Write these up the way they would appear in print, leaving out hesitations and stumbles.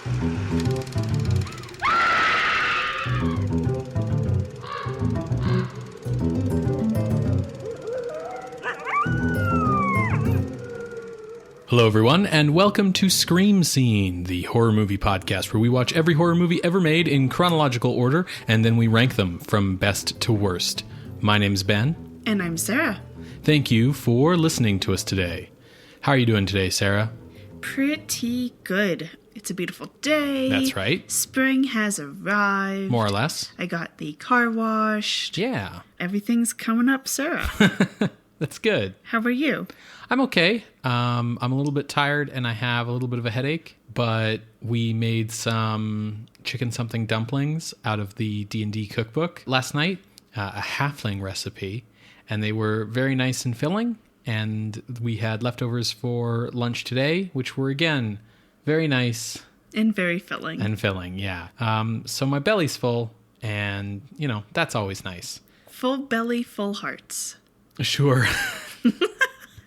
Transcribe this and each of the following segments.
Hello, everyone, and welcome to Scream Scene, the horror movie podcast where we watch every horror movie ever made in chronological order, and then we rank them from best to worst. My name's Ben. And I'm Sarah. Thank you for listening to us today. How are you doing today, Sarah? Pretty good. It's a beautiful day. That's right. Spring has arrived. More or less. I got the car washed. Yeah. Everything's coming up, Sarah. That's good. How are you? I'm okay. I'm a little bit tired and I have a little bit of a headache, but we made some chicken something dumplings out of the D&D cookbook last night, a halfling recipe, and they were very nice and filling, and we had leftovers for lunch today, which were, again, very nice. And very filling. And filling, yeah. So my belly's full, and, you know, that's always nice. Full belly, full hearts. Sure.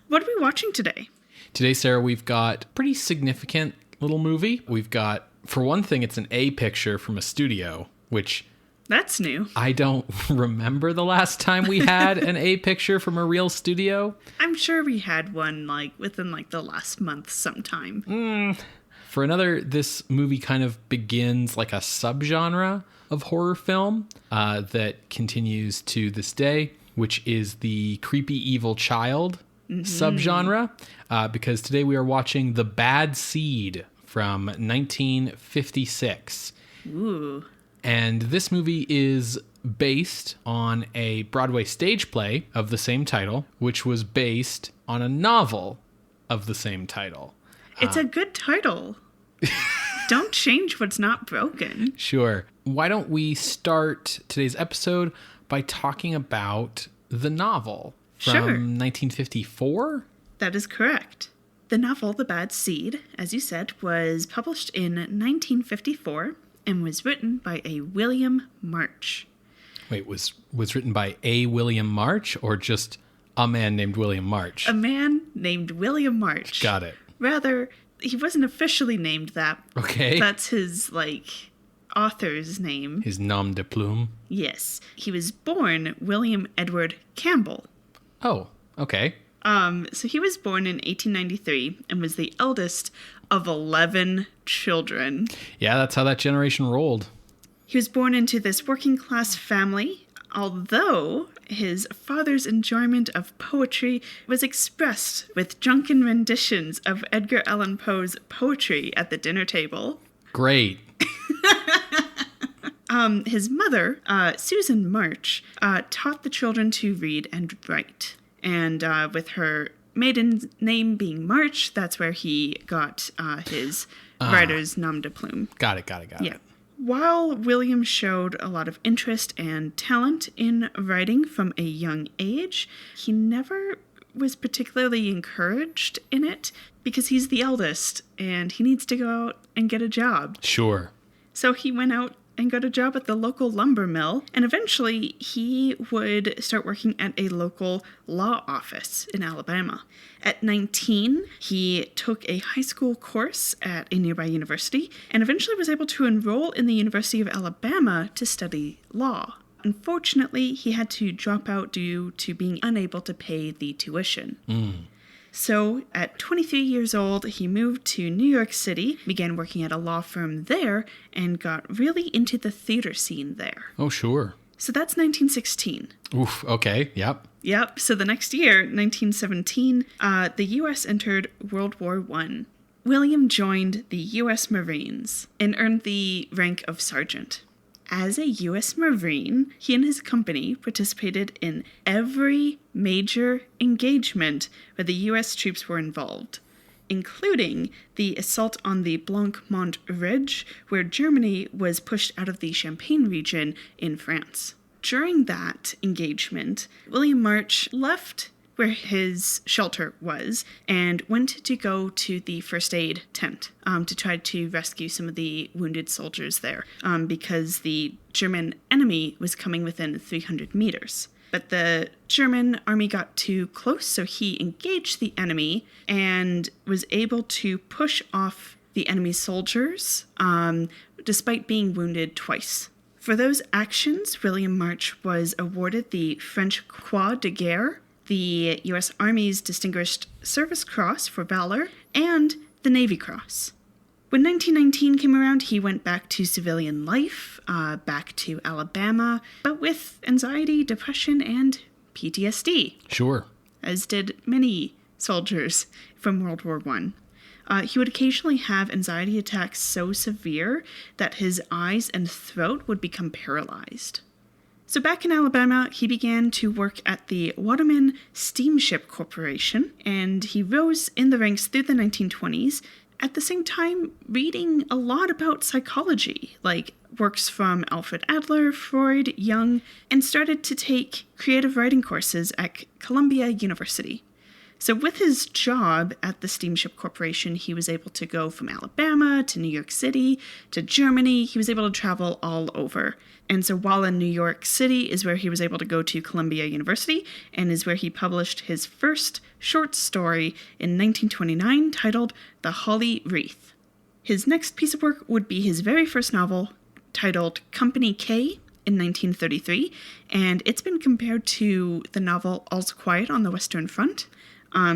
What are we watching today? Today, Sarah, we've got a pretty significant little movie. We've got, for one thing, it's an A picture from a studio, which... That's new. I don't remember the last time we had an A picture from a real studio. I'm sure we had one, within, the last month sometime. For another, this movie kind of begins like a subgenre of horror film that continues to this day, which is the creepy evil child subgenre, because today we are watching The Bad Seed from 1956. Ooh. And this movie is based on a Broadway stage play of the same title, which was based on a novel of the same title. It's a good title. Don't change what's not broken. Sure. Why don't we start today's episode by talking about the novel from 1954? That is correct. The novel, The Bad Seed, as you said, was published in 1954 and was written by a William March. Wait, was written by a William March or just a man named William March? A man named William March. Got it. Rather, he wasn't officially named that. Okay. That's his, author's name. His nom de plume? Yes. He was born William Edward Campbell. Oh, okay. So he was born in 1893 and was the eldest of 11 children. Yeah, that's how that generation rolled. He was born into this working class family, although his father's enjoyment of poetry was expressed with drunken renditions of Edgar Allan Poe's poetry at the dinner table. Great. His mother, Susan March, taught the children to read and write. And with her maiden name being March, that's where he got his writer's nom de plume. Got it. Yeah. While William showed a lot of interest and talent in writing from a young age, he never was particularly encouraged in it because he's the eldest and he needs to go out and get a job. Sure. So he went out and got a job at the local lumber mill, and eventually he would start working at a local law office in Alabama. At 19, he took a high school course at a nearby university, and eventually was able to enroll in the University of Alabama to study law. Unfortunately, he had to drop out due to being unable to pay the tuition. So, at 23 years old, he moved to New York City, began working at a law firm there, and got really into the theater scene there. Oh, sure. So that's 1916. Oof, okay, yep. Yep, so the next year, 1917, the U.S. entered World War I. William joined the U.S. Marines and earned the rank of sergeant. As a U.S. Marine, he and his company participated in every major engagement where the U.S. troops were involved, including the assault on the Blanc-Mont Ridge, where Germany was pushed out of the Champagne region in France. During that engagement, William March left where his shelter was and went to go to the first aid tent to try to rescue some of the wounded soldiers there because the German enemy was coming within 300 meters. But the German army got too close, so he engaged the enemy and was able to push off the enemy soldiers, despite being wounded twice. For those actions, William March was awarded the French Croix de Guerre, the U.S. Army's Distinguished Service Cross for Valor, and the Navy Cross. When 1919 came around, he went back to civilian life, back to Alabama, but with anxiety, depression, and PTSD. Sure. As did many soldiers from World War I. He would occasionally have anxiety attacks so severe that his eyes and throat would become paralyzed. So back in Alabama, he began to work at the Waterman Steamship Corporation, and he rose in the ranks through the 1920s, at the same time reading a lot about psychology, like works from Alfred Adler, Freud, Jung, and started to take creative writing courses at Columbia University. So with his job at the Steamship Corporation, he was able to go from Alabama to New York City to Germany. He was able to travel all over. And so while in New York City is where he was able to go to Columbia University and is where he published his first short story in 1929 titled The Holly Wreath. His next piece of work would be his very first novel titled Company K in 1933, and it's been compared to the novel All's Quiet on the Western Front.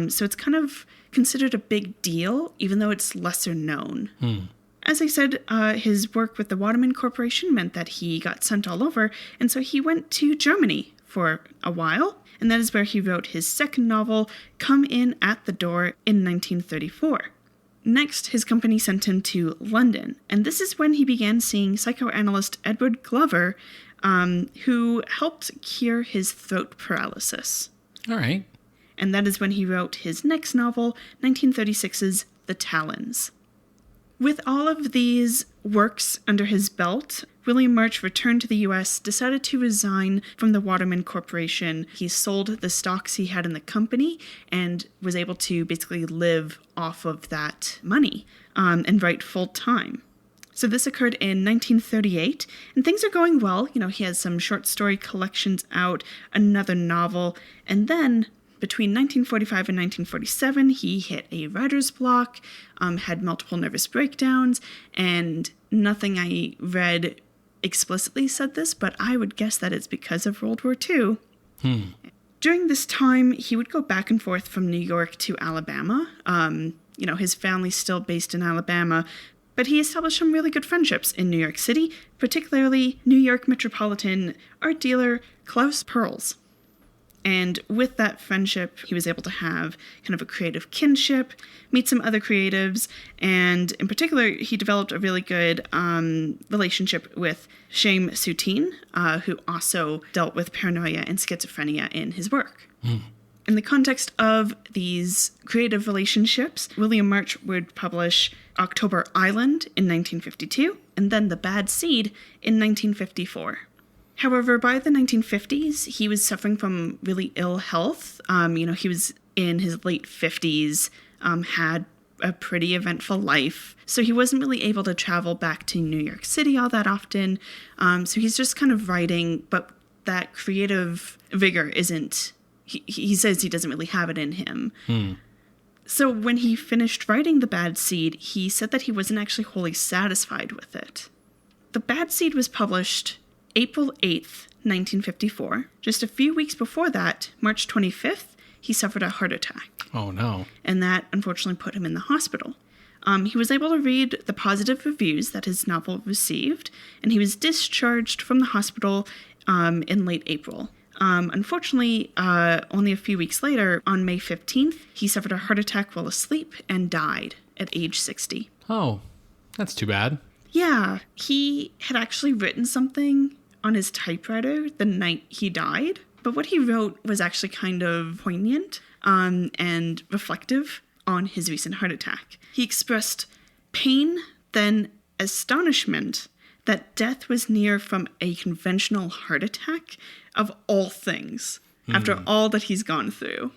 So it's kind of considered a big deal, even though it's lesser known. As I said, his work with the Waterman Corporation meant that he got sent all over, and so he went to Germany for a while, and that is where he wrote his second novel, Come In at the Door, in 1934. Next, his company sent him to London, and this is when he began seeing psychoanalyst Edward Glover, who helped cure his throat paralysis. All right. And that is when he wrote his next novel, 1936's The Talons. With all of these works under his belt, William March returned to the U.S., decided to resign from the Waterman Corporation. He sold the stocks he had in the company and was able to basically live off of that money and write full-time. So this occurred in 1938, and things are going well. You know, he has some short story collections out, another novel, and then between 1945 and 1947, he hit a writer's block, had multiple nervous breakdowns, and nothing I read explicitly said this, but I would guess that it's because of World War II. During this time, he would go back and forth from New York to Alabama. His family's still based in Alabama, but he established some really good friendships in New York City, particularly New York Metropolitan art dealer Klaus Perls. And with that friendship, he was able to have kind of a creative kinship, meet some other creatives, and in particular, he developed a really good relationship with Chaim Soutine, who also dealt with paranoia and schizophrenia in his work. In the context of these creative relationships, William March would publish October Island in 1952, and then The Bad Seed in 1954. However, by the 1950s, he was suffering from really ill health. He was in his late 50s, had a pretty eventful life. So he wasn't really able to travel back to New York City all that often. So he's just kind of writing, but that creative vigor isn't, he says he doesn't really have it in him. So when he finished writing The Bad Seed, he said that he wasn't actually wholly satisfied with it. The Bad Seed was published April 8th, 1954. Just a few weeks before that, March 25th, he suffered a heart attack. Oh, no. And that unfortunately put him in the hospital. He was able to read the positive reviews that his novel received, and he was discharged from the hospital in late April. Unfortunately, only a few weeks later, on May 15th, he suffered a heart attack while asleep and died at age 60. Oh, that's too bad. Yeah, he had actually written something on his typewriter the night he died, but what he wrote was actually kind of poignant and reflective on his recent heart attack. He expressed pain, then astonishment that death was near from a conventional heart attack, of all things, after all that he's gone through.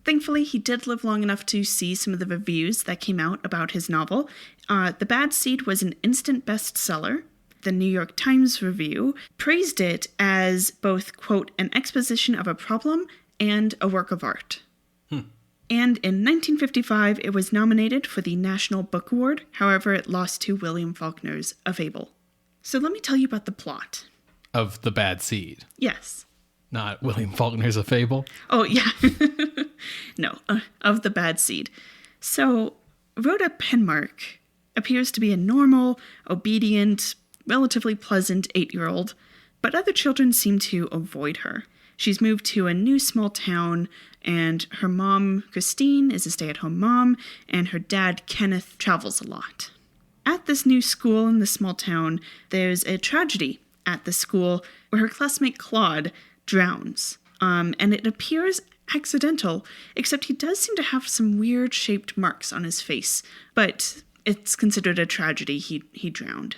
Thankfully, he did live long enough to see some of the reviews that came out about his novel. The Bad Seed was an instant bestseller. The New York Times review praised it as both, quote, an exposition of a problem and a work of art. And in 1955, it was nominated for the National Book Award. However, it lost to William Faulkner's A Fable. So let me tell you about the plot. Of The Bad Seed. Yes. Not William Faulkner's A Fable. Oh, yeah. No, of The Bad Seed. So, Rhoda Penmark appears to be a normal, obedient, relatively pleasant 8-year-old, but other children seem to avoid her. She's moved to a new small town, and her mom, Christine, is a stay-at-home mom, and her dad, Kenneth, travels a lot. At this new school in the small town, there's a tragedy at the school where her classmate Claude drowns. And it appears accidental, except he does seem to have some weird shaped marks on his face, but it's considered a tragedy. He drowned.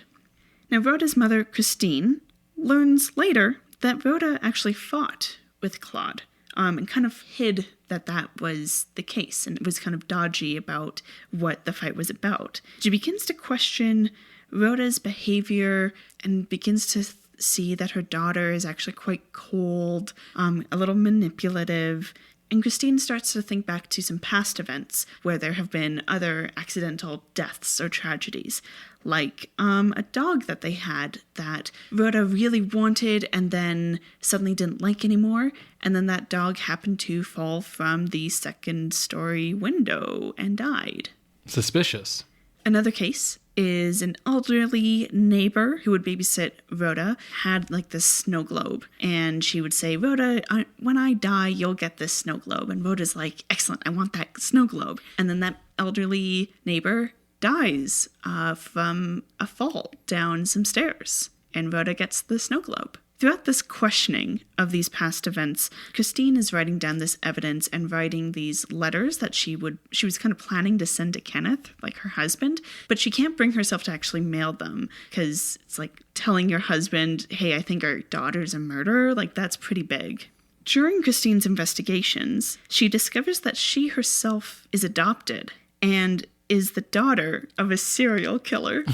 Now, Rhoda's mother, Christine, learns later that Rhoda actually fought with Claude, and kind of hid that was the case, and it was kind of dodgy about what the fight was about. She begins to question Rhoda's behavior and begins to see that her daughter is actually quite cold, a little manipulative, and Christine starts to think back to some past events where there have been other accidental deaths or tragedies, like a dog that they had that Rhoda really wanted and then suddenly didn't like anymore, and then that dog happened to fall from the second-story window and died. Suspicious. Another case is an elderly neighbor who would babysit Rhoda had like this snow globe, and she would say, Rhoda, when I die, you'll get this snow globe. And Rhoda's like, excellent, I want that snow globe. And then that elderly neighbor dies from a fall down some stairs, and Rhoda gets the snow globe. Throughout this questioning of these past events, Christine is writing down this evidence and writing these letters that she was kind of planning to send to Kenneth, like her husband, but she can't bring herself to actually mail them because it's like telling your husband, hey, I think our daughter's a murderer, like that's pretty big. During Christine's investigations, she discovers that she herself is adopted and is the daughter of a serial killer.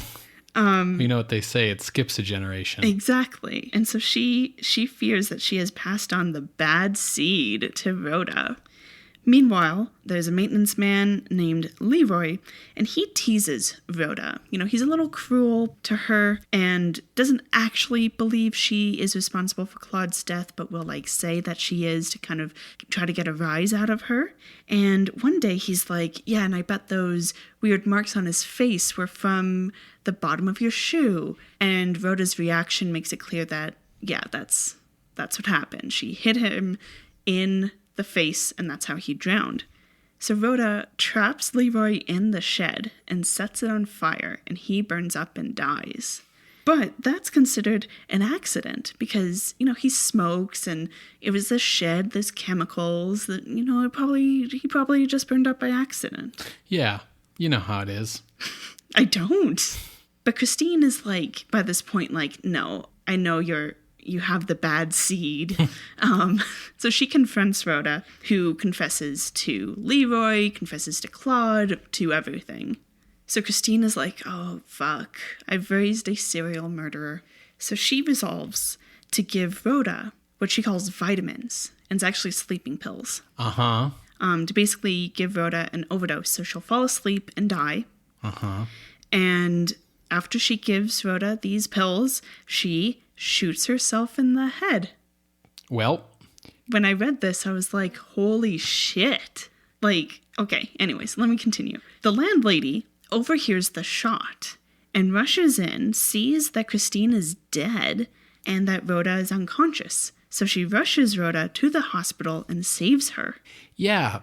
You know what they say, it skips a generation. Exactly. And so she fears that she has passed on the bad seed to Rhoda. Meanwhile, there's a maintenance man named Leroy, and he teases Rhoda. You know, he's a little cruel to her and doesn't actually believe she is responsible for Claude's death, but will like say that she is to kind of try to get a rise out of her. And one day he's like, yeah, and I bet those weird marks on his face were from the bottom of your shoe. And Rhoda's reaction makes it clear that, yeah, that's what happened. She hit him in the face, and that's how he drowned. So Rhoda traps Leroy in the shed and sets it on fire, and he burns up and dies. But that's considered an accident because, you know, he smokes and it was a shed, there's chemicals that, you know, he probably just burned up by accident. Yeah, you know how it is. I don't. But Christine is like, by this point, like, no, I know you have the bad seed. So she confronts Rhoda, who confesses to Leroy, confesses to Claude, to everything. So Christine is like, oh, fuck, I've raised a serial murderer. So she resolves to give Rhoda what she calls vitamins, and it's actually sleeping pills. Uh-huh. To basically give Rhoda an overdose, so she'll fall asleep and die. Uh-huh. And after she gives Rhoda these pills, she shoots herself in the head. Well, when I read this, I was like, holy shit. Like, okay, anyways, let me continue. The landlady overhears the shot and rushes in, sees that Christine is dead and that Rhoda is unconscious. So she rushes Rhoda to the hospital and saves her. Yeah,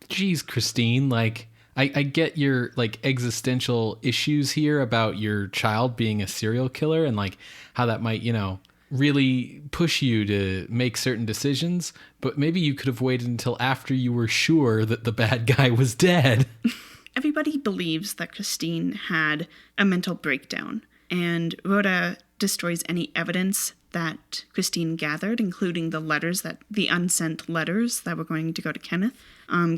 geez, Christine, like, I get your, like, existential issues here about your child being a serial killer and, like, how that might, you know, really push you to make certain decisions, but maybe you could have waited until after you were sure that the bad guy was dead. Everybody believes that Christine had a mental breakdown, and Rhoda destroys any evidence that Christine gathered, including the unsent letters that were going to go to Kenneth.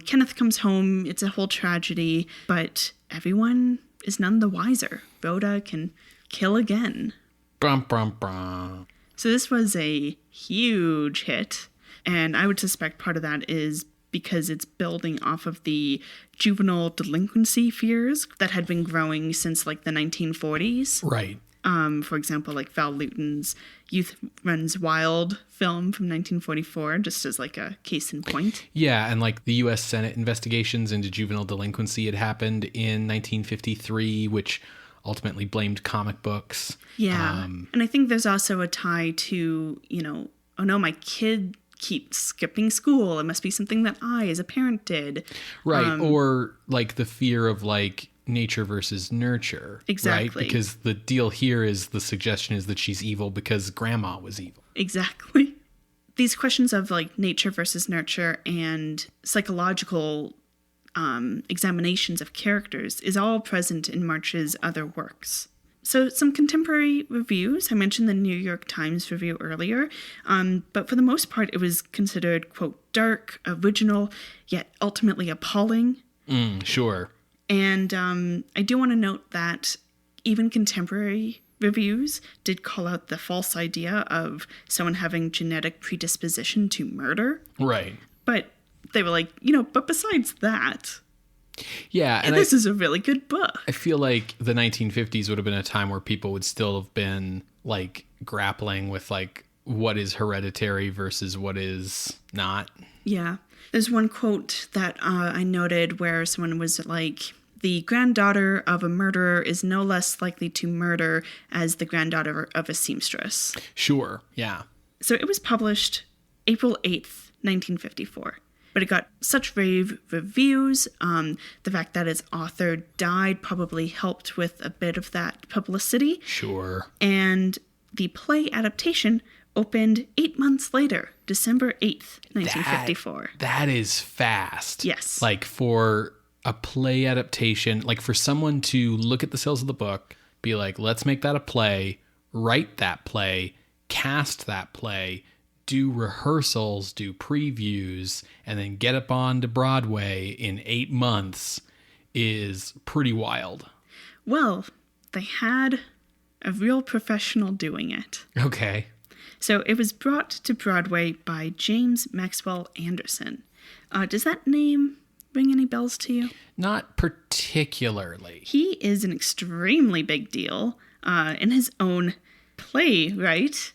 Kenneth comes home, it's a whole tragedy, but everyone is none the wiser. Rhoda can kill again. Brum, brum, brum. So this was a huge hit, and I would suspect part of that is because it's building off of the juvenile delinquency fears that had been growing since like the 1940s. Right. For example, like Val Lewton's Youth Runs Wild film from 1944, just as like a case in point. Yeah, and like the U.S. Senate investigations into juvenile delinquency had happened in 1953, which ultimately blamed comic books. Yeah, and I think there's also a tie to, oh no, my kid keeps skipping school. It must be something that I, as a parent, did. Right, or like the fear of like nature versus nurture. Exactly. Right? Because the deal here is the suggestion is that she's evil because grandma was evil. Exactly. These questions of like nature versus nurture and psychological examinations of characters is all present in March's other works. So some contemporary reviews. I mentioned the New York Times review earlier, but for the most part, it was considered, quote, dark, original, yet ultimately appalling. Sure. And I do want to note that even contemporary reviews did call out the false idea of someone having genetic predisposition to murder. Right. But they were like, but besides that... Yeah, and this is a really good book. I feel like the 1950s would have been a time where people would still have been like grappling with like what is hereditary versus what is not. Yeah. There's one quote that I noted where someone was like, the granddaughter of a murderer is no less likely to murder as the granddaughter of a seamstress. Sure, yeah. So it was published April 8th, 1954. But it got such rave reviews. The fact that its author died probably helped with a bit of that publicity. Sure. And the play adaptation opened 8 months later, December 8th, 1954. That is fast. Yes. Like for a play adaptation, like for someone to look at the sales of the book, be like, let's make that a play, write that play, cast that play, do rehearsals, do previews, and then get up on to Broadway in 8 months is pretty wild. Well, they had a real professional doing it. Okay. So it was brought to Broadway by James Maxwell Anderson. Does that name ring any bells to you? Not particularly. He is an extremely big deal in his own play, right?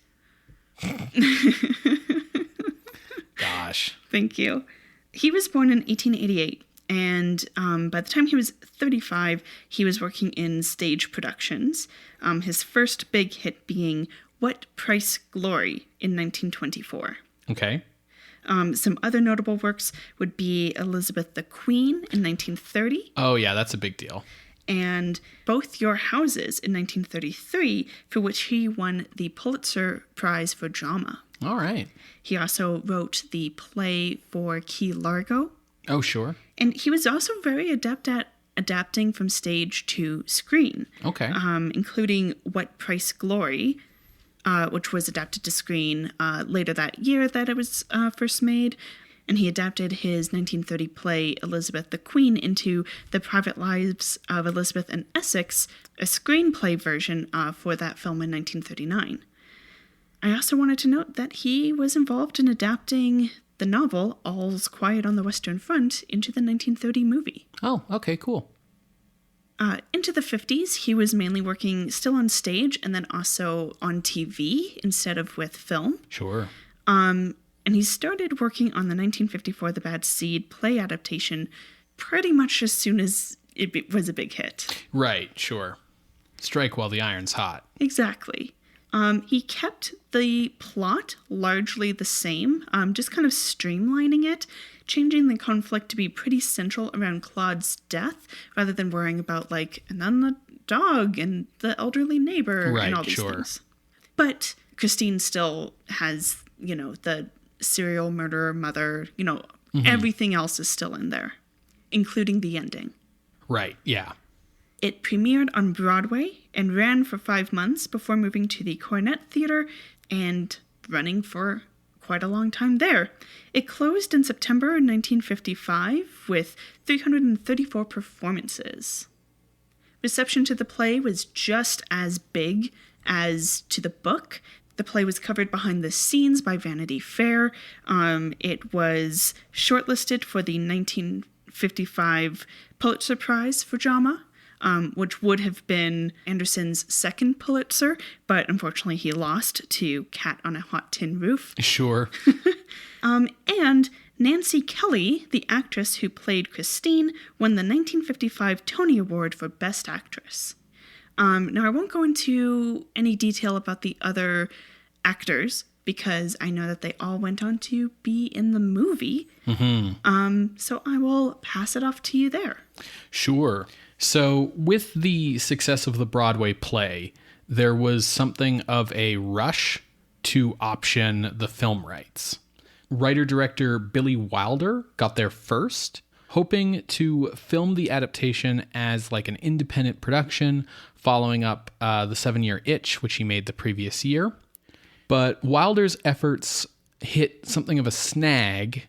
Gosh. Thank you. He was born in 1888, and by the time he was 35, he was working in stage productions, his first big hit being What Price Glory in 1924. Okay. Some other notable works would be Elizabeth the Queen in 1930. Oh, yeah, that's a big deal. And Both Your Houses in 1933, for which he won the Pulitzer Prize for Drama. All right. He also wrote the play for Key Largo. Oh, sure. And he was also very adept at adapting from stage to screen. Okay. Including What Price Glory, which was adapted to screen later that year that it was first made. And he adapted his 1930 play Elizabeth the Queen into The Private Lives of Elizabeth and Essex, a screenplay version for that film in 1939. I also wanted to note that he was involved in adapting the novel All's Quiet on the Western Front into the 1930 movie. Oh, okay, cool. Into the 50s, he was mainly working still on stage and then also on TV instead of with film. Sure. And he started working on the 1954 The Bad Seed play adaptation pretty much as soon as it was a big hit. Right, sure. Strike while the iron's hot. Exactly. He kept the plot largely the same, just kind of streamlining it, changing the conflict to be pretty central around Claude's death, rather than worrying about, like, and then the dog and the elderly neighbor and all these things. But Christine still has, the serial murderer mother, everything else is still in there, including the ending. Right, yeah. It premiered on Broadway and ran for 5 months before moving to the Cornet Theater and running for quite a long time there. It closed in September 1955 with 334 performances. Reception to the play was just as big as to the book. The play was covered behind the scenes by Vanity Fair. It was shortlisted for the 1955 Pulitzer Prize for Drama, which would have been Anderson's second Pulitzer, but unfortunately he lost to Cat on a Hot Tin Roof. Sure. And Nancy Kelly, the actress who played Christine, won the 1955 Tony Award for Best Actress. Now, I won't go into any detail about the other actors because I know that they all went on to be in the movie. So I will pass it off to you there. Sure. So with the success of the Broadway play, there was something of a rush to option the film rights. Writer-director Billy Wilder got there first, hoping to film the adaptation as like an independent production following up the 7-Year Itch, which he made the previous year. But Wilder's efforts hit something of a snag,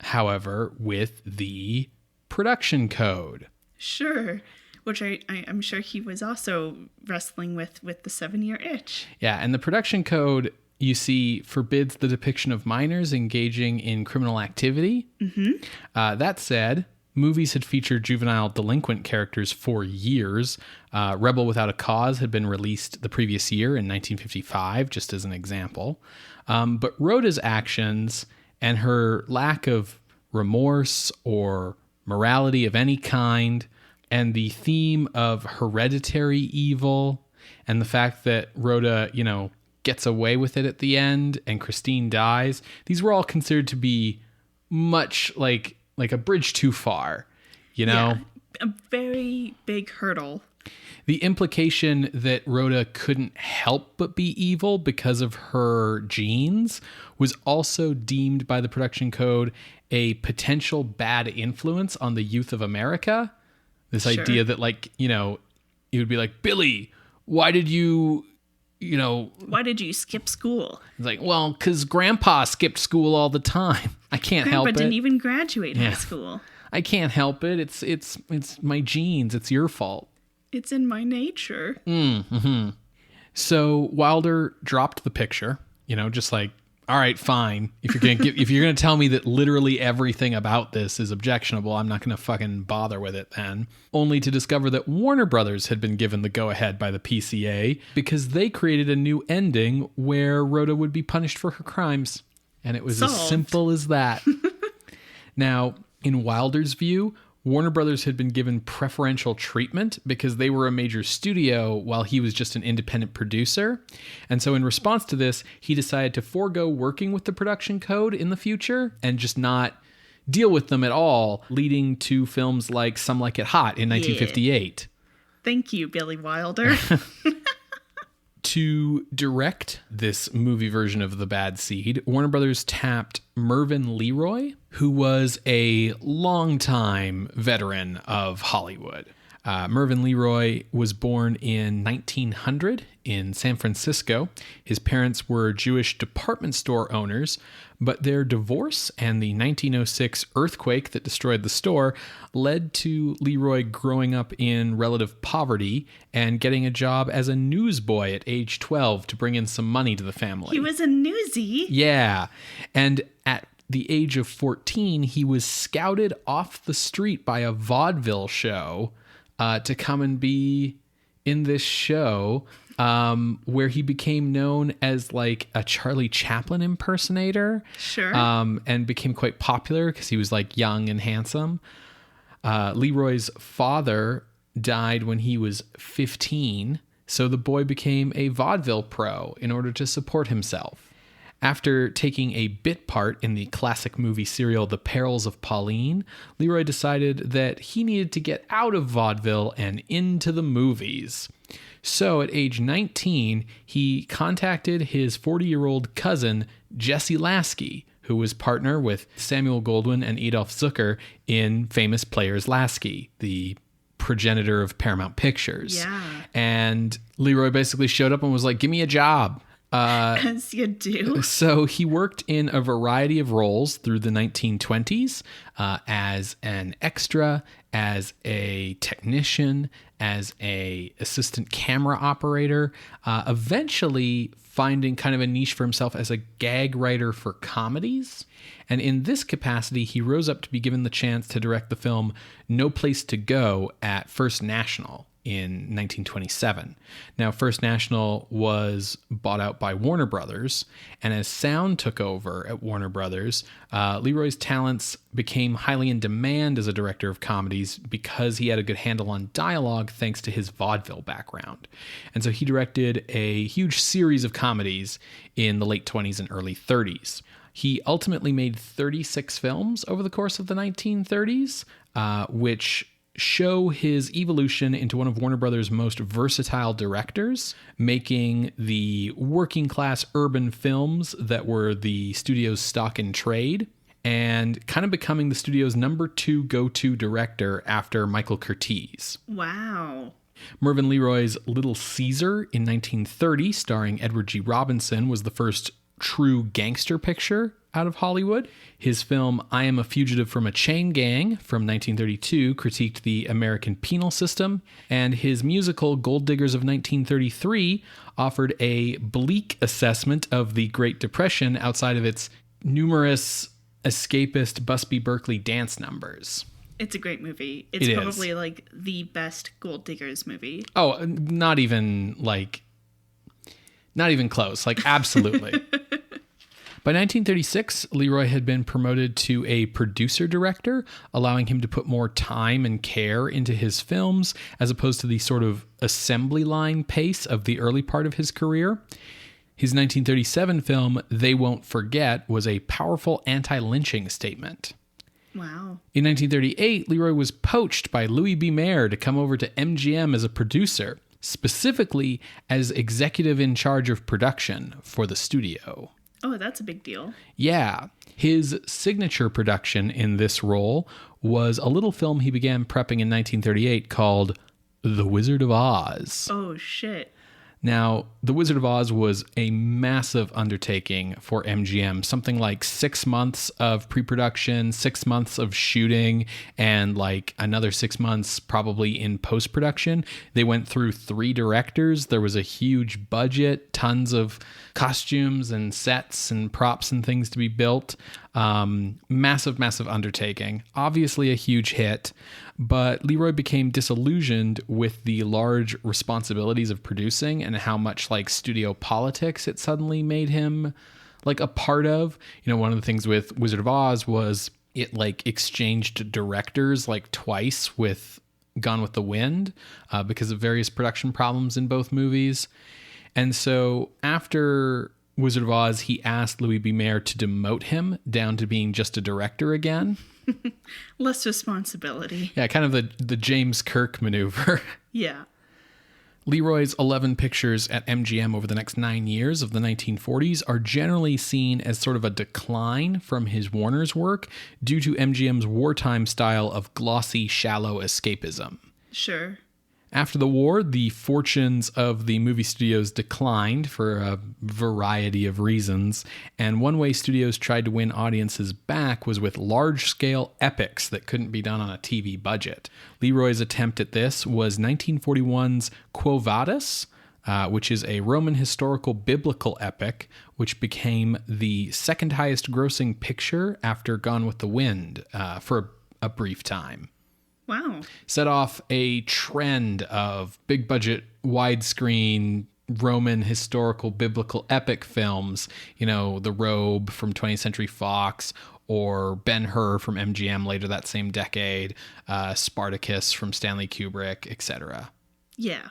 however, with the production code. Sure, which I'm sure he was also wrestling with the 7-Year Itch. Yeah, and the production code, you see, forbids the depiction of minors engaging in criminal activity. That said, movies had featured juvenile delinquent characters for years. Rebel Without a Cause had been released the previous year in 1955, just as an example. But Rhoda's actions and her lack of remorse or morality of any kind, and the theme of hereditary evil, and the fact that Rhoda, gets away with it at the end and Christine dies, these were all considered to be much like a bridge too far, Yeah, a very big hurdle. The implication that Rhoda couldn't help but be evil because of her genes was also deemed by the production code a potential bad influence on the youth of America. This idea that, it would be like, Billy, why did you skip school? It's like, well, because Grandpa skipped school all the time. I can't help it. Grandpa didn't even graduate high school. I can't help it. It's my genes. It's your fault. It's in my nature. So Wilder dropped the picture, just like, all right, fine. If you're gonna tell me that literally everything about this is objectionable, I'm not gonna fucking bother with it then. Only to discover that Warner Brothers had been given the go-ahead by the PCA because they created a new ending where Rhoda would be punished for her crimes. And it was Solved. As simple as that. Now, in Wilder's view, Warner Brothers had been given preferential treatment because they were a major studio while he was just an independent producer. And so in response to this, he decided to forego working with the production code in the future and just not deal with them at all, leading to films like Some Like It Hot in 1958. Thank you, Billy Wilder. To direct this movie version of The Bad Seed, Warner Brothers tapped Mervyn LeRoy, who was a longtime veteran of Hollywood. Mervyn LeRoy was born in 1900 in San Francisco. His parents were Jewish department store owners, but their divorce and the 1906 earthquake that destroyed the store led to LeRoy growing up in relative poverty and getting a job as a newsboy at age 12 to bring in some money to the family. He was a newsie. Yeah. And at the age of 14, he was scouted off the street by a vaudeville show to come and be in this show where he became known as like a Charlie Chaplin impersonator. Sure. And became quite popular because he was like young and handsome. LeRoy's father died when he was 15, so the boy became a vaudeville pro in order to support himself. After taking a bit part in the classic movie serial The Perils of Pauline, LeRoy decided that he needed to get out of vaudeville and into the movies. So at age 19, he contacted his 40-year-old cousin, Jesse Lasky, who was partner with Samuel Goldwyn and Adolph Zukor in Famous Players Lasky, the progenitor of Paramount Pictures. Yeah. And LeRoy basically showed up and was like, give me a job. As you do. So he worked in a variety of roles through the 1920s as an extra as a technician, as a assistant camera operator, eventually finding kind of a niche for himself as a gag writer for comedies. And in this capacity, he rose up to be given the chance to direct the film No Place to Go at First National in 1927. Now, First National was bought out by Warner Brothers, and as sound took over at Warner Brothers, LeRoy's talents became highly in demand as a director of comedies because he had a good handle on dialogue thanks to his vaudeville background. And so he directed a huge series of comedies in the late 20s and early 30s. He ultimately made 36 films over the course of the 1930s, which show his evolution into one of Warner Brothers' most versatile directors, making the working class urban films that were the studio's stock in trade, and kind of becoming the studio's number 2 go-to director after Michael Curtiz. Wow. Mervyn LeRoy's Little Caesar in 1930, starring Edward G. Robinson, was the first true gangster picture out of Hollywood. His film I Am a Fugitive from a Chain Gang from 1932 critiqued the American penal system, and his musical Gold Diggers of 1933 offered a bleak assessment of the Great Depression outside of its numerous escapist Busby Berkeley dance numbers. It's a great movie. It's probably like the best Gold Diggers movie. Oh, not even close. Like, absolutely. By 1936, LeRoy had been promoted to a producer-director, allowing him to put more time and care into his films, as opposed to the sort of assembly line pace of the early part of his career. His 1937 film, They Won't Forget, was a powerful anti-lynching statement. Wow. In 1938, LeRoy was poached by Louis B. Mayer to come over to MGM as a producer, specifically as executive in charge of production for the studio. Oh, that's a big deal. Yeah. His signature production in this role was a little film he began prepping in 1938 called The Wizard of Oz. Oh, shit. Now, The Wizard of Oz was a massive undertaking for MGM, something like 6 months of pre-production, 6 months of shooting, and like another 6 months probably in post-production. They went through 3 directors. There was a huge budget, tons of costumes and sets and props and things to be built. Massive undertaking. Obviously a huge hit, but LeRoy became disillusioned with the large responsibilities of producing and how much like studio politics it suddenly made him like a part of. You know, one of the things with Wizard of Oz was it like exchanged directors like twice with Gone with the Wind because of various production problems in both movies. And so after Wizard of Oz, he asked Louis B. Mayer to demote him down to being just a director again. Less responsibility. Yeah, kind of the James Kirk maneuver. Yeah. LeRoy's 11 pictures at MGM over the next 9 years of the 1940s are generally seen as sort of a decline from his Warner's work due to MGM's wartime style of glossy, shallow escapism. Sure. After the war, the fortunes of the movie studios declined for a variety of reasons, and one way studios tried to win audiences back was with large-scale epics that couldn't be done on a TV budget. LeRoy's attempt at this was 1941's Quo Vadis, which is a Roman historical biblical epic, which became the second highest grossing picture after Gone with the Wind for a brief time. Wow. Set off a trend of big budget, widescreen, Roman historical biblical epic films, you know, The Robe from 20th Century Fox, or Ben-Hur from MGM later that same decade, Spartacus from Stanley Kubrick, etc. Yeah.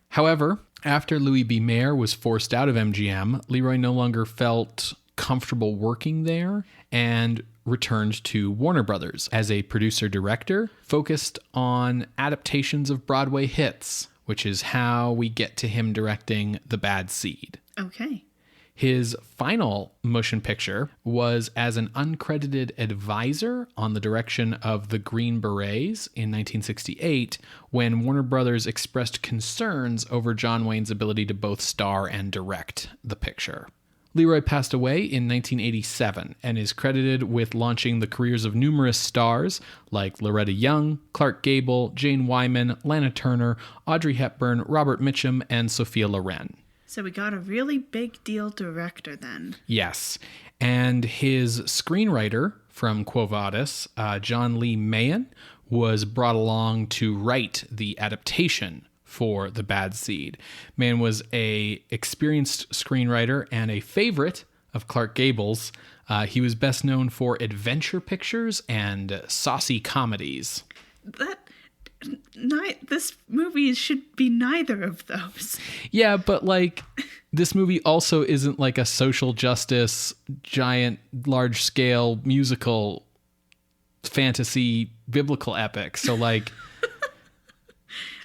However, after Louis B. Mayer was forced out of MGM, LeRoy no longer felt comfortable working there and returned to Warner Brothers as a producer-director focused on adaptations of Broadway hits, which is how we get to him directing The Bad Seed. Okay. His final motion picture was as an uncredited advisor on the direction of The Green Berets in 1968, when Warner Brothers expressed concerns over John Wayne's ability to both star and direct the picture. LeRoy passed away in 1987 and is credited with launching the careers of numerous stars like Loretta Young, Clark Gable, Jane Wyman, Lana Turner, Audrey Hepburn, Robert Mitchum, and Sophia Loren. So we got a really big deal director then. Yes. And his screenwriter from Quo Vadis, John Lee Mahan, was brought along to write the adaptation for The Bad Seed. Mahan was a experienced screenwriter and a favorite of Clark Gable's. He was best known for adventure pictures and saucy comedies. This movie should be neither of those. Yeah, but like this movie also isn't like a social justice, giant, large scale musical fantasy biblical epic. So like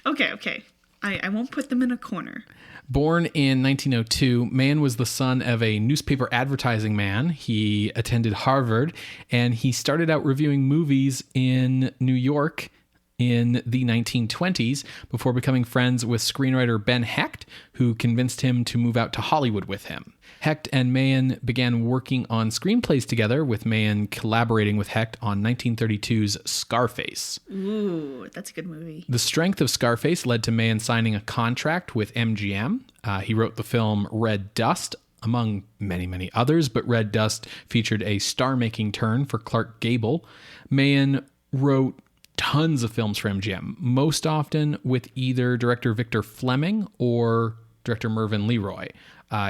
Okay. I won't put them in a corner. Born in 1902, Mahan was the son of a newspaper advertising man. He attended Harvard, and he started out reviewing movies in New York in the 1920s before becoming friends with screenwriter Ben Hecht, who convinced him to move out to Hollywood with him. Hecht and Mahan began working on screenplays together, with Mahan collaborating with Hecht on 1932's Scarface. Ooh, that's a good movie. The strength of Scarface led to Mahan signing a contract with MGM. He wrote the film Red Dust, among many, many others, but Red Dust featured a star-making turn for Clark Gable. Mahan wrote tons of films for MGM, most often with either director Victor Fleming or director Mervyn LeRoy.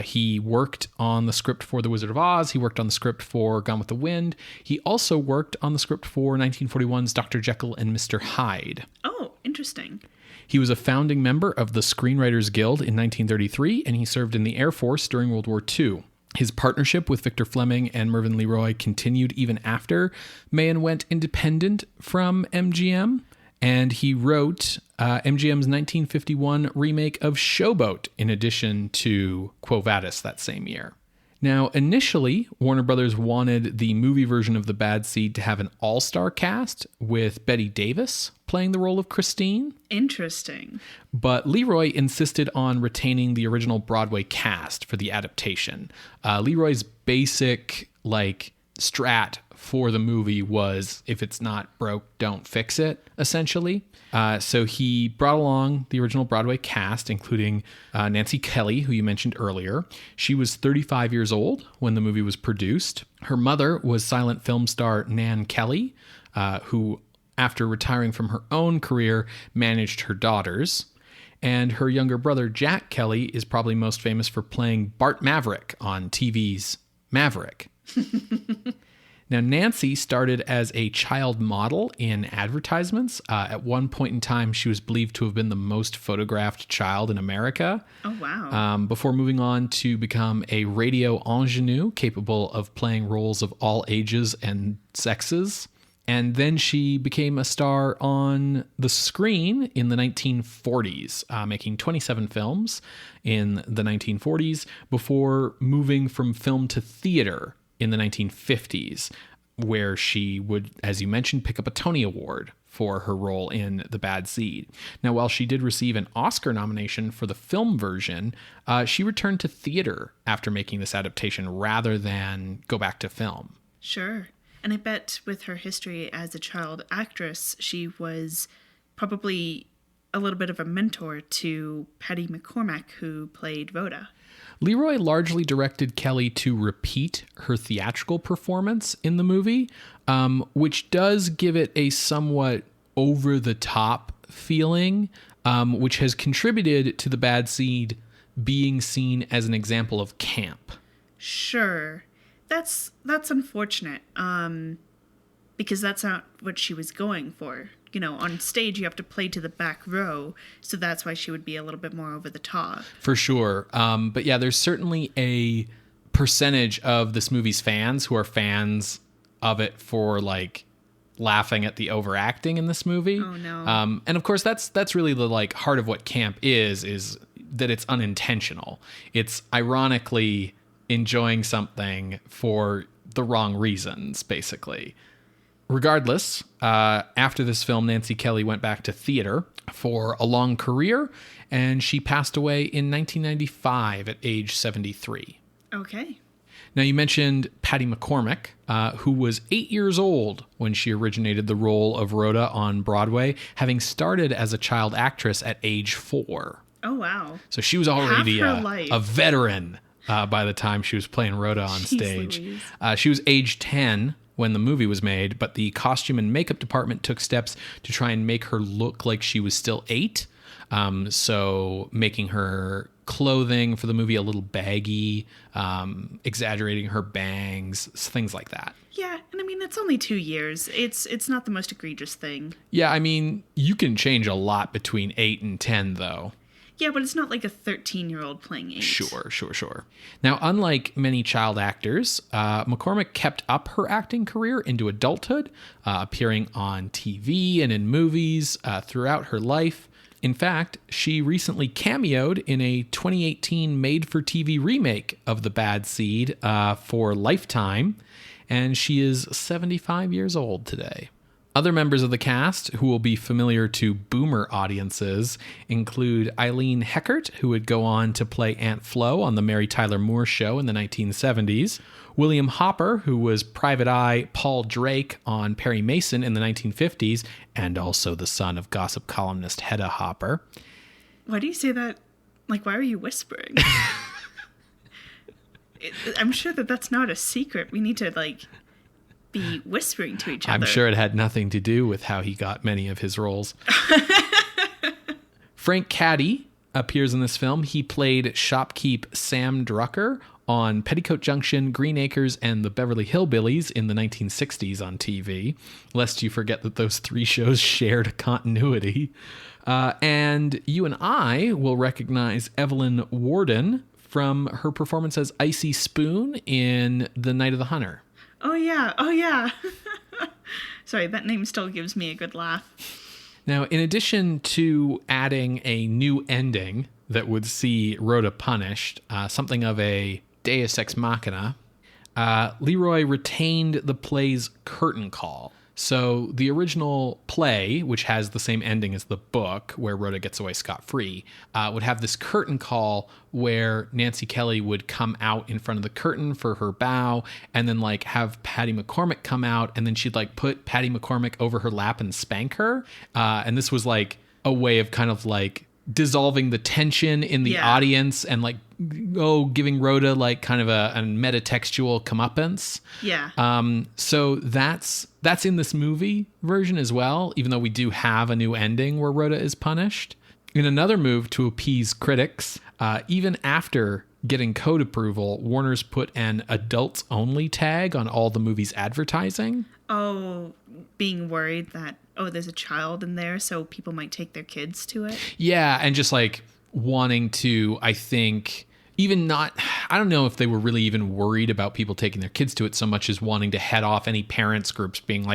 He worked on the script for The Wizard of Oz. He worked on the script for Gone with the Wind. He also worked on the script for 1941's Dr. Jekyll and Mr. Hyde. Oh, interesting. He was a founding member of the Screenwriters Guild in 1933, and he served in the Air Force during World War II. His partnership with Victor Fleming and Mervyn LeRoy continued even after Mahan went independent from MGM, and he wrote MGM's 1951 remake of Showboat in addition to Quo Vadis that same year. Now, initially, Warner Brothers wanted the movie version of The Bad Seed to have an all-star cast, with Bette Davis playing the role of Christine. Interesting. But LeRoy insisted on retaining the original Broadway cast for the adaptation. LeRoy's basic, strat for the movie was, if it's not broke, don't fix it, essentially. So he brought along the original Broadway cast, including Nancy Kelly, who you mentioned earlier. She was 35 years old when the movie was produced. Her mother was silent film star Nan Kelly, who, after retiring from her own career, managed her daughters. And her younger brother, Jack Kelly, is probably most famous for playing Bart Maverick on TV's Maverick. Now, Nancy started as a child model in advertisements. At one point in time, she was believed to have been the most photographed child in America. Oh, wow. Before moving on to become a radio ingenue capable of playing roles of all ages and sexes. And then she became a star on the screen in the 1940s, making 27 films in the 1940s before moving from film to theater in the 1950s, where she would, as you mentioned, pick up a Tony Award for her role in The Bad Seed. Now, while she did receive an Oscar nomination for the film version, she returned to theater after making this adaptation rather than go back to film. Sure. And I bet with her history as a child actress, she was probably a little bit of a mentor to Patty McCormack, who played Rhoda. LeRoy largely directed Kelly to repeat her theatrical performance in the movie, which does give it a somewhat over-the-top feeling, which has contributed to The Bad Seed being seen as an example of camp. Sure. That's unfortunate, because that's not what she was going for. You know, on stage, you have to play to the back row, so that's why she would be a little bit more over the top. For sure. But yeah, there's certainly a percentage of this movie's fans who are fans of it for, laughing at the overacting in this movie. Oh, no. And of course, that's really the, heart of what camp is that it's unintentional. It's ironically enjoying something for the wrong reasons, basically. Regardless, after this film, Nancy Kelly went back to theater for a long career, and she passed away in 1995 at age 73. Okay. Now, you mentioned Patty McCormack, who was 8 years old when she originated the role of Rhoda on Broadway, having started as a child actress at age 4. Oh, wow. So she was already Half her life. a veteran by the time she was playing Rhoda on stage. She was age 10 when the movie was made, but the costume and makeup department took steps to try and make her look like she was still 8. So making her clothing for the movie a little baggy, exaggerating her bangs, things like that. Yeah, and I mean, it's only 2 years. It's not the most egregious thing. Yeah, I mean, you can change a lot between 8 and 10, though. Yeah, but it's not like a 13-year-old playing 8. Sure. Now, unlike many child actors, McCormack kept up her acting career into adulthood, appearing on TV and in movies throughout her life. In fact, she recently cameoed in a 2018 made-for-TV remake of The Bad Seed for Lifetime, and she is 75 years old today. Other members of the cast who will be familiar to boomer audiences include Eileen Heckert, who would go on to play Aunt Flo on The Mary Tyler Moore Show in the 1970s, William Hopper, who was Private Eye Paul Drake on Perry Mason in the 1950s, and also the son of gossip columnist Hedda Hopper. Why do you say that? Like, why are you whispering? I'm sure that's not a secret. We need to, be whispering to each other. I'm sure it had nothing to do with how he got many of his roles. Frank Caddy appears in this film. He played shopkeep Sam Drucker on Petticoat Junction, Green Acres, and the Beverly Hillbillies in the 1960s on TV, lest you forget that those 3 shows shared a continuity. And you and I will recognize Evelyn Warden from her performance as Icy Spoon in The Night of the Hunter. Oh, yeah. Sorry, that name still gives me a good laugh. Now, in addition to adding a new ending that would see Rhoda punished, something of a deus ex machina, LeRoy retained the play's curtain call. So the original play, which has the same ending as the book, where Rhoda gets away scot-free, would have this curtain call where Nancy Kelly would come out in front of the curtain for her bow, and then have Patty McCormack come out, and then she'd put Patty McCormack over her lap and spank her. And this was a way of kind of dissolving the tension in the audience and giving Rhoda kind of a metatextual comeuppance. Yeah. So that's in this movie version as well, even though we do have a new ending where Rhoda is punished. In another move to appease critics, even after getting code approval, Warner's put an adults only tag on all the movie's advertising. Oh, being worried that, there's a child in there, so people might take their kids to it. Yeah, and just wanting to, I think, I don't know if they were really even worried about people taking their kids to it so much as wanting to head off any parents groups being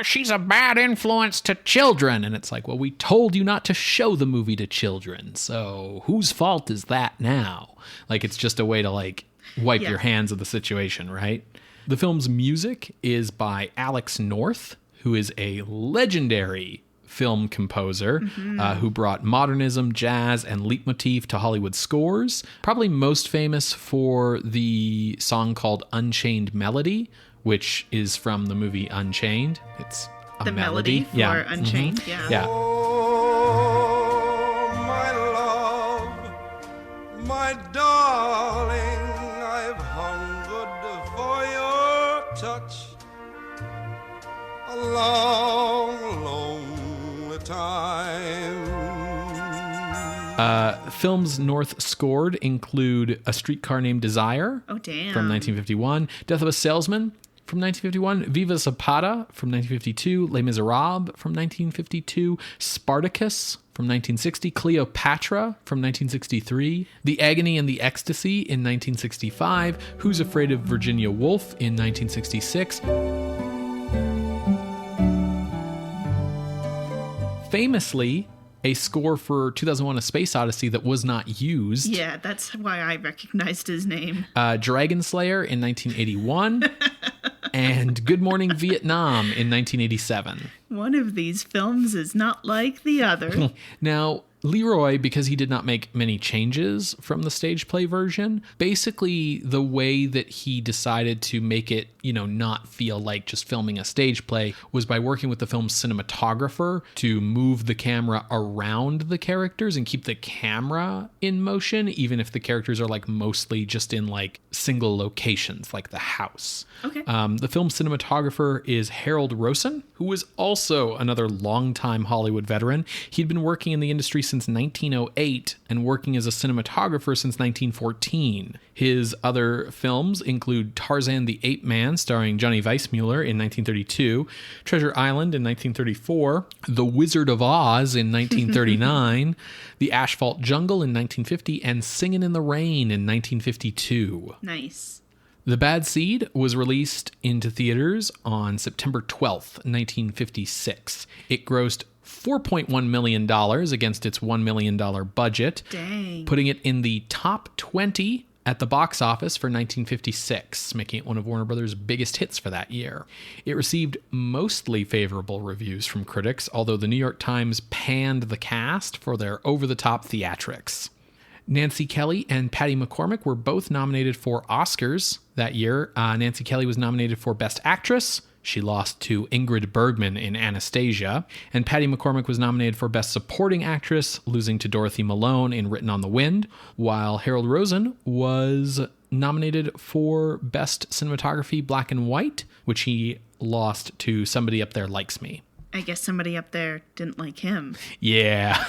she's a bad influence to children. And it's well, we told you not to show the movie to children. So whose fault is that now? It's just a way to wipe your hands of the situation, right? The film's music is by Alex North, who is a legendary film composer who brought modernism, jazz, and leitmotif to Hollywood scores. Probably most famous for the song called Unchained Melody, which is from the movie Unchained. It's a melody for Unchained, Yeah. Oh, my love, my darling, I've hungered for your touch a long, long time. Films North scored include A Streetcar Named Desire from 1951, Death of a Salesman from 1951, Viva Zapata from 1952, Les Miserables from 1952, Spartacus from 1960, Cleopatra from 1963, The Agony and the Ecstasy in 1965, Who's Afraid of Virginia Woolf in 1966. Famously, a score for 2001: A Space Odyssey that was not used. Yeah, that's why I recognized his name. Dragon Slayer in 1981 and Good Morning Vietnam in 1987. One of these films is not like the other. Now, LeRoy, because he did not make many changes from the stage play version, basically the way that he decided to make it, not feel like just filming a stage play was by working with the film's cinematographer to move the camera around the characters and keep the camera in motion, even if the characters are like mostly just in like single locations, like the house. Okay. The film's cinematographer is Harold Rosen, who was also another longtime Hollywood veteran. He'd been working in the industry since 1908 and working as a cinematographer since 1914. His other films include Tarzan the Ape Man, starring Johnny Weissmuller in 1932, Treasure Island in 1934, The Wizard of Oz in 1939, The Asphalt Jungle in 1950, and Singin' in the Rain in 1952. Nice. The Bad Seed was released into theaters on September 12th, 1956. It grossed $4.1 million against its $1 million budget, Dang. putting it in the top 20 at the box office for 1956, making it one of Warner Brothers' biggest hits for that year. It received mostly favorable reviews from critics, although the New York Times panned the cast for their over-the-top theatrics. Nancy Kelly and Patty McCormack were both nominated for Oscars that year. Nancy Kelly was nominated for Best Actress. She lost to Ingrid Bergman in Anastasia. And Patty McCormack was nominated for Best Supporting Actress, losing to Dorothy Malone in Written on the Wind, while Harold Rosen was nominated for Best Cinematography Black and White, which he lost to Somebody Up There Likes Me. I guess somebody up there didn't like him. Yeah.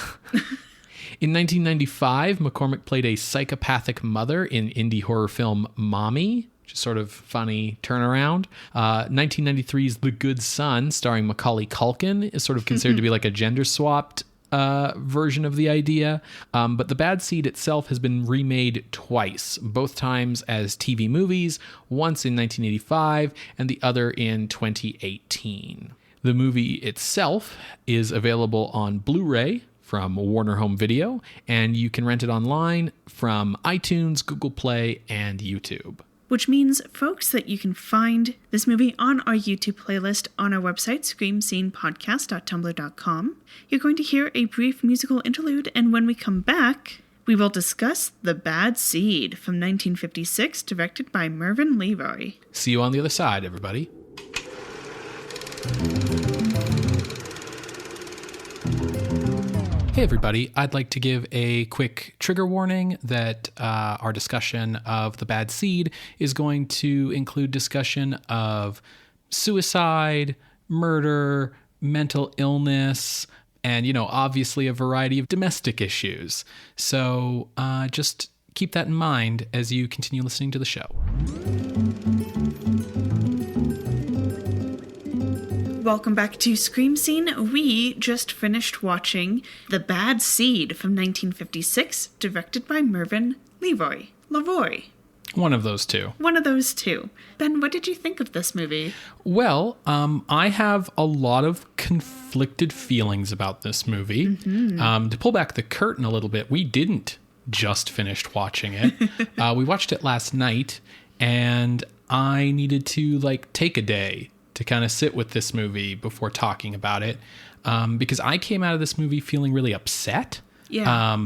In 1995, McCormack played a psychopathic mother in indie horror film Mommy, which is sort of funny turnaround. 1993's The Good Son, starring Macaulay Culkin, is sort of considered to be like a gender-swapped version of the idea. But The Bad Seed itself has been remade twice, both times as TV movies, once in 1985 and the other in 2018. The movie itself is available on Blu-ray from Warner Home Video, and you can rent it online from iTunes, Google Play, and YouTube. Which means, folks, that you can find this movie on our YouTube playlist on our website, screamscenepodcast.tumblr.com. You're going to hear a brief musical interlude, and when we come back, we will discuss The Bad Seed from 1956, directed by Mervyn LeRoy. See you on the other side, everybody. Hey everybody, I'd like to give a quick trigger warning that our discussion of The Bad Seed is going to include discussion of suicide, murder, mental illness, and, obviously a variety of domestic issues. So just keep that in mind as you continue listening to the show. Welcome back to Scream Scene. We just finished watching The Bad Seed from 1956, directed by Mervyn LeRoy. One of those two. One of those two. Ben, what did you think of this movie? Well, I have a lot of conflicted feelings about this movie. Mm-hmm. To pull back the curtain a little bit, we didn't just finish watching it. We watched it last night, and I needed to take a day to kind of sit with this movie before talking about it, because I came out of this movie feeling really upset. Yeah.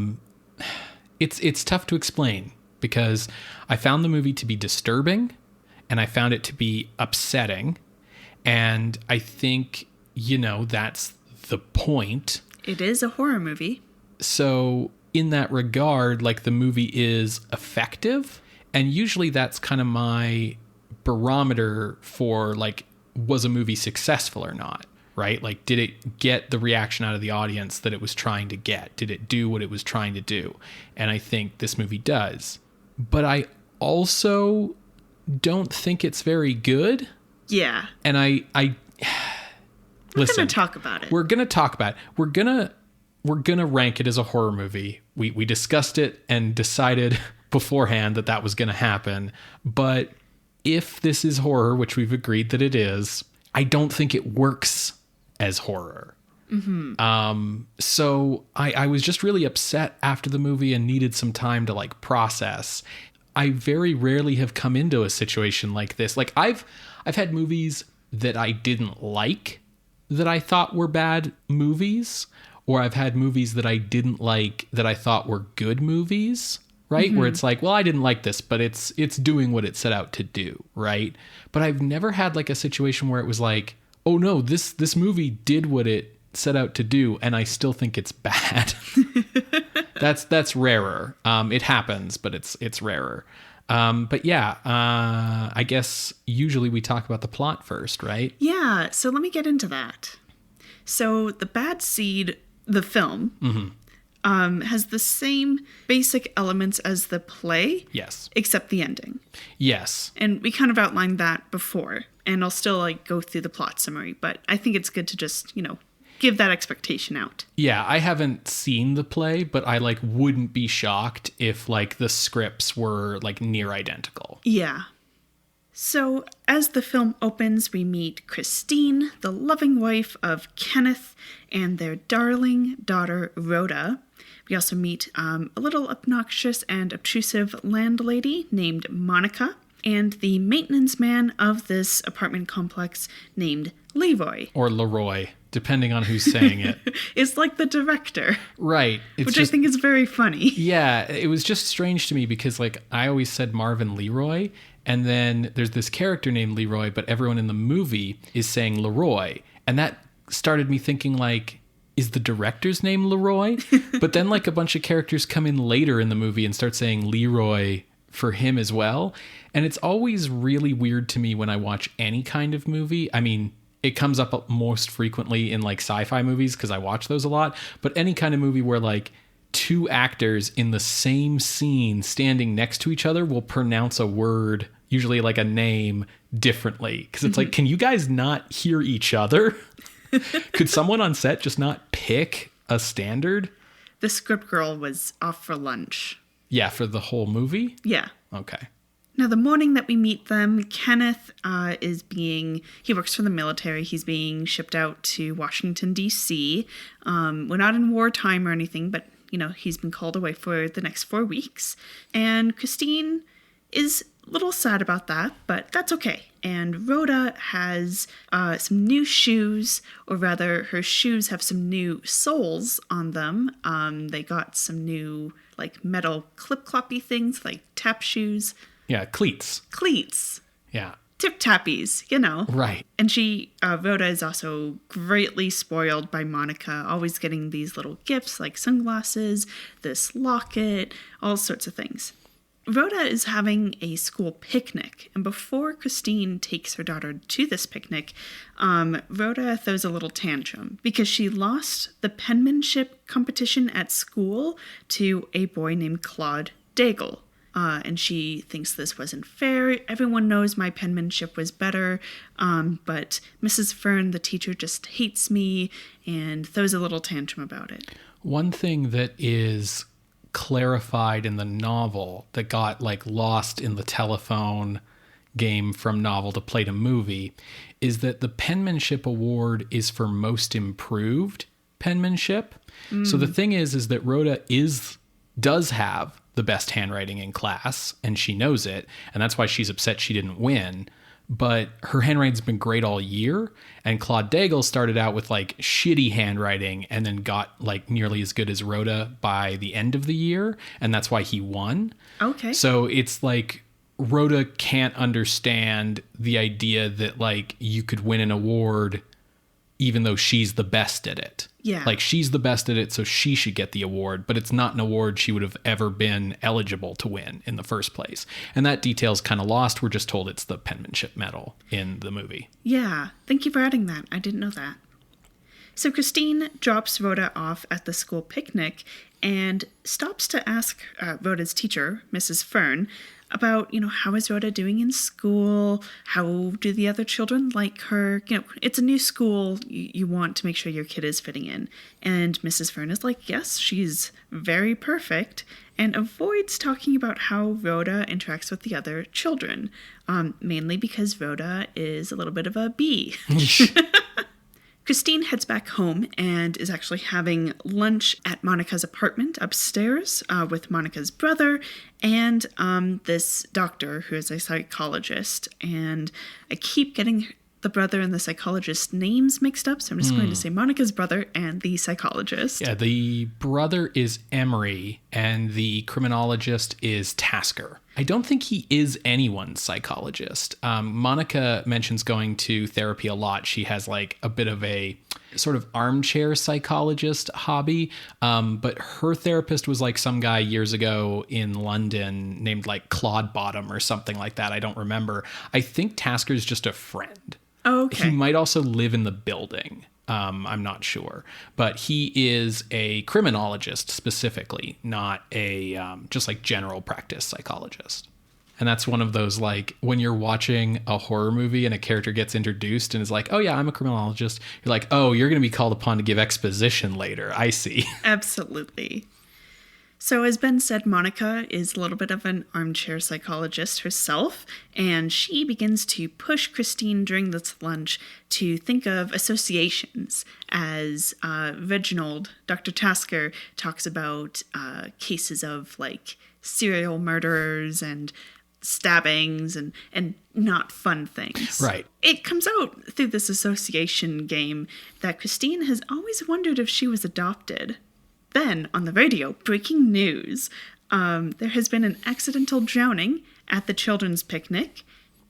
It's tough to explain because I found the movie to be disturbing and I found it to be upsetting. And I think, that's the point. It is a horror movie. So in that regard, the movie is effective. And usually that's kind of my barometer for was a movie successful or not, right? Did it get the reaction out of the audience that it was trying to get? Did it do what it was trying to do? And I think this movie does. But I also don't think it's very good. Yeah. And We're going to talk about it. We're going to talk about it. We're going to rank it as a horror movie. We discussed it and decided beforehand that was going to happen. But if this is horror, which we've agreed that it is, I don't think it works as horror. Mm-hmm. So I was just really upset after the movie and needed some time to process. I very rarely have come into a situation like this. I've had movies that I didn't like that I thought were bad movies, or I've had movies that I didn't like that I thought were good movies, right? Where it's like, well, I didn't like this, but it's doing what it set out to do, right? But I've never had like a situation where it was like, oh no, this movie did what it set out to do, and I still think it's bad. That's rarer. It happens, but it's rarer. But yeah, I guess usually we talk about the plot first, right? Yeah, so let me get into that. So The Bad Seed, the film, has the same basic elements as the play. Yes. Except the ending. Yes. And we kind of outlined that before, and I'll still like go through the plot summary, but I think it's good to just, give that expectation out. Yeah, I haven't seen the play, but I like wouldn't be shocked if like the scripts were like near identical. Yeah. So as the film opens, we meet Christine, the loving wife of Kenneth, and their darling daughter, Rhoda. We also meet a little obnoxious and obtrusive landlady named Monica, and the maintenance man of this apartment complex named Leroy. Or LeRoy, depending on who's saying it. It's like the director. Right. Which I think is very funny. Yeah, it was just strange to me because like I always said Mervyn LeRoy, and then there's this character named Leroy, but everyone in the movie is saying LeRoy. And that started me thinking like, is the director's name Leroy? But then like a bunch of characters come in later in the movie and start saying Leroy for him as well. And it's always really weird to me when I watch any kind of movie. I mean, it comes up most frequently in like sci-fi movies because I watch those a lot. But any kind of movie where like two actors in the same scene standing next to each other will pronounce a word, usually like a name, differently. Because it's like, can you guys not hear each other? Could someone on set just not pick a standard? The script girl was off for lunch. Yeah, for the whole movie? Yeah. Okay. Now, the morning that we meet them, Kenneth he works for the military. He's being shipped out to Washington, D.C. We're not in wartime or anything, but, he's been called away for the next 4 weeks. And Christine is a little sad about that, but that's okay. And Rhoda has some new shoes, or rather, her shoes have some new soles on them. They got some new, like, metal clip-cloppy things, like tap shoes. Yeah, cleats. Cleats. Yeah. Tip-tappies, Right. And Rhoda is also greatly spoiled by Monica, always getting these little gifts like sunglasses, this locket, all sorts of things. Rhoda is having a school picnic, and before Christine takes her daughter to this picnic, Rhoda throws a little tantrum because she lost the penmanship competition at school to a boy named Claude Daigle. And she thinks this wasn't fair. Everyone knows my penmanship was better, but Mrs. Fern, the teacher, just hates me and throws a little tantrum about it. One thing that is clarified in the novel that got like lost in the telephone game from novel to play to movie is that the penmanship award is for most improved penmanship. So the thing is that Rhoda does have the best handwriting in class, and she knows it, and that's why she's upset she didn't win. But her handwriting's been great all year, and Claude Daigle started out with like shitty handwriting and then got like nearly as good as Rhoda by the end of the year, and that's why he won. Okay. So it's like Rhoda can't understand the idea that like you could win an award even though she's the best at it. Yeah. Like she's the best at it, so she should get the award, but it's not an award she would have ever been eligible to win in the first place. And that detail's kind of lost. We're just told it's the penmanship medal in the movie. Yeah. Thank you for adding that. I didn't know that. So Christine drops Rhoda off at the school picnic and stops to ask Rhoda's teacher, Mrs. Fern, about, how is Rhoda doing in school? How do the other children like her? It's a new school. You want to make sure your kid is fitting in. And Mrs. Fern is like, yes, she's very perfect, and avoids talking about how Rhoda interacts with the other children, mainly because Rhoda is a little bit of a bee. Christine heads back home and is actually having lunch at Monica's apartment upstairs with Monica's brother and this doctor who is a psychologist. And I keep getting the brother and the psychologist names mixed up, so I'm just going to say Monica's brother and the psychologist. Yeah, the brother is Emery and the criminologist is Tasker. I don't think he is anyone's psychologist. Monica mentions going to therapy a lot. She has like a bit of a sort of armchair psychologist hobby. But her therapist was like some guy years ago in London named like Claude Bottom or something like that. I don't remember. I think Tasker's just a friend. Oh, okay. He might also live in the building. I'm not sure, but he is a criminologist specifically, not a just like general practice psychologist. And that's one of those, like, when you're watching a horror movie and a character gets introduced and is like, oh yeah, I'm a criminologist. You're like, oh, you're going to be called upon to give exposition later. I see. Absolutely. So as Ben said, Monica is a little bit of an armchair psychologist herself, and she begins to push Christine during this lunch to think of associations as Reginald, Dr. Tasker, talks about cases of like serial murderers and stabbings and not fun things. Right. It comes out through this association game that Christine has always wondered if she was adopted. Then, on the radio, breaking news. There has been an accidental drowning at the children's picnic.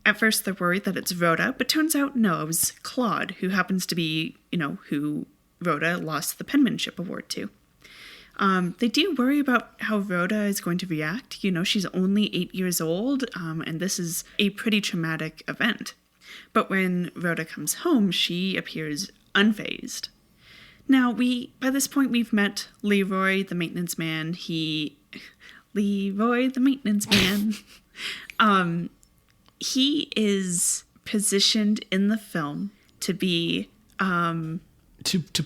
At first, they're worried that it's Rhoda, but turns out, no, it was Claude, who happens to be, who Rhoda lost the penmanship award to. They do worry about how Rhoda is going to react. She's only 8 years old, and this is a pretty traumatic event. But when Rhoda comes home, she appears unfazed. Now, by this point, we've met Leroy, the maintenance man. Leroy, the maintenance man. He is positioned in the film to be... To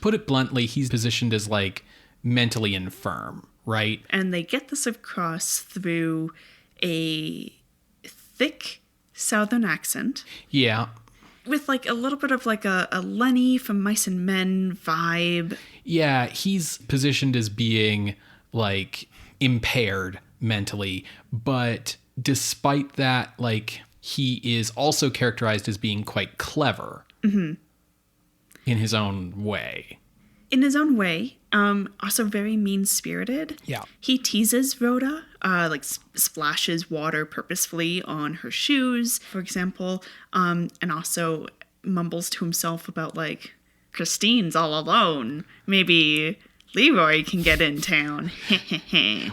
put it bluntly, he's positioned as, like, mentally infirm, right? And they get this across through a thick Southern accent. Yeah. With like a little bit of like a Lenny from Mice and Men vibe. Yeah, he's positioned as being like impaired mentally, but despite that, like he is also characterized as being quite clever in his own way. In his own way, also very mean-spirited. Yeah. He teases Rhoda, like splashes water purposefully on her shoes, for example, and also mumbles to himself about, like, Christine's all alone. Maybe Leroy can get in town.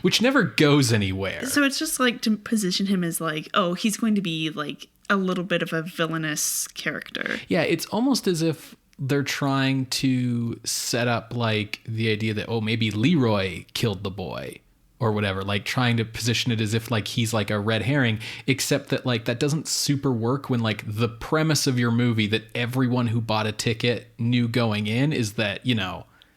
Which never goes anywhere. So it's just, like, to position him as, like, oh, he's going to be, like, a little bit of a villainous character. Yeah, it's almost as if they're trying to set up like the idea that, oh, maybe Leroy killed the boy or whatever, like trying to position it as if like he's like a red herring, except that like that doesn't super work when like the premise of your movie that everyone who bought a ticket knew going in is that,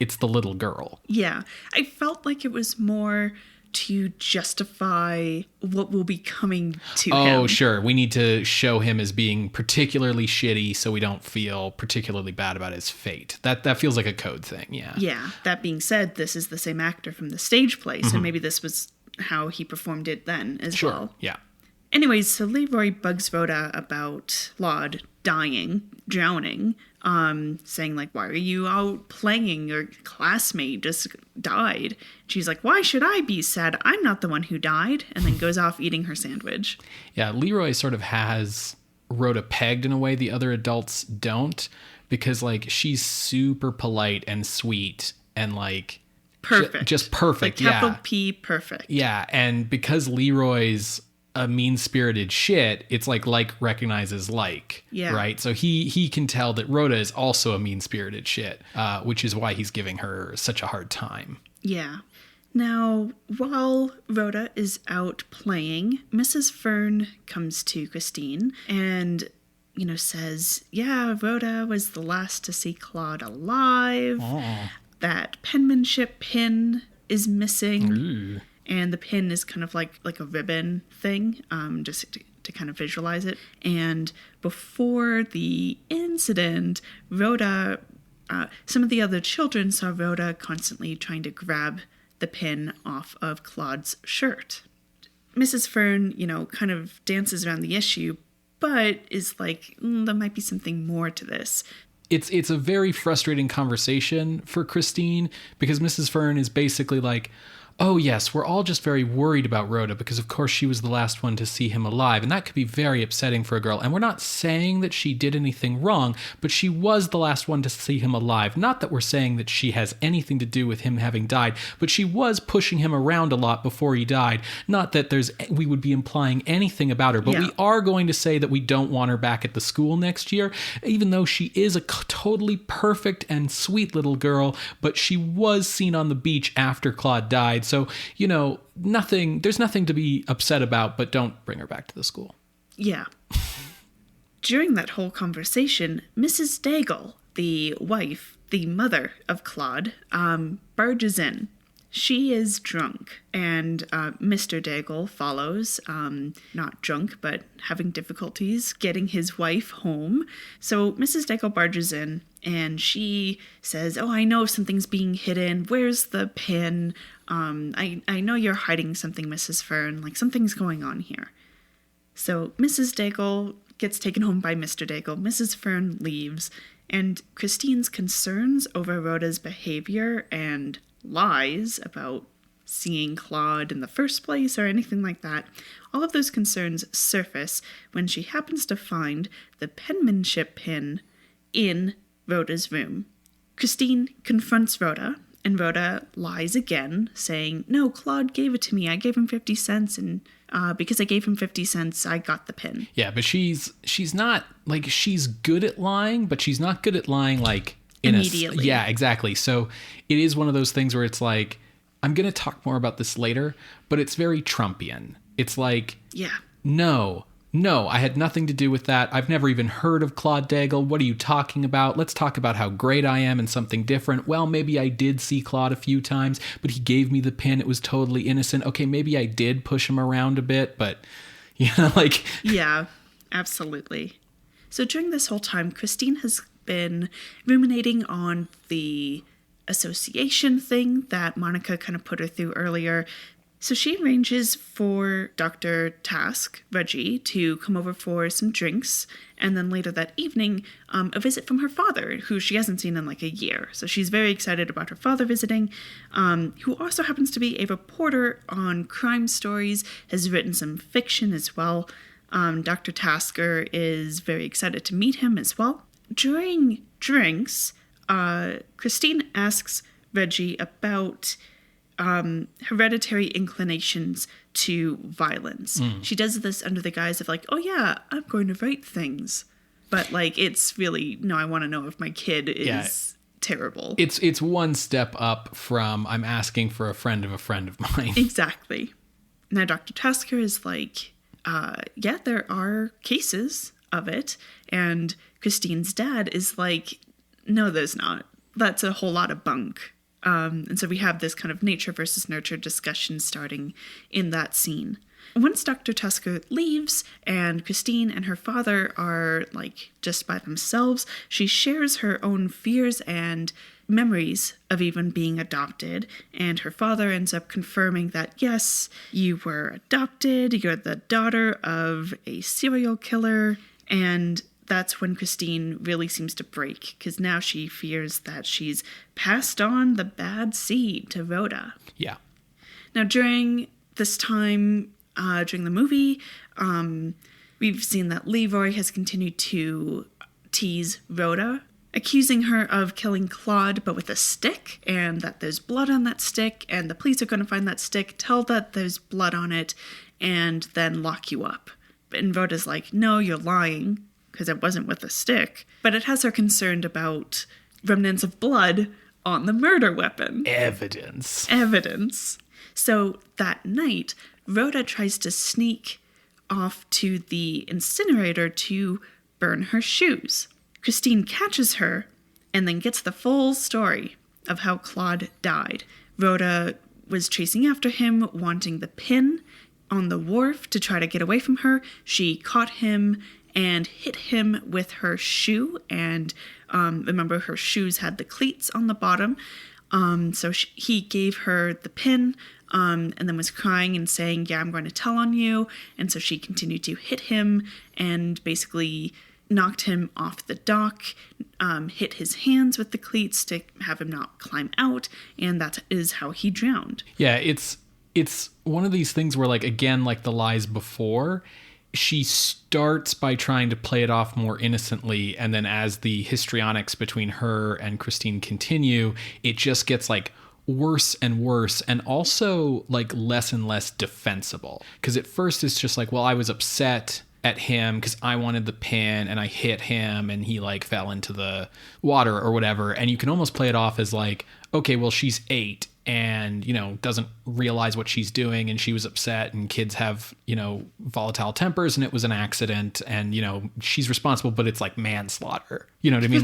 it's the little girl. Yeah. I felt like it was more to justify what will be coming to him. Oh, sure. We need to show him as being particularly shitty so we don't feel particularly bad about his fate. That feels like a code thing, yeah. Yeah. That being said, this is the same actor from the stage play, so maybe this was how he performed it then as well. Sure, yeah. Anyways, so Leroy bugs Rhoda about Claude drowning, saying like, why are you out playing? Your classmate just died. She's like, why should I be sad? I'm not the one who died. And then goes off eating her sandwich. Yeah, Leroy sort of has Rhoda pegged in a way the other adults don't, because like she's super polite and sweet and like perfect. Just perfect. Like capital P perfect. Yeah, and because Leroy's a mean-spirited shit, it's like recognizes like, yeah. Right? So he can tell that Rhoda is also a mean-spirited shit, which is why he's giving her such a hard time. Yeah. Now, while Rhoda is out playing, Mrs. Fern comes to Christine and, says, yeah, Rhoda was the last to see Claude alive. Oh. That penmanship pin is missing. Ooh. And the pin is kind of like a ribbon thing, just to kind of visualize it. And before the incident, Rhoda, some of the other children saw Rhoda constantly trying to grab the pin off of Claude's shirt. Mrs. Fern, kind of dances around the issue, but is like, there might be something more to this. It's a very frustrating conversation for Christine, because Mrs. Fern is basically like, oh yes, we're all just very worried about Rhoda because of course she was the last one to see him alive, and that could be very upsetting for a girl. And we're not saying that she did anything wrong, but she was the last one to see him alive. Not that we're saying that she has anything to do with him having died, but she was pushing him around a lot before he died. Not that we would be implying anything about her, but we are going to say that we don't want her back at the school next year, even though she is a totally perfect and sweet little girl, but she was seen on the beach after Claude died. So, there's nothing to be upset about, but don't bring her back to the school. Yeah. During that whole conversation, Mrs. Daigle, the wife, the mother of Claude, barges in. She is drunk, and Mr. Daigle follows, not drunk, but having difficulties getting his wife home. So Mrs. Daigle barges in, and she says, oh, I know something's being hidden. Where's the pin? I know you're hiding something, Mrs. Fern. Like, something's going on here. So Mrs. Daigle gets taken home by Mr. Daigle. Mrs. Fern leaves, and Christine's concerns over Rhoda's behavior and lies about seeing Claude in the first place or anything like that, all of those concerns surface when she happens to find the penmanship pin in Rhoda's room. Christine confronts Rhoda, and Rhoda lies again, saying, no, Claude gave it to me. I gave him 50 cents, and because I gave him 50 cents, I got the pin. Yeah, but she's not, like, she's good at lying, but she's not good at lying, like, immediately. Yeah, exactly. So it is one of those things where it's like, I'm going to talk more about this later, but it's very Trumpian. It's like, yeah, no, I had nothing to do with that. I've never even heard of Claude Daigle. What are you talking about? Let's talk about how great I am and something different. Well, maybe I did see Claude a few times, but he gave me the pin. It was totally innocent. Okay, maybe I did push him around a bit, but, like... Yeah, absolutely. So during this whole time, Christine has been ruminating on the association thing that Monica kind of put her through earlier. So she arranges for Dr. Task, Reggie, to come over for some drinks, and then later that evening, a visit from her father, who she hasn't seen in like a year. So she's very excited about her father visiting, who also happens to be a reporter on crime stories, has written some fiction as well. Dr. Tasker is very excited to meet him as well. During drinks, Christine asks Reggie about hereditary inclinations to violence. She does this under the guise of like, oh yeah, I'm going to write things. But like, it's really, no, I want to know if my kid is terrible. It's one step up from I'm asking for a friend of mine. Exactly. Now, Dr. Tasker is like, yeah, there are cases of it. And Christine's dad is like, no, there's not. That's a whole lot of bunk. And so we have this kind of nature versus nurture discussion starting in that scene. Once Dr. Tasker leaves and Christine and her father are like just by themselves, she shares her own fears and memories of even being adopted. And her father ends up confirming that, yes, you were adopted. You're the daughter of a serial killer. And that's when Christine really seems to break, because now she fears that she's passed on the bad seed to Rhoda. Yeah. Now, during this time, during the movie, we've seen that LeRoy has continued to tease Rhoda, accusing her of killing Claude, but with a stick, and that there's blood on that stick, and the police are going to find that stick, tell that there's blood on it, and then lock you up. And Rhoda's like, no, you're lying, because it wasn't with a stick. But it has her concerned about remnants of blood on the murder weapon. Evidence. So that night, Rhoda tries to sneak off to the incinerator to burn her shoes. Christine catches her and then gets the full story of how Claude died. Rhoda was chasing after him, wanting the pin on the wharf to try to get away from her. She caught him and hit him with her shoe. And remember, her shoes had the cleats on the bottom. So he gave her the pin. and then was crying and saying, yeah, I'm going to tell on you. And so she continued to hit him and basically knocked him off the dock, hit his hands with the cleats to have him not climb out, and that is how he drowned. Yeah, it's one of these things where, like, again, like the lies before, she starts by trying to play it off more innocently, and then as the histrionics between her and Christine continue, it just gets like worse and worse, and also like less and less defensible. Because at first it's just like, well, I was upset at him because I wanted the pin and I hit him and he like fell into the water or whatever, and you can almost play it off as like, okay, well, she's 8 and, you know, doesn't realize what she's doing, and she was upset, and kids have, you know, volatile tempers, and it was an accident, and, you know, she's responsible, but it's like manslaughter. You know what I mean?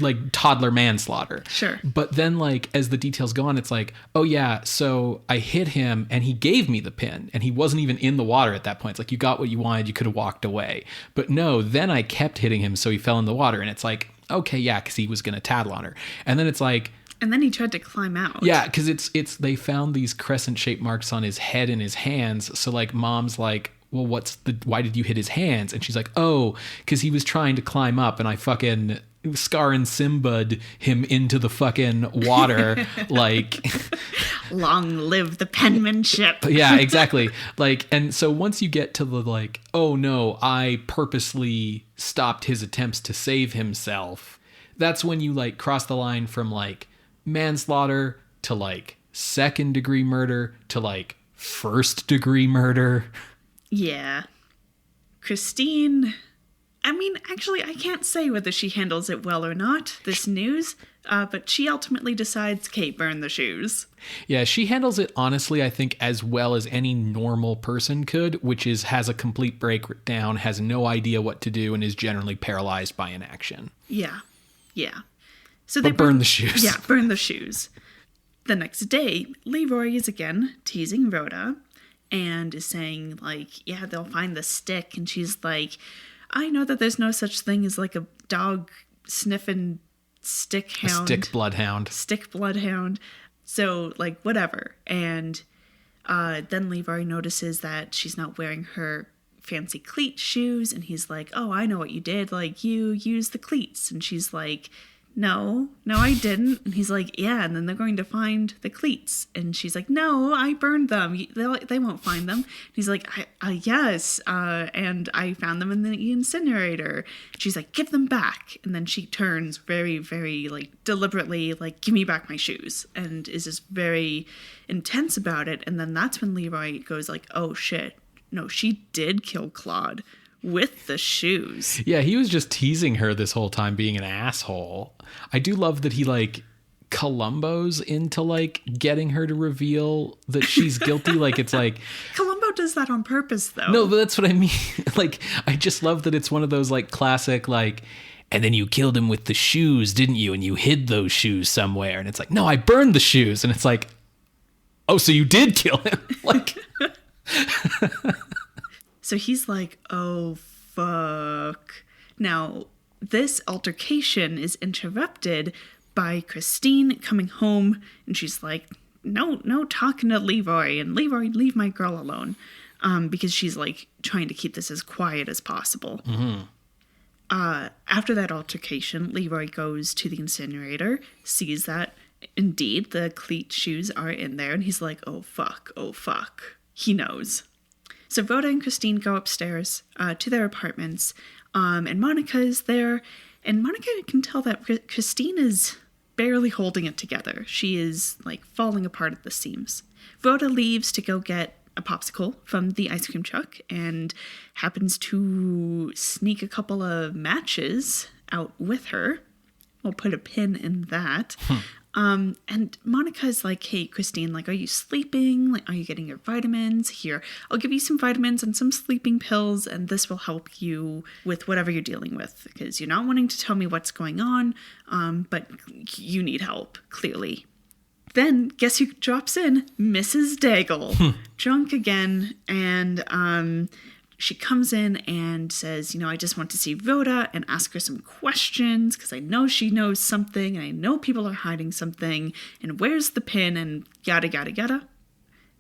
Like toddler manslaughter. Sure. But then, like, as the details go on, it's like, oh yeah, so I hit him and he gave me the pin, and he wasn't even in the water at that point. It's like, you got what you wanted, you could have walked away. But no, then I kept hitting him, so he fell in the water, and it's like, okay, yeah, because he was going to tattle on her. And then it's like, and then he tried to climb out. yeah, because it's they found these crescent-shaped marks on his head and his hands. So, like, mom's like, well, why did you hit his hands? And she's like, oh, because he was trying to climb up, and I fucking Scar and Simba'd him into the fucking water. Like, long live the penmanship. Yeah, exactly. Like, and so once you get to the like, oh no, I purposely stopped his attempts to save himself, that's when you like cross the line from like manslaughter to like second-degree murder to like first-degree murder. Yeah. Christine, I mean, actually, I can't say whether she handles it well or not, this news, but she ultimately decides, okay, burn the shoes. Yeah, she handles it, honestly, I think, as well as any normal person could, which is has a complete breakdown, has no idea what to do, and is generally paralyzed by inaction. Yeah. So but burn the shoes. Yeah, burn the shoes. The next day, LeRoy is again teasing Rhoda and is saying, like, yeah, they'll find the stick. And she's like, I know that there's no such thing as, like, a dog sniffing stick hound. A stick bloodhound. Stick bloodhound. So, like, whatever. And then LeRoy notices that she's not wearing her fancy cleat shoes. And he's like, oh, I know what you did. Like, you used the cleats. And she's like, no, I didn't. And he's like, yeah, and then they're going to find the cleats. And she's like, no, I burned them. They won't find them. And he's like, yes, and I found them in the incinerator. She's like, give them back. And then she turns very, very, like, deliberately, like, give me back my shoes. And is just very intense about it. And then that's when LeRoy goes like, oh, shit. No, she did kill Claude. With the shoes. Yeah, he was just teasing her this whole time, being an asshole. I do love that he, like, Columbo's into, like, getting her to reveal that she's guilty. Like, it's like... Columbo does that on purpose, though. No, but that's what I mean. Like, I just love that it's one of those, like, classic, like... And then you killed him with the shoes, didn't you? And you hid those shoes somewhere. And it's like, no, I burned the shoes. And it's like, oh, so you did kill him. Like... So he's like, oh, fuck. Now, this altercation is interrupted by Christine coming home, and she's like, no talking to LeRoy, and LeRoy, leave my girl alone, because she's, like, trying to keep this as quiet as possible. Mm-hmm. After that altercation, LeRoy goes to the incinerator, sees that, indeed, the cleat shoes are in there, and he's like, oh, fuck. He knows. So Rhoda and Christine go upstairs to their apartments, and Monica is there, and Monica can tell that Christine is barely holding it together. She is, like, falling apart at the seams. Rhoda leaves to go get a popsicle from the ice cream truck and happens to sneak a couple of matches out with her. We'll put a pin in that. And Monica is like, hey, Christine, like, are you sleeping? Like, are you getting your vitamins? Here, I'll give you some vitamins and some sleeping pills, and this will help you with whatever you're dealing with, because you're not wanting to tell me what's going on, but you need help, clearly. Then, guess who drops in? Mrs. Daigle, drunk again, and she comes in and says, I just want to see Rhoda and ask her some questions because I know she knows something and I know people are hiding something and where's the pin and yada, yada, yada.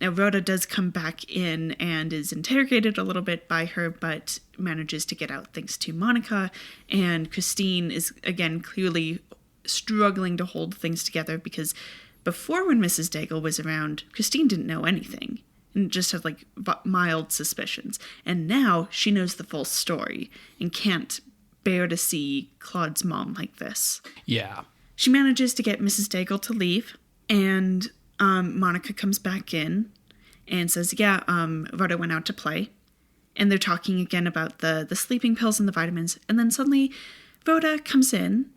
Now, Rhoda does come back in and is interrogated a little bit by her, but manages to get out thanks to Monica. And Christine is, again, clearly struggling to hold things together because before, when Mrs. Daigle was around, Christine didn't know anything and just had like mild suspicions. And now she knows the full story and can't bear to see Claude's mom like this. Yeah. She manages to get Mrs. Daigle to leave, and Monica comes back in and says, Rhoda went out to play. And they're talking again about the sleeping pills and the vitamins. And then suddenly Rhoda comes in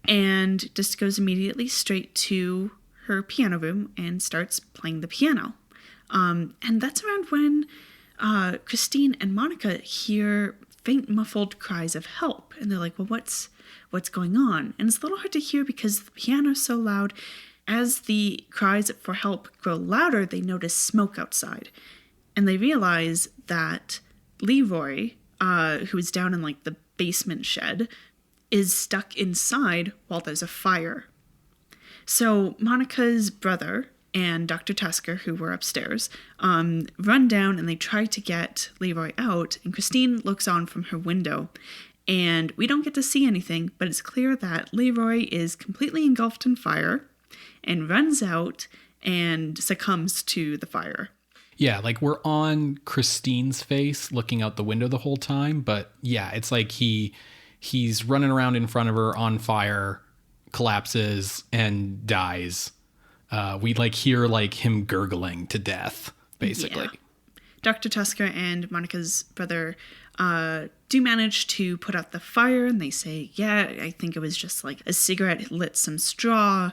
and just goes immediately straight to her piano room and starts playing the piano. And that's around when Christine and Monica hear faint muffled cries of help. And they're like, well, what's going on? And it's a little hard to hear because the piano's so loud. As the cries for help grow louder, they notice smoke outside. And they realize that Leroy, who is down in like the basement shed, is stuck inside while there's a fire. So Monica's brother and Dr. Tusker, who were upstairs, run down and they try to get Leroy out. And Christine looks on from her window. And we don't get to see anything, but it's clear that Leroy is completely engulfed in fire and runs out and succumbs to the fire. Yeah, like we're on Christine's face looking out the window the whole time. But yeah, it's like he's running around in front of her on fire, collapses, and dies. We like hear like him gurgling to death, basically. Yeah. Dr. Tusker and Monica's brother do manage to put out the fire, and they say, I think it was just like a cigarette lit some straw.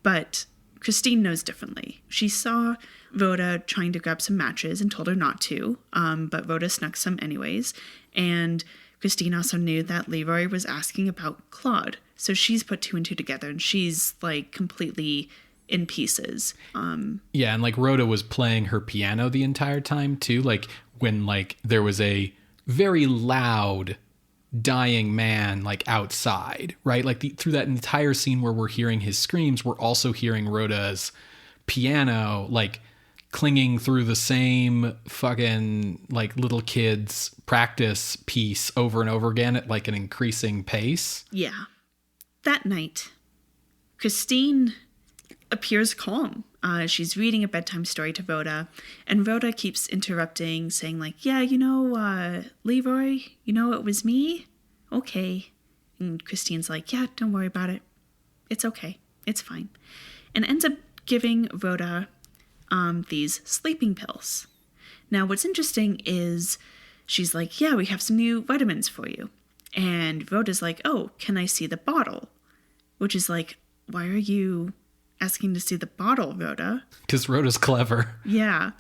But Christine knows differently. She saw Rhoda trying to grab some matches and told her not to, but Rhoda snuck some anyways. And Christine also knew that Leroy was asking about Claude. So she's put two and two together, and she's like completely in pieces. Yeah, and like Rhoda was playing her piano the entire time too. Like when like there was a very loud dying man like outside, right? Like through that entire scene where we're hearing his screams, we're also hearing Rhoda's piano like clinging through the same fucking like little kids practice piece over and over again at like an increasing pace. Yeah. That night, Christine appears calm. She's reading a bedtime story to Rhoda, and Rhoda keeps interrupting, saying like, Leroy, it was me? Okay. And Christine's like, yeah, don't worry about it. It's okay. It's fine. And ends up giving Rhoda these sleeping pills. Now, what's interesting is she's like, yeah, we have some new vitamins for you. And Rhoda's like, oh, can I see the bottle? Which is like, why are you asking to see the bottle, Rhoda? Because Rhoda's clever. Yeah.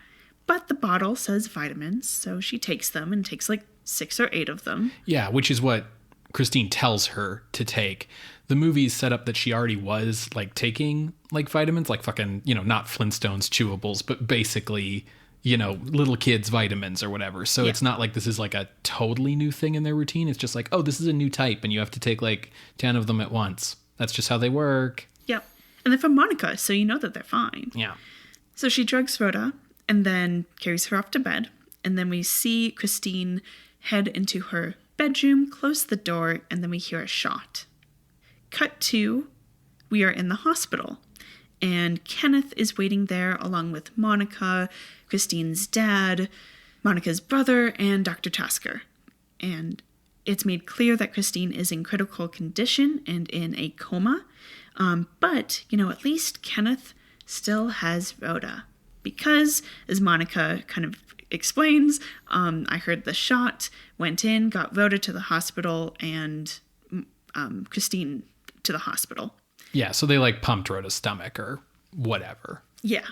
But the bottle says vitamins, so she takes them and takes like 6 or 8 of them. Yeah, which is what Christine tells her to take. The movie's set up that she already was like taking like vitamins, like fucking, not Flintstones chewables, but basically, little kids vitamins or whatever. So It's not like this is like a totally new thing in their routine. It's just like, oh, this is a new type and you have to take like 10 of them at once. That's just how they work. Yep. And they're from Monica, so you know that they're fine. Yeah. So she drugs Rhoda and then carries her off to bed. And then we see Christine head into her bedroom, close the door, and then we hear a shot. Cut to, we are in the hospital. And Kenneth is waiting there along with Monica, Christine's dad, Monica's brother, and Dr. Tusker. And it's made clear that Christine is in critical condition and in a coma. But, at least Kenneth still has Rhoda. Because, as Monica kind of explains, I heard the shot, went in, got Rhoda to the hospital, and Christine to the hospital. Yeah, so they like pumped Rhoda's stomach or whatever. Yeah.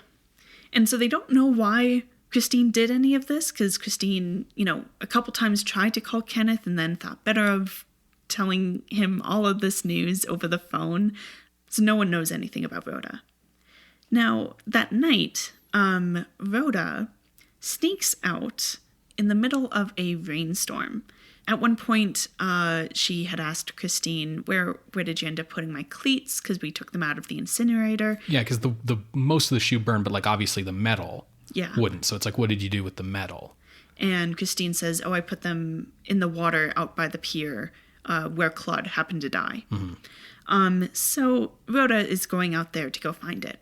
And so they don't know why Christine did any of this, because Christine, a couple times tried to call Kenneth and then thought better of telling him all of this news over the phone. So no one knows anything about Rhoda. Now, that night, Rhoda sneaks out in the middle of a rainstorm. At one point, she had asked Christine, where did you end up putting my cleats? Because we took them out of the incinerator. Yeah, because the most of the shoe burned, but like obviously the metal wouldn't. So it's like, what did you do with the metal? And Christine says, I put them in the water out by the pier where Claude happened to die. So Rhoda is going out there to go find it.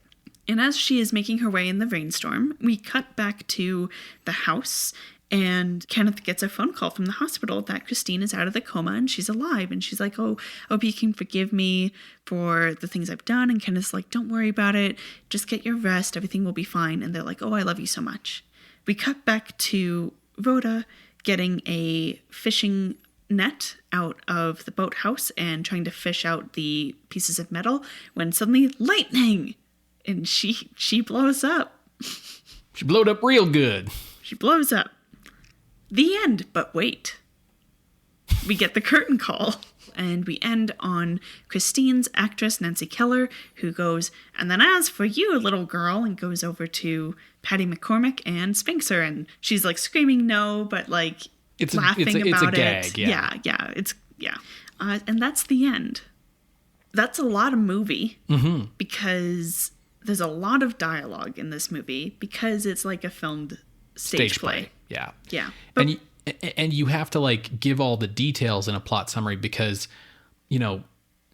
And as she is making her way in the rainstorm, we cut back to the house, and Kenneth gets a phone call from the hospital that Christine is out of the coma and she's alive. And she's like, oh, I hope you can forgive me for the things I've done. And Kenneth's like, don't worry about it. Just get your rest. Everything will be fine. And they're like, oh, I love you so much. We cut back to Rhoda getting a fishing net out of the boathouse and trying to fish out the pieces of metal when suddenly lightning, and she blows up. She blowed up real good. She blows up. The end, but wait. We get the curtain call, and we end on Christine's actress, Nancy Keller, who goes, and then as for you, little girl, and goes over to Patty McCormack and spanks her, and she's like screaming no, but like laughing about it's a it. gag, yeah. And that's the end. That's a lot of movie because there's a lot of dialogue in this movie because it's like a filmed stage play. Yeah. But, And you have to like give all the details in a plot summary because, you know,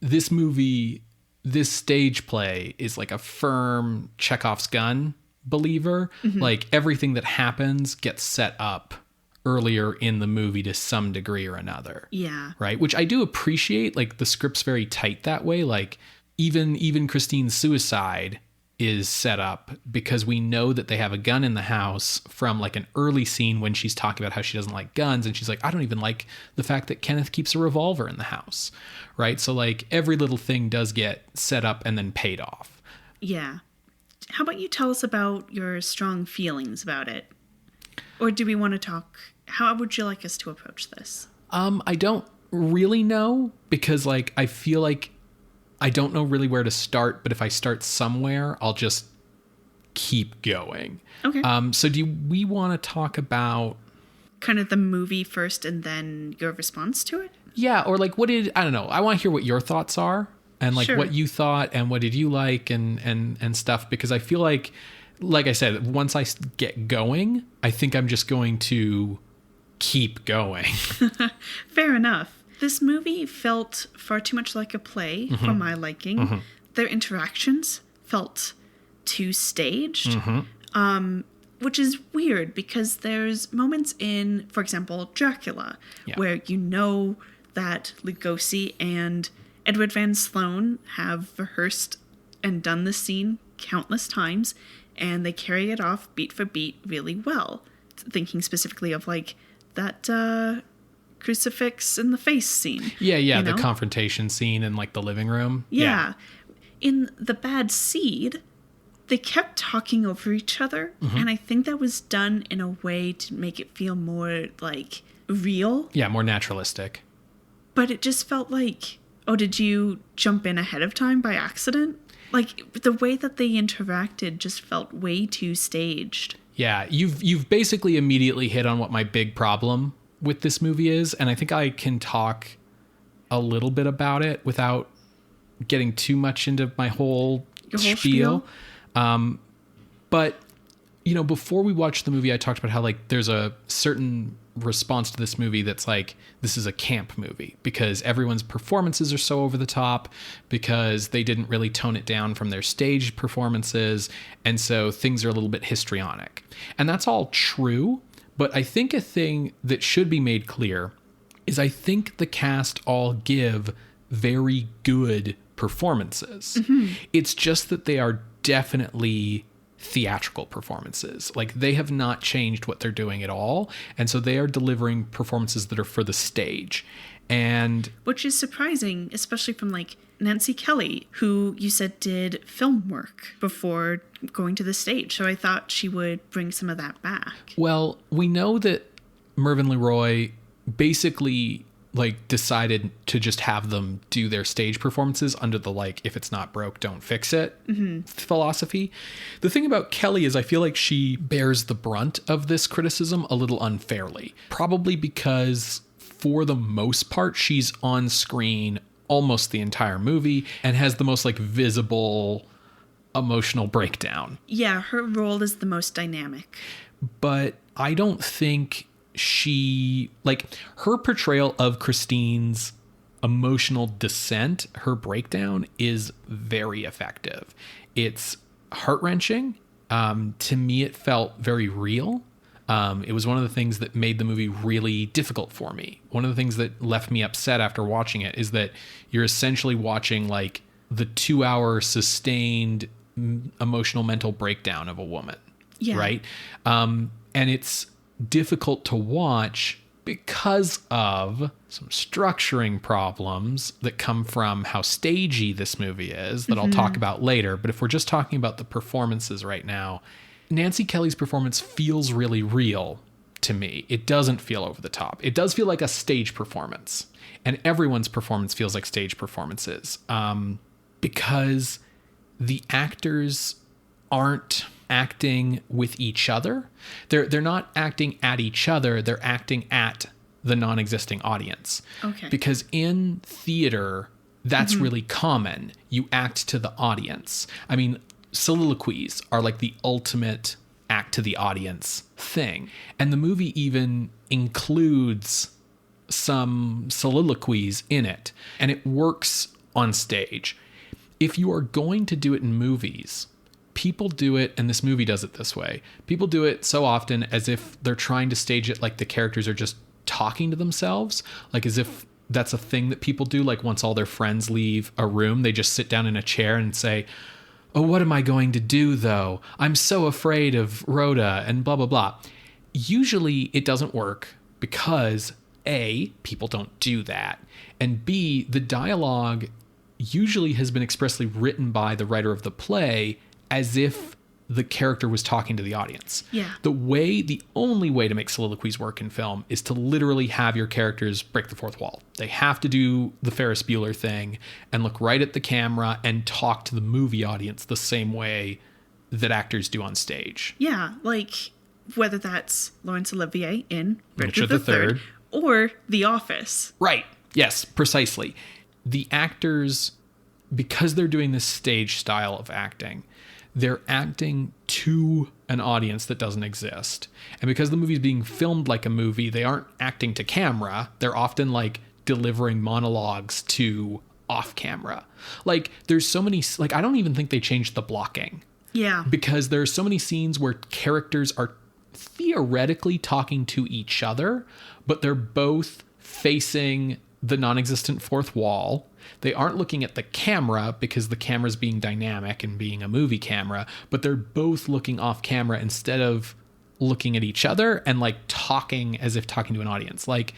this movie, this stage play is like a firm Chekhov's gun believer. Like everything that happens gets set up earlier in the movie to some degree or another. Yeah. Right. Which I do appreciate. Like the script's very tight that way. Like even Christine's suicide is set up because we know that they have a gun in the house from like an early scene when she's talking about how she doesn't like guns, and she's like, I don't even like the fact that Kenneth keeps a revolver in the house, right? So like every little thing does get set up and then paid off. Yeah. How about you tell us about your strong feelings about it? Or do we want to talk, how would you like us to approach this? I don't really know because like I feel like I don't know really where to start, but if I start somewhere, I'll just keep going. Okay. So do we want to talk about kind of the movie first and then your response to it? Yeah, or like I don't know. I want to hear what your thoughts are and like what you thought and what did you like and stuff, because I feel like I said, once I get going, I think I'm just going to keep going. Fair enough. This movie felt far too much like a play for my liking. Their interactions felt too staged, which is weird because there's moments in, for example, Dracula, where you know that Lugosi and Edward Van Sloan have rehearsed and done this scene countless times, and they carry it off beat for beat really well. Thinking specifically of like that crucifix in the face scene. Yeah, you know? The confrontation scene in like the living room. Yeah. In The Bad Seed, they kept talking over each other, and I think that was done in a way to make it feel more like real. Yeah, more naturalistic. But it just felt like, oh, did you jump in ahead of time by accident? Like the way that they interacted just felt way too staged. Yeah, you've basically immediately hit on what my big problem with this movie is, and I think I can talk a little bit about it without getting too much into my whole spiel. But you know, before we watched the movie, I talked about how like there's a certain response to this movie that's like, this is a camp movie because everyone's performances are so over the top, because they didn't really tone it down from their stage performances, and so things are a little bit histrionic. And that's all true, but I think a thing that should be made clear is I think the cast all give very good performances. It's just that they are definitely theatrical performances. Like they have not changed what they're doing at all, and so they are delivering performances that are for the stage. And which is surprising, especially from like Nancy Kelly, who you said did film work before going to the stage. So I thought she would bring some of that back. Well, we know that Mervyn LeRoy basically like decided to just have them do their stage performances under the like, if it's not broke, don't fix it philosophy. The thing about Kelly is I feel like she bears the brunt of this criticism a little unfairly, probably because for the most part, she's on screen almost the entire movie and has the most like visible emotional breakdown. Yeah, her role is the most dynamic. But I don't think her portrayal of Christine's emotional descent, her breakdown, is very effective. It's heart-wrenching. To me, it felt very real. It was one of the things that made the movie really difficult for me. One of the things that left me upset after watching it is that you're essentially watching like the 2-hour sustained emotional mental breakdown of a woman. Yeah. Right. And it's difficult to watch because of some structuring problems that come from how stagey this movie is that I'll talk about later. But if we're just talking about the performances right now, Nancy Kelly's performance feels really real to me. It doesn't feel over the top. It does feel like a stage performance, and everyone's performance feels like stage performances, because the actors aren't acting with each other. They're not acting at each other. They're acting at the non-existing audience. Okay. Because in theater, that's really common. You act to the audience. I mean, soliloquies are like the ultimate act to the audience thing. And the movie even includes some soliloquies in it. And it works on stage. If you are going to do it in movies, people do it, and this movie does it this way. People do it so often as if they're trying to stage it like the characters are just talking to themselves, like as if that's a thing that people do. Like once all their friends leave a room, they just sit down in a chair and say, "Oh, what am I going to do though? I'm so afraid of Rhoda," and blah, blah, blah. Usually it doesn't work because A, people don't do that, and B, the dialogue usually has been expressly written by the writer of the play as if the character was talking to the audience. Yeah. The only way to make soliloquies work in film is to literally have your characters break the fourth wall. They have to do the Ferris Bueller thing and look right at the camera and talk to the movie audience the same way that actors do on stage. Yeah, like whether that's Laurence Olivier in Richard III III. or The Office. Right. Yes, precisely. The actors, because they're doing this stage style of acting, they're acting to an audience that doesn't exist. And because the movie's being filmed like a movie, they aren't acting to camera. They're often like delivering monologues to off camera. Like there's so many, like I don't even think they changed the blocking. Yeah. Because there's so many scenes where characters are theoretically talking to each other, but they're both facing the non-existent fourth wall. They aren't looking at the camera because the camera's being dynamic and being a movie camera, but they're both looking off camera instead of looking at each other and like talking as if talking to an audience. Like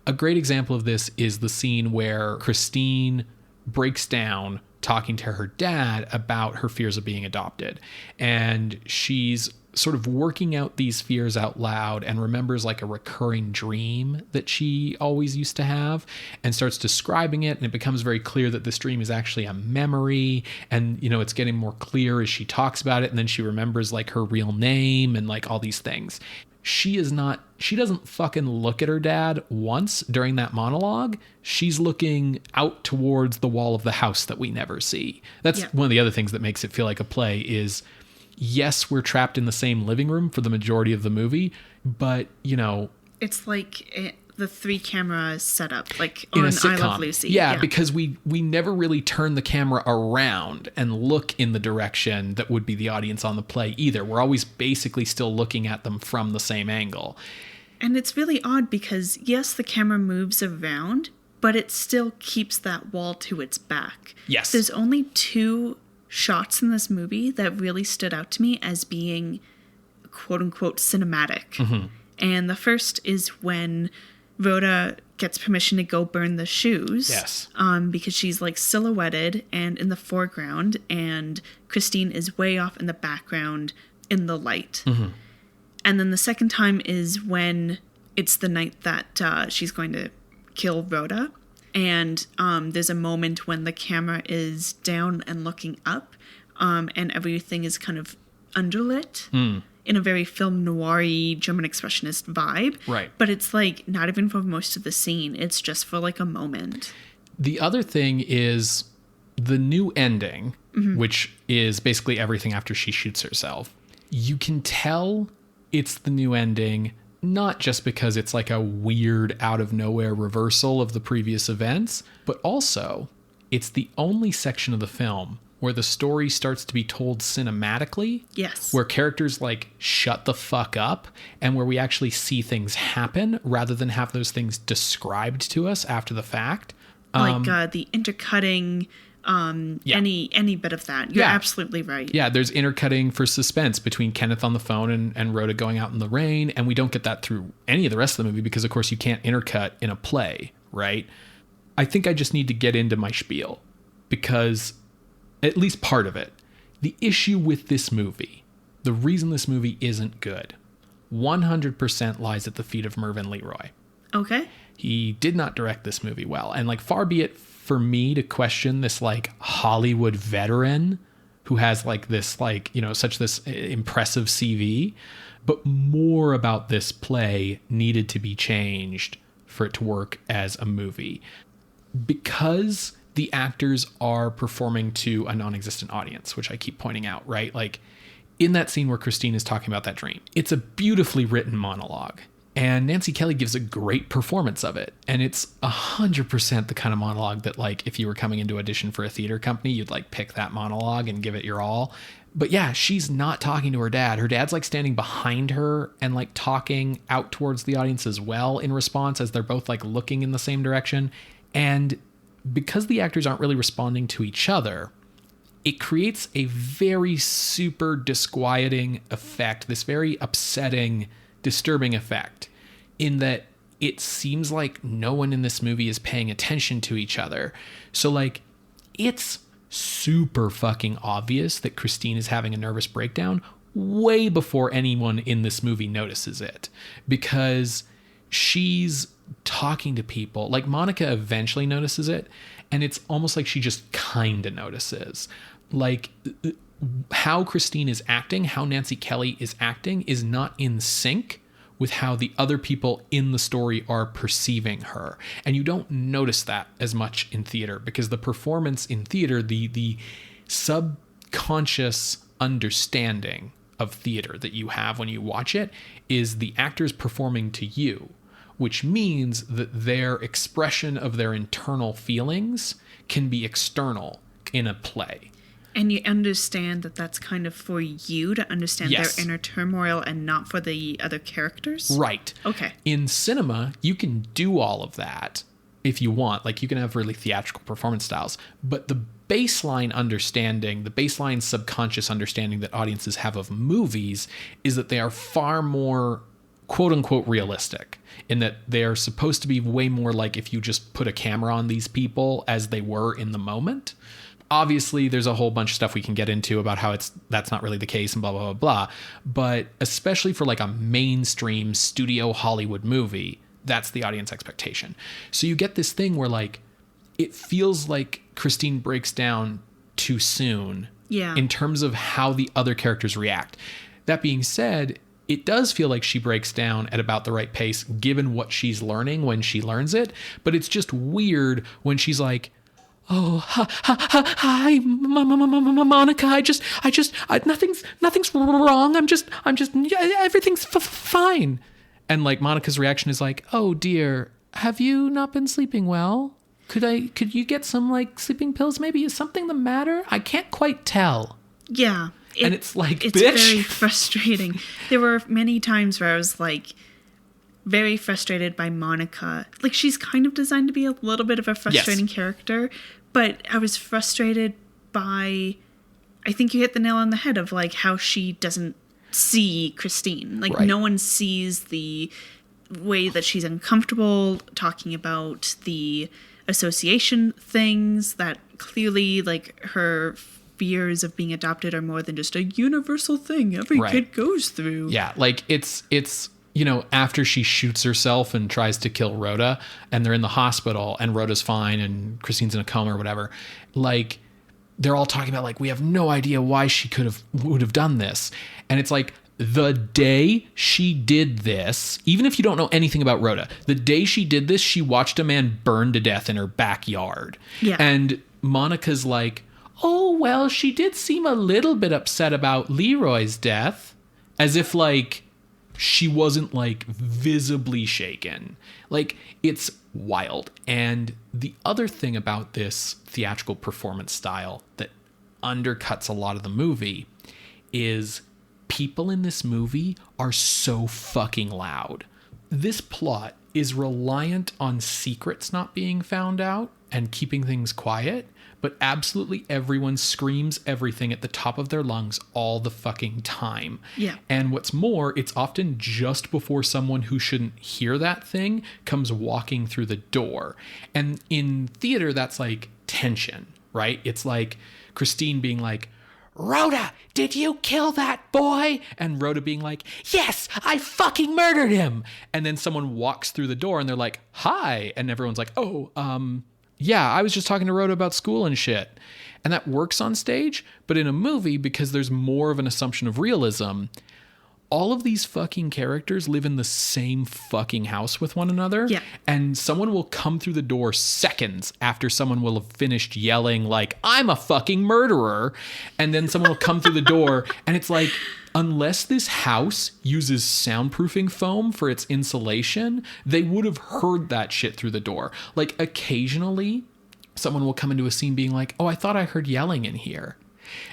a great example of this is the scene where Christine breaks down talking to her dad about her fears of being adopted. And she's sort of working out these fears out loud and remembers like a recurring dream that she always used to have and starts describing it. And it becomes very clear that this dream is actually a memory. And, you know, it's getting more clear as she talks about it. And then she remembers like her real name and like all these things. She doesn't fucking look at her dad once during that monologue. She's looking out towards the wall of the house that we never see. That's one of the other things that makes it feel like a play is, yes, we're trapped in the same living room for the majority of the movie, but, you know... It's like the 3 cameras set up, like in on a sitcom. I Love Lucy. Yeah, because we never really turn the camera around and look in the direction that would be the audience on the play either. We're always basically still looking at them from the same angle. And it's really odd because, yes, the camera moves around, but it still keeps that wall to its back. Yes. There's only 2 shots in this movie that really stood out to me as being quote-unquote cinematic. Mm-hmm. And the first is when Rhoda gets permission to go burn the shoes. Yes. Because she's like silhouetted and in the foreground, and Christine is way off in the background in the light. Mm-hmm. And then the second time is when it's the night that she's going to kill Rhoda. And there's a moment when the camera is down and looking up, and everything is kind of underlit in a very film noir-y German expressionist vibe. Right. But it's like not even for most of the scene. It's just for like a moment. The other thing is the new ending which is basically everything after she shoots herself. You can tell it's the new ending, not just because it's like a weird out of nowhere reversal of the previous events, but also it's the only section of the film where the story starts to be told cinematically. Yes. Where characters like shut the fuck up and where we actually see things happen rather than have those things described to us after the fact. Like the intercutting, any bit of that. You're absolutely right. Yeah, there's intercutting for suspense between Kenneth on the phone and Rhoda going out in the rain. And we don't get that through any of the rest of the movie because, of course, you can't intercut in a play, right? I think I just need to get into my spiel because at least part of it, the issue with this movie, the reason this movie isn't good, 100% lies at the feet of Mervyn LeRoy. Okay. He did not direct this movie well. And like, far be it for me to question this like Hollywood veteran who has like this, like, you know, such this impressive CV, but more about this play needed to be changed for it to work as a movie. Because the actors are performing to a non-existent audience, which I keep pointing out, right? Like in that scene where Christine is talking about that dream, it's a beautifully written monologue and Nancy Kelly gives a great performance of it. And it's 100% the kind of monologue that like, if you were coming into audition for a theater company, you'd like pick that monologue and give it your all. But yeah, she's not talking to her dad. Her dad's like standing behind her and like talking out towards the audience as well in response as they're both like looking in the same direction. And because the actors aren't really responding to each other, it creates a very super disquieting effect, this very upsetting, disturbing effect, in that it seems like no one in this movie is paying attention to each other. So like, it's super fucking obvious that Christine is having a nervous breakdown way before anyone in this movie notices it, because she's talking to people. Like Monica eventually notices it, and it's almost like she just kind of notices. Like how Christine is acting, how Nancy Kelly is acting is not in sync with how the other people in the story are perceiving her. And you don't notice that as much in theater because the performance in theater, the subconscious understanding of theater that you have when you watch it is the actors performing to you, which means that their expression of their internal feelings can be external in a play. And you understand that that's kind of for you to understand Yes. their inner turmoil and not for the other characters? Right. Okay. In cinema, you can do all of that if you want. Like, you can have really theatrical performance styles. But the baseline understanding, the baseline subconscious understanding that audiences have of movies is that they are far more quote-unquote realistic, in that they are supposed to be way more like if you just put a camera on these people as they were in the moment. Obviously, there's a whole bunch of stuff we can get into about how that's not really the case and blah, blah, blah, blah. But especially for like a mainstream studio Hollywood movie, that's the audience expectation. So you get this thing where like, it feels like Christine breaks down too soon in terms of how the other characters react. That being said, it does feel like she breaks down at about the right pace given what she's learning when she learns it. But it's just weird when she's like, "Oh, hi, Monica. Nothing's wrong. I'm just, everything's fine." And like Monica's reaction is like, "Oh dear, have you not been sleeping well? Could you get some like sleeping pills? Maybe is something the matter? I can't quite tell." Yeah. And it's like, it's bitch. very frustrating. There were many times where I was like very frustrated by Monica. Like, she's kind of designed to be a little bit of a frustrating character, but I was frustrated by, I think you hit the nail on the head of like how she doesn't see Christine. Like no one sees the way that she's uncomfortable talking about the association things, that clearly like her fears of being adopted are more than just a universal thing every kid goes through. Yeah, like it's you know, after she shoots herself and tries to kill Rhoda and they're in the hospital and Rhoda's fine and Christine's in a coma or whatever, like they're all talking about like, we have no idea why she would have done this. And it's like, the day she did this, even if you don't know anything about Rhoda, the day she did this, she watched a man burn to death in her backyard. Yeah. And Monica's like, oh, well, she did seem a little bit upset about Leroy's death. As if, like, she wasn't, like, visibly shaken. Like, it's wild. And the other thing about this theatrical performance style that undercuts a lot of the movie is people in this movie are so fucking loud. This plot is reliant on secrets not being found out and keeping things quiet, but absolutely everyone screams everything at the top of their lungs all the fucking time. Yeah. And what's more, it's often just before someone who shouldn't hear that thing comes walking through the door. And in theater, that's like tension, right? It's like Christine being like, Rhoda, did you kill that boy? And Rhoda being like, yes, I fucking murdered him. And then someone walks through the door and they're like, hi. And everyone's like, oh, yeah, I was just talking to Rhoda about school and shit. And that works on stage, but in a movie, because there's more of an assumption of realism, all of these fucking characters live in the same fucking house with one another. Yeah. And someone will come through the door seconds after someone will have finished yelling like, I'm a fucking murderer. And then someone will come through the door and it's like, unless this house uses soundproofing foam for its insulation, they would have heard that shit through the door. Like occasionally someone will come into a scene being like, oh, I thought I heard yelling in here.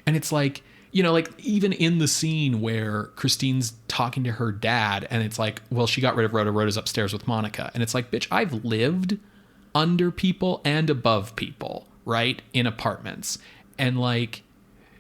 And it's like, you know, like even in the scene where Christine's talking to her dad and it's like, well, she got rid of Rhoda. Rhoda's upstairs with Monica. And it's like, bitch, I've lived under people and above people, right? In apartments. And like,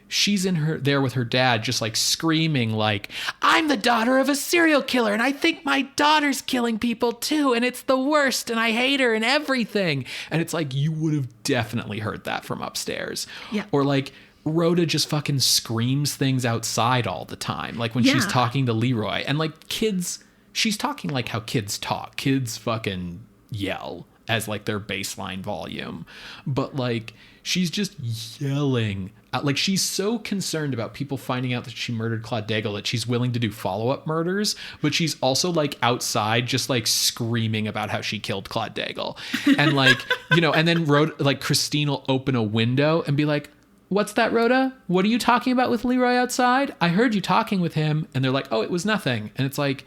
she's there with her dad, just like screaming like, I'm the daughter of a serial killer and I think my daughter's killing people too. And it's the worst and I hate her and everything. And it's like, you would have definitely heard that from upstairs. Yeah. Or like, Rhoda just fucking screams things outside all the time. Like when she's talking to Leroy and like kids, she's talking like how kids talk. Kids fucking yell as like their baseline volume. But like she's just yelling. Like she's so concerned about people finding out that she murdered Claude Daigle that she's willing to do follow-up murders. But she's also like outside just like screaming about how she killed Claude Daigle. And like, you know, and then Rhoda, like Christine will open a window and be like, what's that, Rhoda? What are you talking about with Leroy outside? I heard you talking with him. And they're like, oh, it was nothing. And it's like,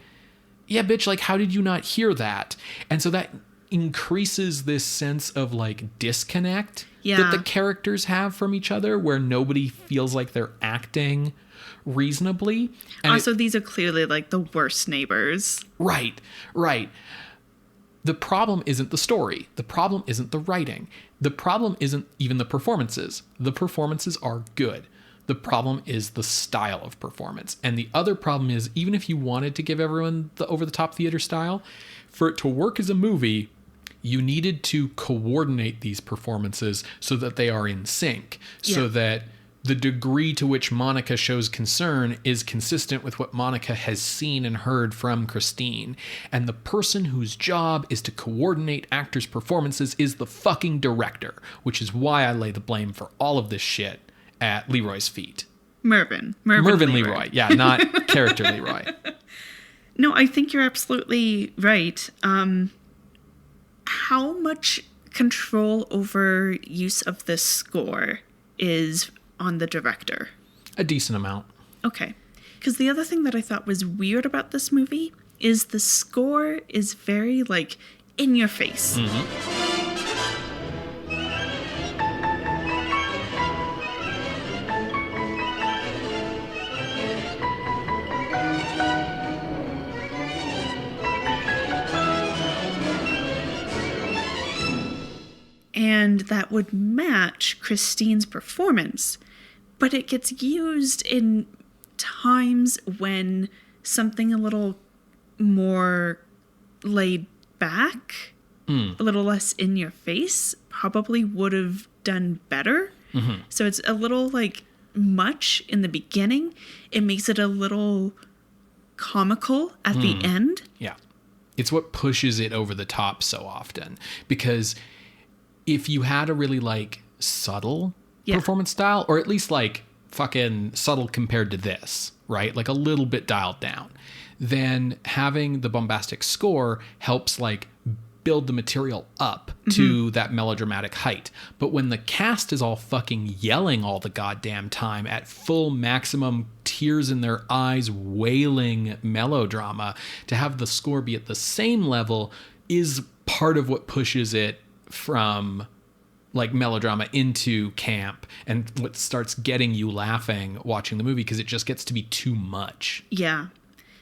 yeah, bitch, like, how did you not hear that? And so that increases this sense of like disconnect that the characters have from each other, where nobody feels like they're acting reasonably. And also, these are clearly like the worst neighbors. Right. The problem isn't the story. The problem isn't the writing. The problem isn't even the performances. The performances are good. The problem is the style of performance. And the other problem is, even if you wanted to give everyone the over-the-top theater style, for it to work as a movie, you needed to coordinate these performances so that they are in sync, so that the degree to which Monica shows concern is consistent with what Monica has seen and heard from Christine. And the person whose job is to coordinate actors' performances is the fucking director, which is why I lay the blame for all of this shit at Leroy's feet. Mervyn LeRoy. Yeah, not character Leroy. No, I think you're absolutely right. How much control over use of the score is on the director? A decent amount. Okay. Because the other thing that I thought was weird about this movie is the score is very, like, in your face. Mm-hmm. And that would match Christine's performance. But it gets used in times when something a little more laid back, a little less in your face, probably would have done better. Mm-hmm. So it's a little like much in the beginning. It makes it a little comical at the end. Yeah. It's what pushes it over the top so often. Because if you had a really like subtle performance style, or at least like fucking subtle compared to this, right? Like a little bit dialed down, then having the bombastic score helps like build the material up to that melodramatic height. But when the cast is all fucking yelling all the goddamn time at full maximum tears in their eyes, wailing melodrama, to have the score be at the same level is part of what pushes it from like melodrama into camp, and what starts getting you laughing watching the movie, because it just gets to be too much. Yeah.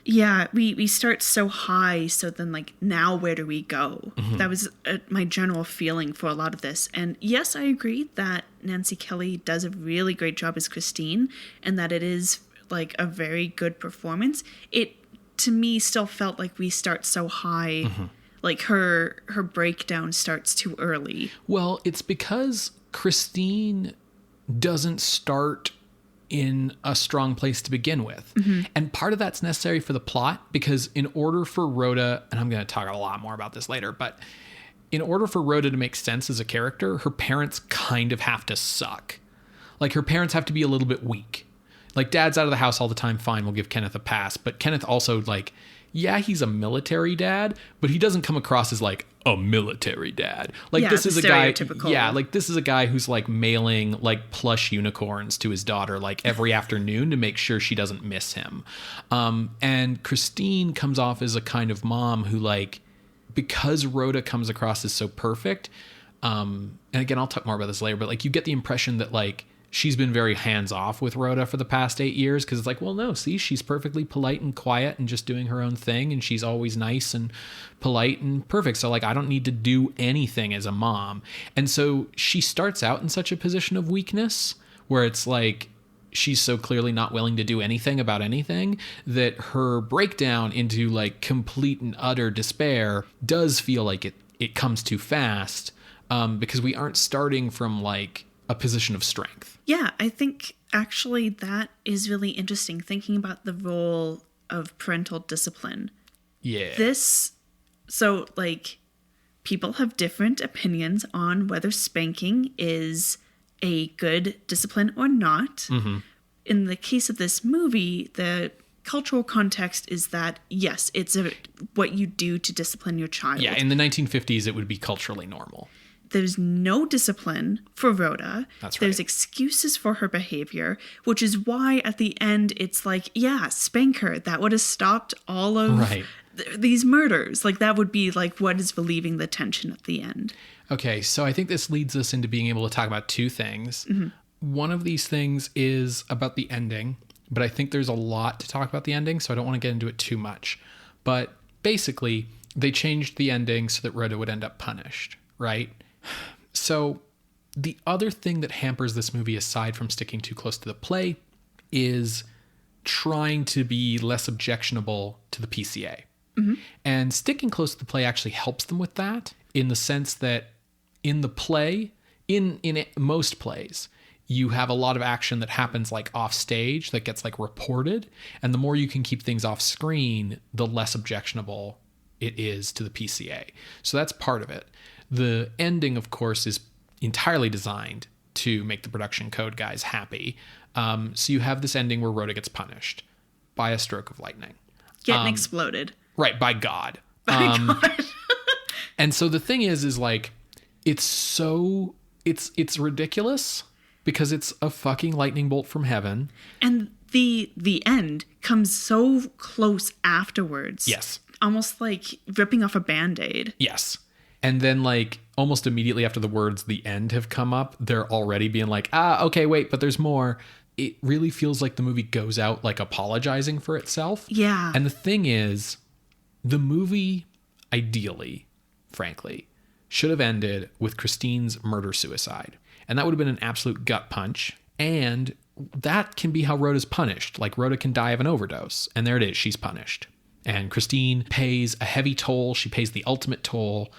Yeah, we start so high, so then, like, now where do we go? That was my general feeling for a lot of this. And yes, I agree that Nancy Kelly does a really great job as Christine, and that it is, like, a very good performance. It, to me, still felt like we start so high, like her breakdown starts too early. Well, it's because Christine doesn't start in a strong place to begin with. And part of that's necessary for the plot, because in order for Rhoda, and I'm going to talk a lot more about this later, but in order for Rhoda to make sense as a character, her parents kind of have to suck. Like, her parents have to be a little bit weak. Like, Dad's out of the house all the time, fine, we'll give Kenneth a pass. But Kenneth also, like, yeah, he's a military dad, but he doesn't come across as like a military dad. Like, this is a guy, like, this is a guy who's like mailing like plush unicorns to his daughter like every afternoon to make sure she doesn't miss him. And Christine comes off as a kind of mom who, like, because Rhoda comes across as so perfect. And again, I'll talk more about this later, but like, you get the impression that like she's been very hands-off with Rhoda for the past 8 years, because it's like, well, no, see, she's perfectly polite and quiet and just doing her own thing, and she's always nice and polite and perfect. So, like, I don't need to do anything as a mom. And so she starts out in such a position of weakness where it's like she's so clearly not willing to do anything about anything that her breakdown into, like, complete and utter despair does feel like it comes too fast, because we aren't starting from, like, a position of strength. Yeah, I think actually that is really interesting, thinking about the role of parental discipline. Yeah. So, like, people have different opinions on whether spanking is a good discipline or not. In the case of this movie, the cultural context is that, yes, it's what you do to discipline your child. Yeah, in the 1950s, it would be culturally normal. There's no discipline for Rhoda. That's right. There's excuses for her behavior, which is why at the end it's like, yeah, spank her. That would have stopped all of these murders. Like, that would be like what is relieving the tension at the end. Okay, so I think this leads us into being able to talk about two things. One of these things is about the ending, but I think there's a lot to talk about the ending, so I don't want to get into it too much. But basically, they changed the ending so that Rhoda would end up punished, right? So the other thing that hampers this movie, aside from sticking too close to the play, is trying to be less objectionable to the PCA. And sticking close to the play actually helps them with that, in the sense that in the play, in most plays, you have a lot of action that happens like off stage that gets like reported. And the more you can keep things off screen, the less objectionable it is to the PCA. So that's part of it. The ending, of course, is entirely designed to make the production code guys happy. So you have this ending where Rhoda gets punished by a stroke of lightning. Getting exploded. Right, by God. By God. And so the thing is like, it's ridiculous because it's a fucking lightning bolt from heaven. And the end comes so close afterwards. Yes. Almost like ripping off a Band-Aid. Yes. And then, like, almost immediately after the words "the end" have come up, they're already being like, okay, wait, but there's more. It really feels like the movie goes out, like, apologizing for itself. Yeah. And the thing is, the movie, ideally, frankly, should have ended with Christine's murder-suicide. And that would have been an absolute gut punch. And that can be how Rhoda's punished. Like, Rhoda can die of an overdose. And there it is. She's punished. And Christine pays a heavy toll. She pays the ultimate toll,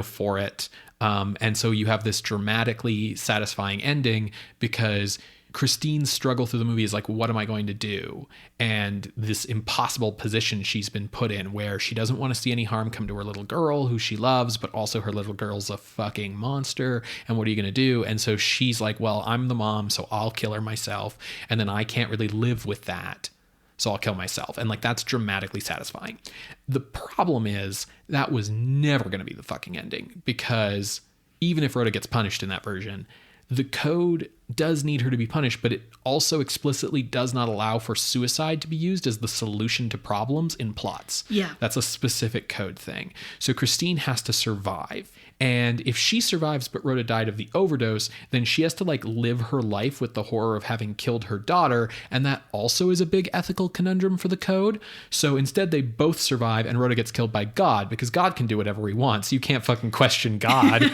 for it. And so you have this dramatically satisfying ending, because Christine's struggle through the movie is like, what am I going to do? And this impossible position she's been put in, where she doesn't want to see any harm come to her little girl who she loves, but also her little girl's a fucking monster. And what are you going to do? And so she's like, well, I'm the mom, so I'll kill her myself. And then I can't really live with that. so I'll kill myself. And like, that's dramatically satisfying. The problem is that was never going to be the fucking ending, because even if Rhoda gets punished in that version, the code does need her to be punished, but it also explicitly does not allow for suicide to be used as the solution to problems in plots. Yeah. That's a specific code thing. So Christine has to survive. And if she survives but Rhoda died of the overdose, then she has to like live her life with the horror of having killed her daughter. And that also is a big ethical conundrum for the code. So instead they both survive and Rhoda gets killed by God, because God can do whatever he wants. You can't fucking question God.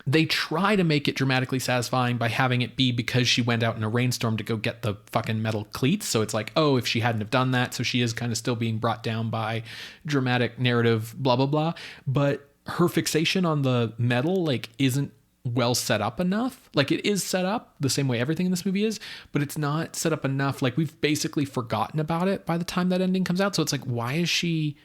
They try to make it dramatically satisfying by having it be because she went out in a rainstorm to go get the fucking metal cleats. So it's like, oh, if she hadn't have done that, so she is kind of still being brought down by dramatic narrative, blah, blah, blah. But her fixation on the metal, like, isn't well set up enough. Like, it is set up the same way everything in this movie is, but it's not set up enough. Like, we've basically forgotten about it by the time that ending comes out. So it's like, why is she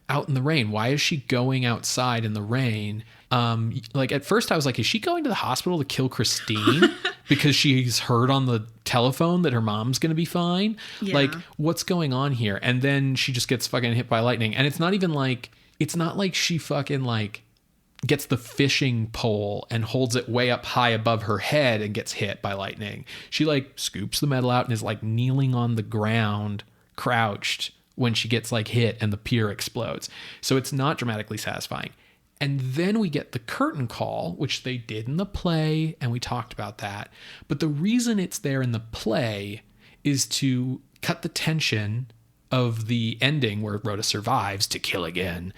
out in the rain? Why is she going outside in the rain? Like, at first I was like, is she going to the hospital to kill Christine because she's heard on the telephone that her mom's going to be fine? Yeah. Like, what's going on here? And then she just gets fucking hit by lightning. And it's not even like, it's not like she fucking like gets the fishing pole and holds it way up high above her head and gets hit by lightning. She like scoops the metal out and is like kneeling on the ground, crouched, when she gets like hit and the pier explodes. So it's not dramatically satisfying. And then we get the curtain call, which they did in the play, and we talked about that. But the reason it's there in the play is to cut the tension of the ending where Rhoda survives to kill again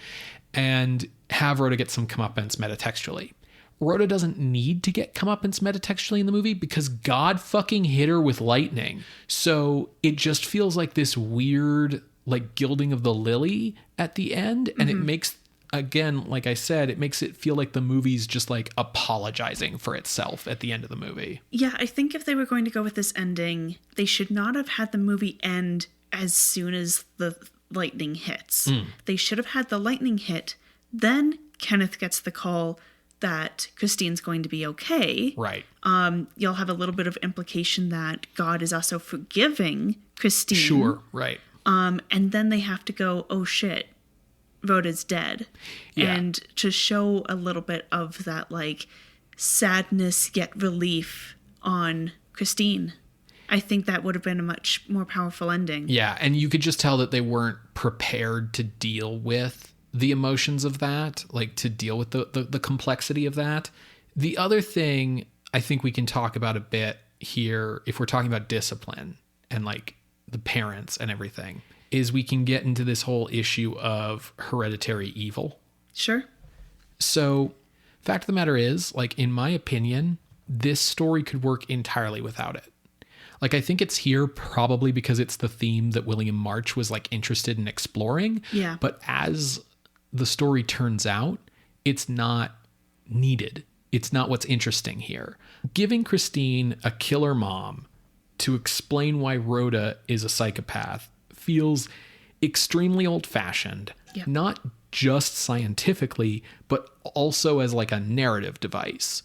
and have Rhoda get some comeuppance metatextually. Rhoda doesn't need to get comeuppance metatextually in the movie because God fucking hit her with lightning. So it just feels like this weird like gilding of the lily at the end. And it makes, again, like I said, it makes it feel like the movie's just like apologizing for itself at the end of the movie. Yeah, I think if they were going to go with this ending, they should not have had the movie end as soon as the lightning hits. They should have had the lightning hit, then Kenneth gets the call that Christine's going to be okay. Right. You'll have a little bit of implication that God is also forgiving Christine. Sure, right. And then they have to go, oh shit, Rhoda's dead. Yeah. And to show a little bit of that like sadness yet relief on Christine. I think that would have been a much more powerful ending. Yeah, and you could just tell that they weren't prepared to deal with the emotions of that, like to deal with the complexity of that. The other thing I think we can talk about a bit here, if we're talking about discipline and like the parents and everything, is we can get into this whole issue of hereditary evil. Sure. So, fact of the matter is, like, in my opinion, this story could work entirely without it. Like, I think it's here probably because it's the theme that William March was like interested in exploring. Yeah. But as the story turns out, it's not needed. It's not what's interesting here. Giving Christine a killer mom to explain why Rhoda is a psychopath feels extremely old-fashioned, Yeah. not just scientifically, but also as like a narrative device.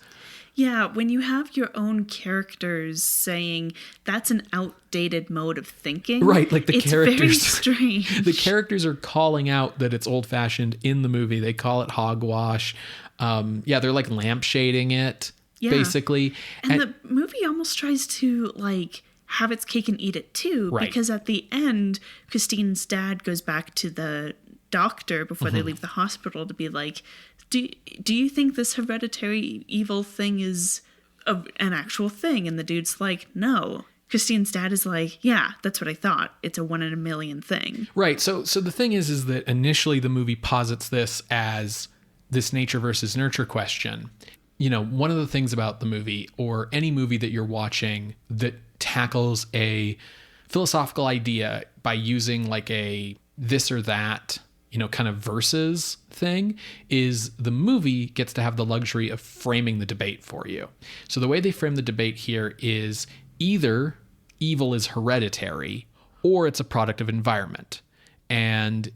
Yeah, when you have your own characters saying that's an outdated mode of thinking. Right, like the it's characters. very strange. The characters are calling out that it's old-fashioned in the movie. They call it hogwash. They're like lampshading it, basically. And the movie almost tries to like have its cake and eat it too, Right. because at the end, Christine's dad goes back to the doctor before they leave the hospital to be like, do you think this hereditary evil thing is an actual thing? And the dude's like, no. Christine's dad is like, yeah, that's what I thought. It's a 1 in a million thing. Right. So the thing is that initially the movie posits this as this nature versus nurture question. You know, one of the things about the movie, or any movie that you're watching that tackles a philosophical idea by using like a this or that, you know, kind of versus thing, is the movie gets to have the luxury of framing the debate for you. So the way they frame the debate here is either evil is hereditary or it's a product of environment. And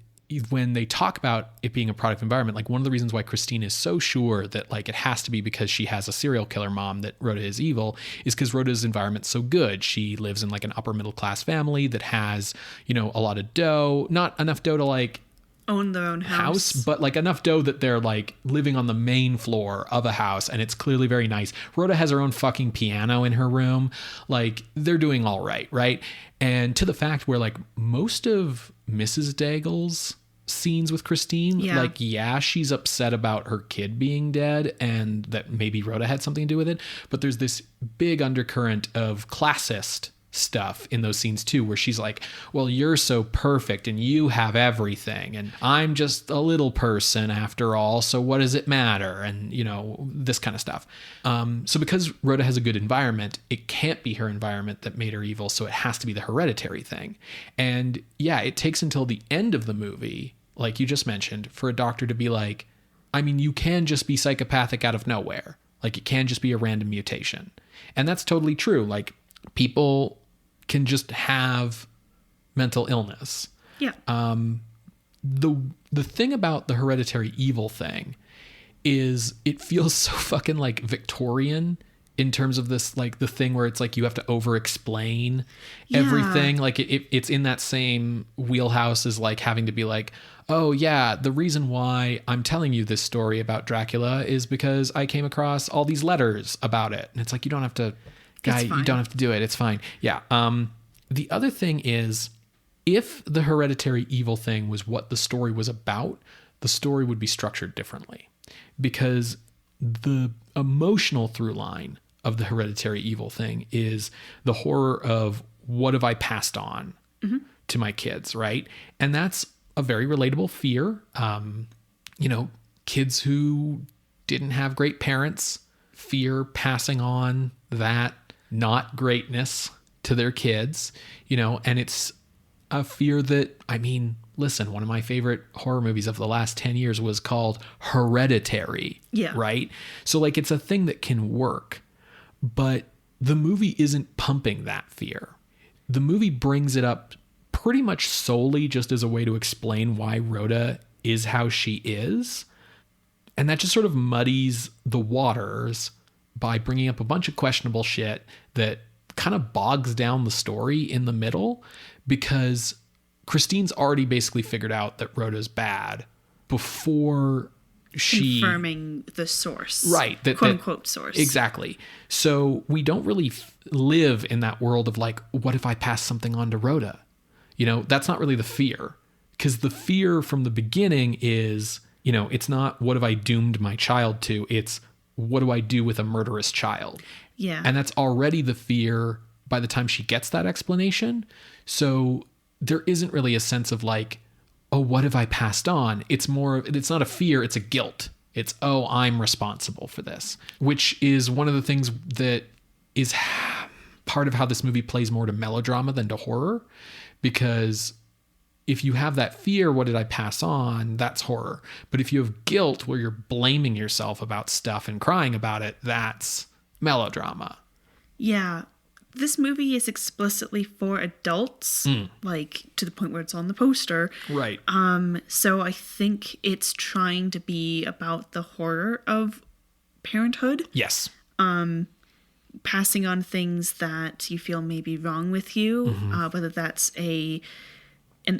when they talk about it being a product environment, like one of the reasons why Christine is so sure that like it has to be because she has a serial killer mom that Rhoda is evil is because Rhoda's environment's so good. She lives in like an upper middle class family that has, you know, a lot of dough, not enough dough to like own their own house, but like enough dough that they're like living on the main floor of a house and it's clearly very nice. Rhoda has her own fucking piano in her room. Like they're doing all right. Right. And to the fact where like most of Mrs. Daigle's scenes with Christine, like, yeah, she's upset about her kid being dead and that maybe Rhoda had something to do with it. But there's this big undercurrent of classist stuff in those scenes too, where she's like, well, you're so perfect and you have everything and I'm just a little person after all, so what does it matter? And you know, this kind of stuff. So because Rhoda has a good environment, it can't be her environment that made her evil, so it has to be the hereditary thing. And yeah, it takes until the end of the movie, like you just mentioned, for a doctor to be like, I mean, you can just be psychopathic out of nowhere, like it can just be a random mutation. And that's totally true. Like people can just have mental illness. Yeah. The thing about the hereditary evil thing is it feels so fucking like Victorian in terms of this, like the thing where it's like you have to over explain everything. Like it's in that same wheelhouse as like having to be like, oh yeah, the reason why I'm telling you this story about Dracula is because I came across all these letters about it. And it's like, you don't have to, guy, you don't have to do it. It's fine. Yeah. The other thing is, if the hereditary evil thing was what the story was about, the story would be structured differently, because the emotional through line of the hereditary evil thing is the horror of what have I passed on to my kids, right? And that's a very relatable fear. You know, kids who didn't have great parents fear passing on that not greatness to their kids, you know, and it's a fear that, I mean, listen, one of my favorite horror movies of the last 10 years was called Hereditary. Yeah. Right? So like it's a thing that can work, but the movie isn't pumping that fear. The movie brings it up pretty much solely just as a way to explain why Rhoda is how she is. And that just sort of muddies the waters by bringing up a bunch of questionable shit that kind of bogs down the story in the middle, because Christine's already basically figured out that Rhoda's bad before she confirming the source, right? That quote unquote source, exactly. So we don't really live in that world of like, what if I pass something on to Rhoda? You know, that's not really the fear, because the fear from the beginning is, you know, it's not what have I doomed my child to? It's what do I do with a murderous child? Yeah. And that's already the fear by the time she gets that explanation. So there isn't really a sense of like, oh, what have I passed on? It's more, it's not a fear, it's a guilt. It's, oh, I'm responsible for this, which is one of the things that is part of how this movie plays more to melodrama than to horror. Because if you have that fear, what did I pass on? That's horror. But if you have guilt where you're blaming yourself about stuff and crying about it, that's melodrama. Yeah. This movie is explicitly for adults, like to the point where it's on the poster. Right. So I think it's trying to be about the horror of parenthood. Yes. Passing on things that you feel may be wrong with you, whether that's an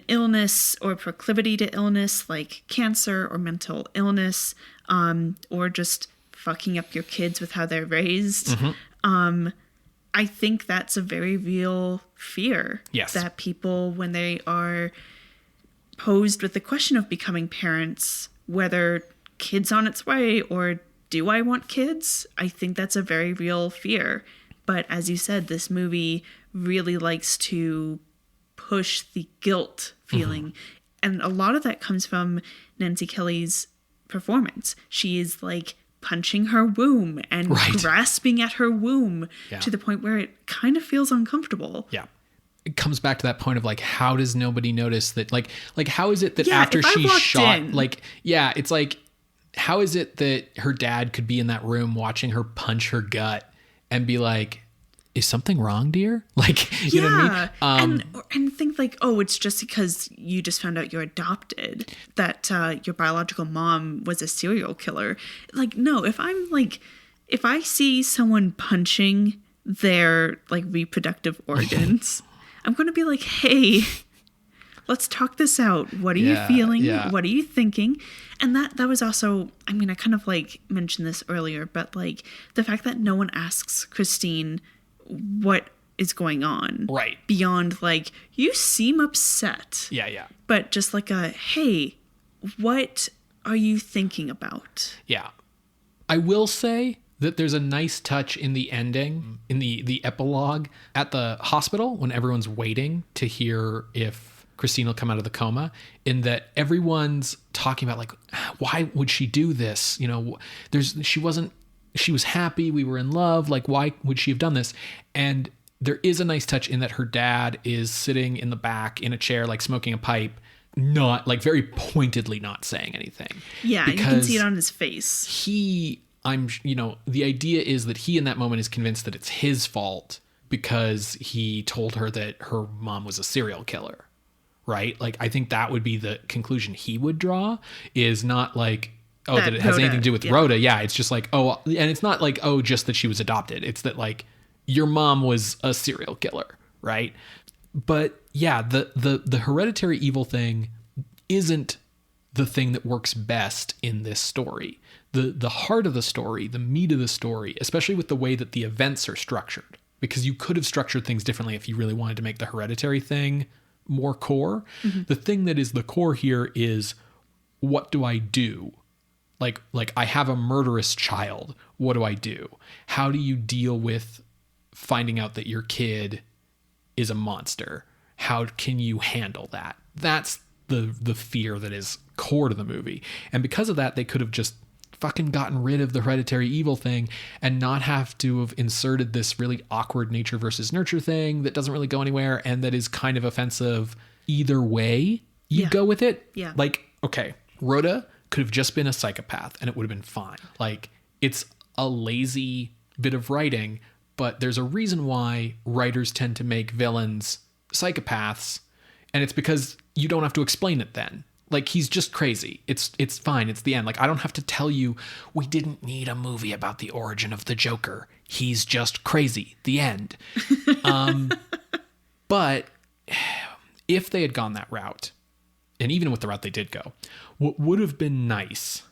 illness or proclivity to illness like cancer or mental illness, or just fucking up your kids with how they're raised. I think that's a very real fear. Yes. That people, when they are posed with the question of becoming parents, whether kids on its way or do I want kids? I think that's a very real fear. But as you said, this movie really likes to push the guilt feeling. And a lot of that comes from Nancy Kelly's performance. She is like punching her womb and grasping at her womb to the point where it kind of feels uncomfortable. Yeah. It comes back to that point of like, how does nobody notice that? Like how is it that after she shot, it's like, how is it that her dad could be in that room watching her punch her gut and be like, is something wrong, dear? Like, you know what I mean? And think like, oh, it's just because you just found out you're adopted that your biological mom was a serial killer. Like, no, if I see someone punching their like reproductive organs, I'm going to be like, hey, let's talk this out. What are you feeling? Yeah. What are you thinking? And that was also, I mean, I kind of like mentioned this earlier, but like the fact that no one asks Christine what is going on. Right. Beyond like, you seem upset. Yeah. But just like hey, what are you thinking about? Yeah. I will say that there's a nice touch in the ending, in the epilogue at the hospital when everyone's waiting to hear if Christine will come out of the coma, in that everyone's talking about like, why would she do this? You know, she was happy, we were in love, like why would she have done this? And there is a nice touch in that her dad is sitting in the back in a chair, like smoking a pipe, not like very pointedly not saying anything. Yeah, you can see it on his face. The idea is that he in that moment is convinced that it's his fault because he told her that her mom was a serial killer, right? Like, I think that would be the conclusion he would draw, is not like, that it has anything to do with Rhoda. Yeah, it's just like, and it's not like, just that she was adopted. It's that like your mom was a serial killer, right? But yeah, the hereditary evil thing isn't the thing that works best in this story. The heart of the story, the meat of the story, especially with the way that the events are structured, because you could have structured things differently if you really wanted to make the hereditary thing more core. Mm-hmm. The thing that is the core here is, what do I do? Like I have a murderous child. What do I do? How do you deal with finding out that your kid is a monster? How can you handle that? That's the fear that is core to the movie. And because of that, they could have just fucking gotten rid of the hereditary evil thing and not have to have inserted this really awkward nature versus nurture thing that doesn't really go anywhere and that is kind of offensive either way you go with it. Yeah. Like, okay, Rhoda could have just been a psychopath and it would have been fine. Like, it's a lazy bit of writing, but there's a reason why writers tend to make villains psychopaths, and it's because you don't have to explain it then. Like, he's just crazy. It's fine. It's the end. Like, I don't have to tell you, we didn't need a movie about the origin of the Joker. He's just crazy. The end. But if they had gone that route, and even with the route they did go, what would have been nice,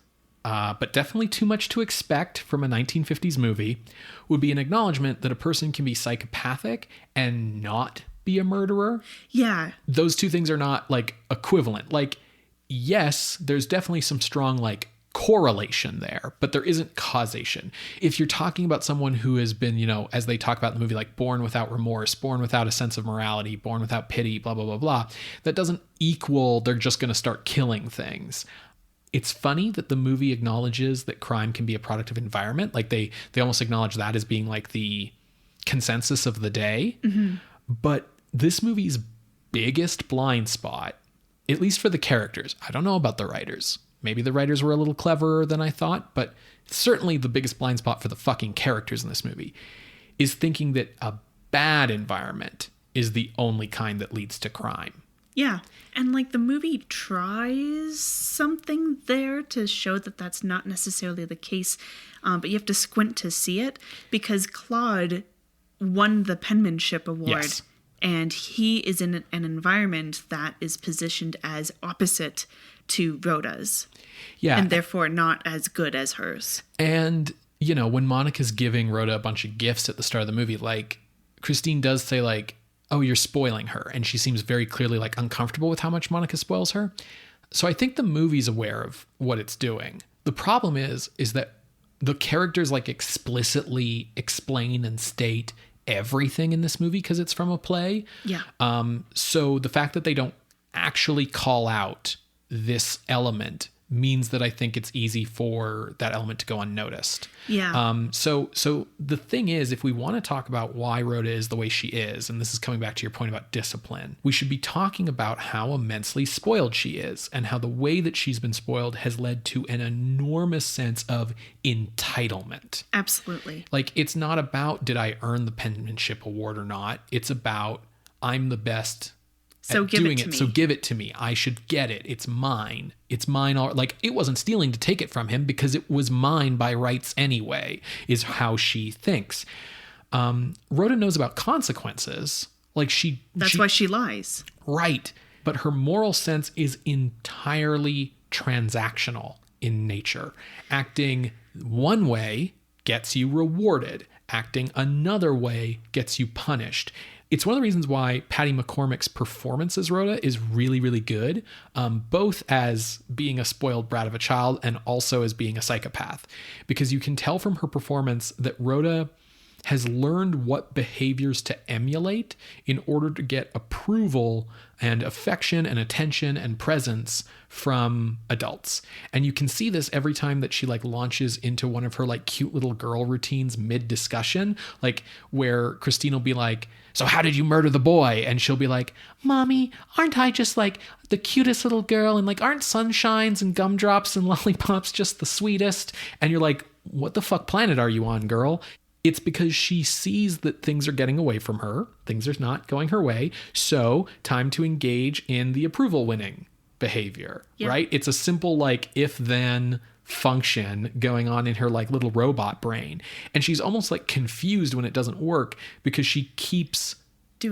but definitely too much to expect from a 1950s movie, would be an acknowledgement that a person can be psychopathic and not be a murderer. Yeah. Those two things are not like equivalent. Like, yes, there's definitely some strong like correlation there, but there isn't causation. If you're talking about someone who has been, you know, as they talk about in the movie, like born without remorse, born without a sense of morality, born without pity, blah, blah, blah, blah, that doesn't equal they're just going to start killing things. It's funny that the movie acknowledges that crime can be a product of environment. Like they almost acknowledge that as being like the consensus of the day. Mm-hmm. But this movie's biggest blind spot, at least for the characters, I don't know about the writers. Maybe the writers were a little cleverer than I thought, but certainly the biggest blind spot for the fucking characters in this movie is thinking that a bad environment is the only kind that leads to crime. Yeah. And like the movie tries something there to show that that's not necessarily the case, but you have to squint to see it, because Claude won the penmanship award. Yes. And he is in an environment that is positioned as opposite to Rhoda's. Yeah. And therefore not as good as hers. And, you know, when Monica's giving Rhoda a bunch of gifts at the start of the movie, like, Christine does say, like, oh, you're spoiling her. And she seems very clearly, like, uncomfortable with how much Monica spoils her. So I think the movie's aware of what it's doing. The problem is that the characters, like, explicitly explain and state everything in this movie because it's from a play. Yeah. So the fact that they don't actually call out this element means that I think it's easy for that element to go unnoticed. Yeah. So the thing is, if we want to talk about why Rhoda is the way she is, and this is coming back to your point about discipline, we should be talking about how immensely spoiled she is and how the way that she's been spoiled has led to an enormous sense of entitlement. Absolutely. Like, it's not about, did I earn the penmanship award or not? It's about, I'm the best So at give doing it to it. me. So give it to me. I should get it. It's mine. It's mine. Like, it wasn't stealing to take it from him because it was mine by rights anyway, is how she thinks. Rhoda knows about consequences. Like, That's why she lies. Right. But her moral sense is entirely transactional in nature. Acting one way gets you rewarded. Acting another way gets you punished. It's one of the reasons why Patty McCormack's performance as Rhoda is really, really good, both as being a spoiled brat of a child and also as being a psychopath. Because you can tell from her performance that Rhoda has learned what behaviors to emulate in order to get approval and affection and attention and presence from adults. And you can see this every time that she like launches into one of her like cute little girl routines mid-discussion, like where Christine will be like, so how did you murder the boy? And she'll be like, Mommy, aren't I just like the cutest little girl? And like, aren't sunshines and gumdrops and lollipops just the sweetest? And you're like, what the fuck planet are you on, girl? It's because she sees that things are getting away from her. Things are not going her way. So time to engage in the approval winning behavior, right? It's a simple like if then function going on in her like little robot brain. And she's almost like confused when it doesn't work because she keeps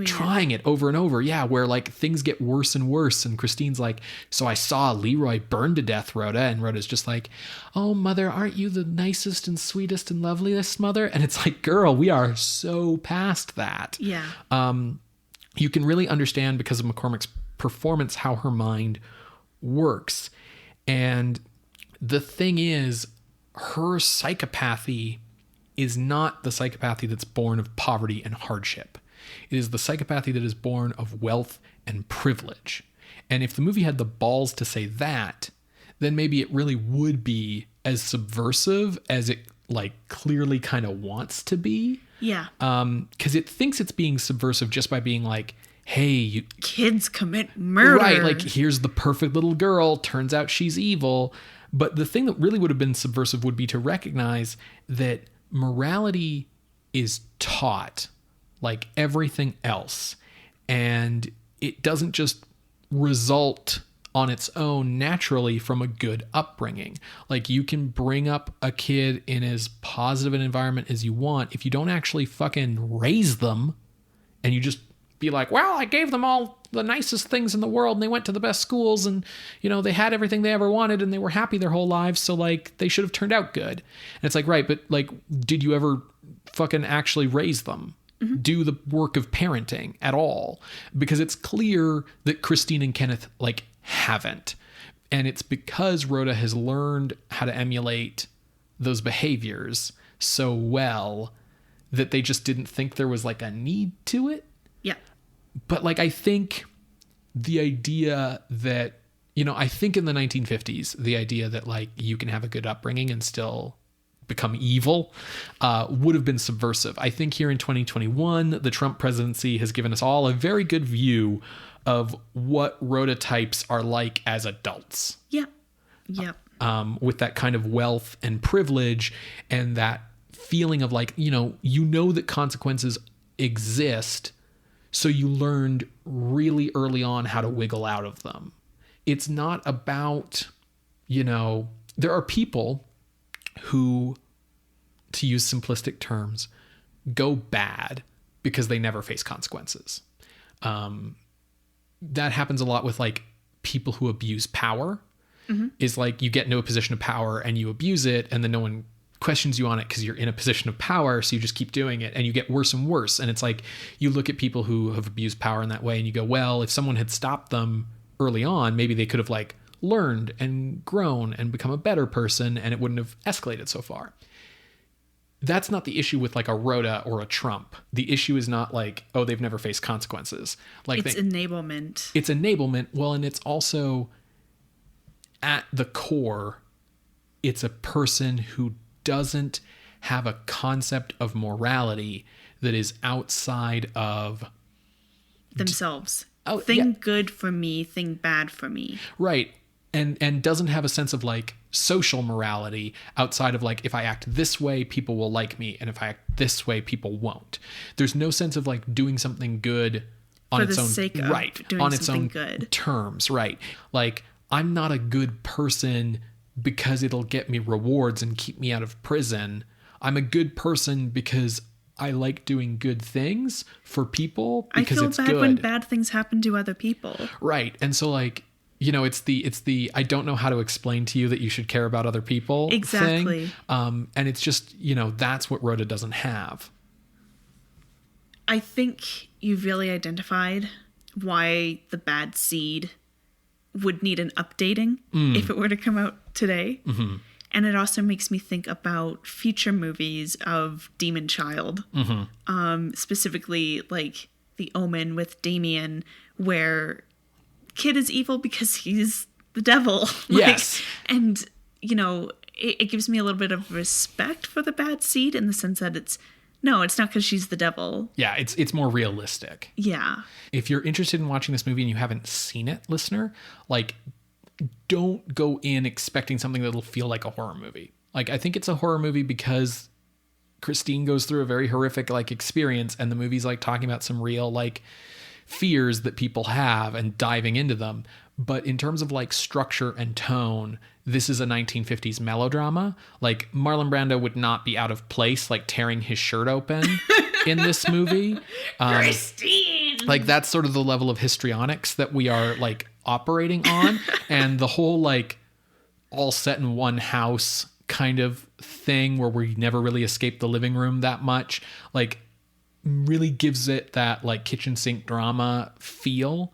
trying it over and over. Yeah, where like things get worse and worse. And Christine's like, so I saw Leroy burn to death, Rhoda. And Rhoda's just like, oh, mother, aren't you the nicest and sweetest and loveliest mother? And it's like, girl, we are so past that. Yeah. You can really understand because of McCormack's performance how her mind works. And the thing is, her psychopathy is not the psychopathy that's born of poverty and hardship. It is the psychopathy that is born of wealth and privilege. And if the movie had the balls to say that, then maybe it really would be as subversive as it like clearly kind of wants to be. Yeah. Because it thinks it's being subversive just by being like, hey, kids commit murder. Right, like here's the perfect little girl. Turns out she's evil. But the thing that really would have been subversive would be to recognize that morality is taught like everything else. And it doesn't just result on its own naturally from a good upbringing. Like you can bring up a kid in as positive an environment as you want. If you don't actually fucking raise them and you just be like, well, I gave them all the nicest things in the world and they went to the best schools and, you know, they had everything they ever wanted and they were happy their whole lives. So like they should have turned out good. And it's like, right. But like, did you ever fucking actually raise them? Mm-hmm. Do the work of parenting at all? Because it's clear that Christine and Kenneth like haven't. And it's because Rhoda has learned how to emulate those behaviors so well that they just didn't think there was like a need to it. Yeah. But like, I think the idea that, you know, I think in the 1950s, the idea that like you can have a good upbringing and still become evil would have been subversive. I think here in 2021, the Trump presidency has given us all a very good view of what Rhoda types are like as adults. Yep. Yep. With that kind of wealth and privilege and that feeling of like, you know that consequences exist. So you learned really early on how to wiggle out of them. It's not about, you know, there are people who, to use simplistic terms, go bad because they never face consequences. That happens a lot with like people who abuse power. Mm-hmm. Is like you get into a position of power and you abuse it and then no one questions you on it because you're in a position of power, so you just keep doing it and you get worse and worse. And it's like you look at people who have abused power in that way and you go, well, if someone had stopped them early on, maybe they could have like learned and grown and become a better person and it wouldn't have escalated so far. That's not the issue with like a Rhoda or a Trump. The issue is not like, oh, they've never faced consequences. Like it's enablement. It's enablement. Well, and it's also at the core, it's a person who doesn't have a concept of morality that is outside of themselves. Oh, thing yeah. good for me, thing bad for me. Right. And doesn't have a sense of like social morality outside of like, if I act this way, people will like me. And if I act this way, people won't. There's no sense of like doing something good on its own, sake of right, doing on its something own good. terms. Right. Like, I'm not a good person because it'll get me rewards and keep me out of prison. I'm a good person because I like doing good things for people because it's good. I feel bad when bad things happen to other people. Right. And so like, you know, it's the I don't know how to explain to you that you should care about other people exactly thing. And it's just, you know, that's what Rhoda doesn't have. I think you've really identified why The Bad Seed would need an updating if it were to come out today. Mm-hmm. And it also makes me think about future movies of Demon Child, specifically like The Omen with Damien, where kid is evil because he's the devil. Yes. And, you know, it gives me a little bit of respect for The Bad Seed in the sense that it's not because she's the devil. Yeah, it's more realistic. Yeah. If you're interested in watching this movie and you haven't seen it, listener, like, don't go in expecting something that'll feel like a horror movie. Like, I think it's a horror movie because Christine goes through a very horrific like experience, and the movie's like talking about some real like fears that people have and diving into them. But in terms of like structure and tone, this is a 1950s melodrama. Like, Marlon Brando would not be out of place like tearing his shirt open in this movie. Christine! Like, that's sort of the level of histrionics that we are like operating on. And the whole like all set in one house kind of thing where we never really escape the living room that much, like, really gives it that like kitchen sink drama feel.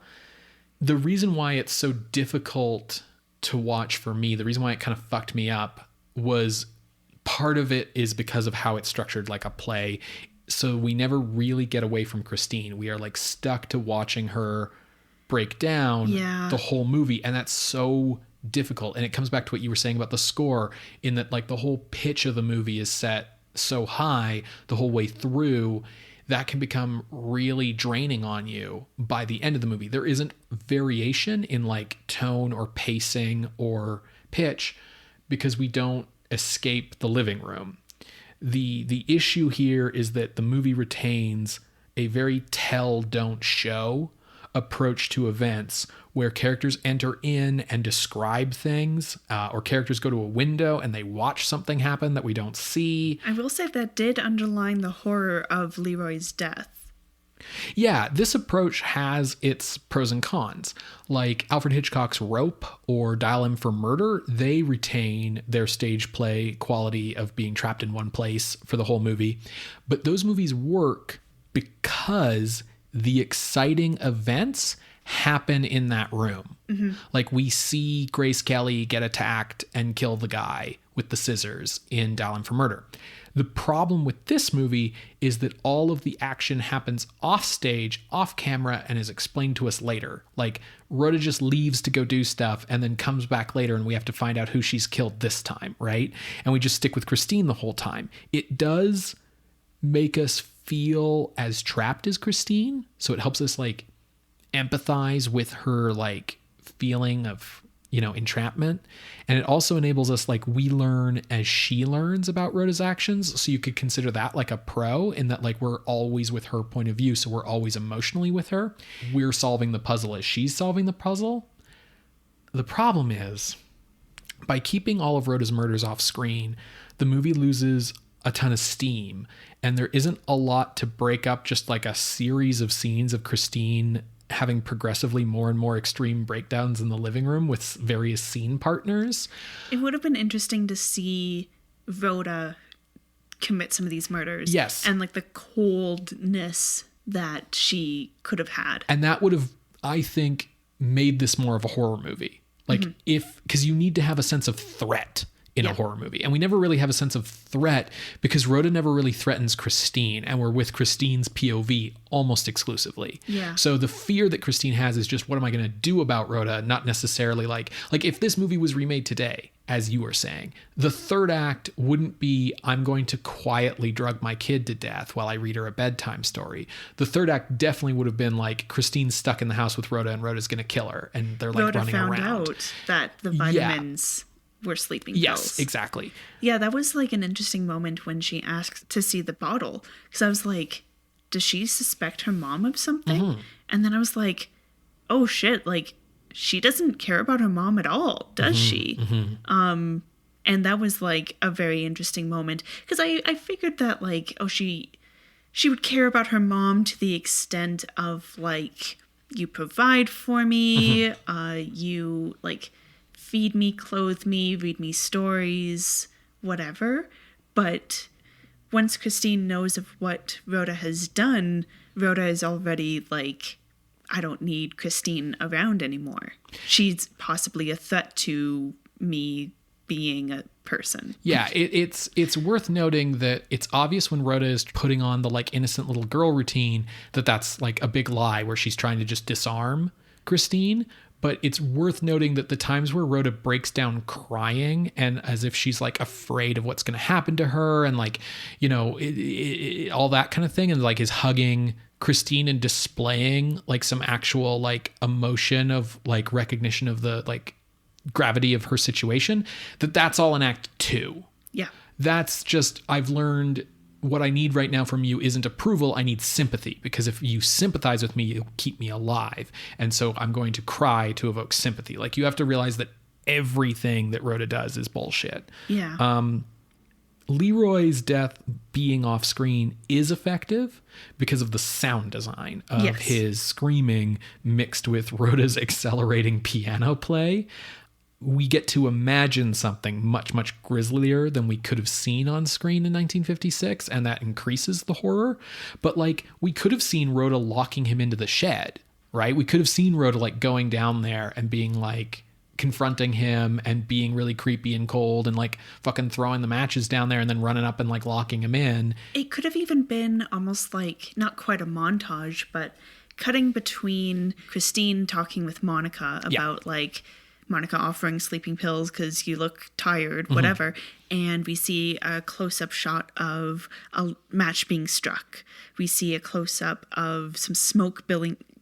The reason why it's so difficult to watch for me, the reason why it kind of fucked me up, was part of it is because of how it's structured like a play. So we never really get away from Christine. We are like stuck to watching her break down the whole movie. And that's so difficult. And it comes back to what you were saying about the score, in that like the whole pitch of the movie is set so high the whole way through. That can become really draining on you by the end of the movie. There isn't variation in like tone or pacing or pitch because we don't escape the living room. The issue here is that the movie retains a very tell, don't show approach to events, where characters enter in and describe things, or characters go to a window and they watch something happen that we don't see. I will say that did underline the horror of Leroy's death. Yeah, this approach has its pros and cons. Like Alfred Hitchcock's Rope or Dial M for Murder, they retain their stage play quality of being trapped in one place for the whole movie. But those movies work because the exciting events happen in that room. Mm-hmm. Like, we see Grace Kelly get attacked and kill the guy with the scissors in Dial M for Murder. The problem with this movie is that all of the action happens off stage, off camera, and is explained to us later. Like, Rhoda just leaves to go do stuff and then comes back later and we have to find out who she's killed this time, right? And we just stick with Christine the whole time. It does make us feel as trapped as Christine, so it helps us like empathize with her like feeling of, you know, entrapment. And it also enables us, like, we learn as she learns about Rhoda's actions, so you could consider that like a pro, in that like we're always with her point of view, so we're always emotionally with her. We're solving the puzzle as she's solving the puzzle. The problem is, by keeping all of Rhoda's murders off screen, the movie loses a ton of steam, and there isn't a lot to break up just like a series of scenes of Christine having progressively more and more extreme breakdowns in the living room with various scene partners. It would have been interesting to see Rhoda commit some of these murders. Yes. And like the coldness that she could have had. And that would have, I think, made this more of a horror movie. Like, because you need to have a sense of threat in a horror movie. And we never really have a sense of threat because Rhoda never really threatens Christine, and we're with Christine's POV almost exclusively. Yeah. So the fear that Christine has is just, what am I going to do about Rhoda? Not necessarily like if this movie was remade today, as you were saying, the third act wouldn't be, I'm going to quietly drug my kid to death while I read her a bedtime story. The third act definitely would have been like, Christine's stuck in the house with Rhoda and Rhoda's going to kill her. And they're like Rhoda running found around. out that the vitamins were sleeping pills. Yes, exactly. Yeah, that was like an interesting moment when she asked to see the bottle. Because I was like, does she suspect her mom of something? Mm-hmm. And then I was like, oh shit, like, she doesn't care about her mom at all, does she? Mm-hmm. And that was like a very interesting moment. Because I figured that like, oh, she would care about her mom to the extent of like, you provide for me, you like feed me, clothe me, read me stories, whatever. But once Christine knows of what Rhoda has done, Rhoda is already like, I don't need Christine around anymore. She's possibly a threat to me being a person. Yeah, it's worth noting that it's obvious when Rhoda is putting on the like innocent little girl routine that that's like a big lie where she's trying to just disarm Christine. But it's worth noting that the times where Rhoda breaks down crying and as if she's like afraid of what's going to happen to her and like, you know, all that kind of thing, and like is hugging Christine and displaying like some actual like emotion of like recognition of the like gravity of her situation, that's all in act 2. Yeah. That's just, I've learned what I need right now from you isn't approval. I need sympathy, because if you sympathize with me, you'll keep me alive. And so I'm going to cry to evoke sympathy. Like, you have to realize that everything that Rhoda does is bullshit. Yeah. Leroy's death being off screen is effective because of the sound design of his screaming mixed with Rhoda's accelerating piano play. We get to imagine something much, much grislier than we could have seen on screen in 1956, and that increases the horror. But like, we could have seen Rhoda locking him into the shed, right? We could have seen Rhoda like going down there and being like confronting him and being really creepy and cold and like fucking throwing the matches down there and then running up and like locking him in. It could have even been almost like, not quite a montage, but cutting between Christine talking with Monica about like Monica offering sleeping pills because you look tired, whatever. And we see a close-up shot of a match being struck. We see a close-up of some smoke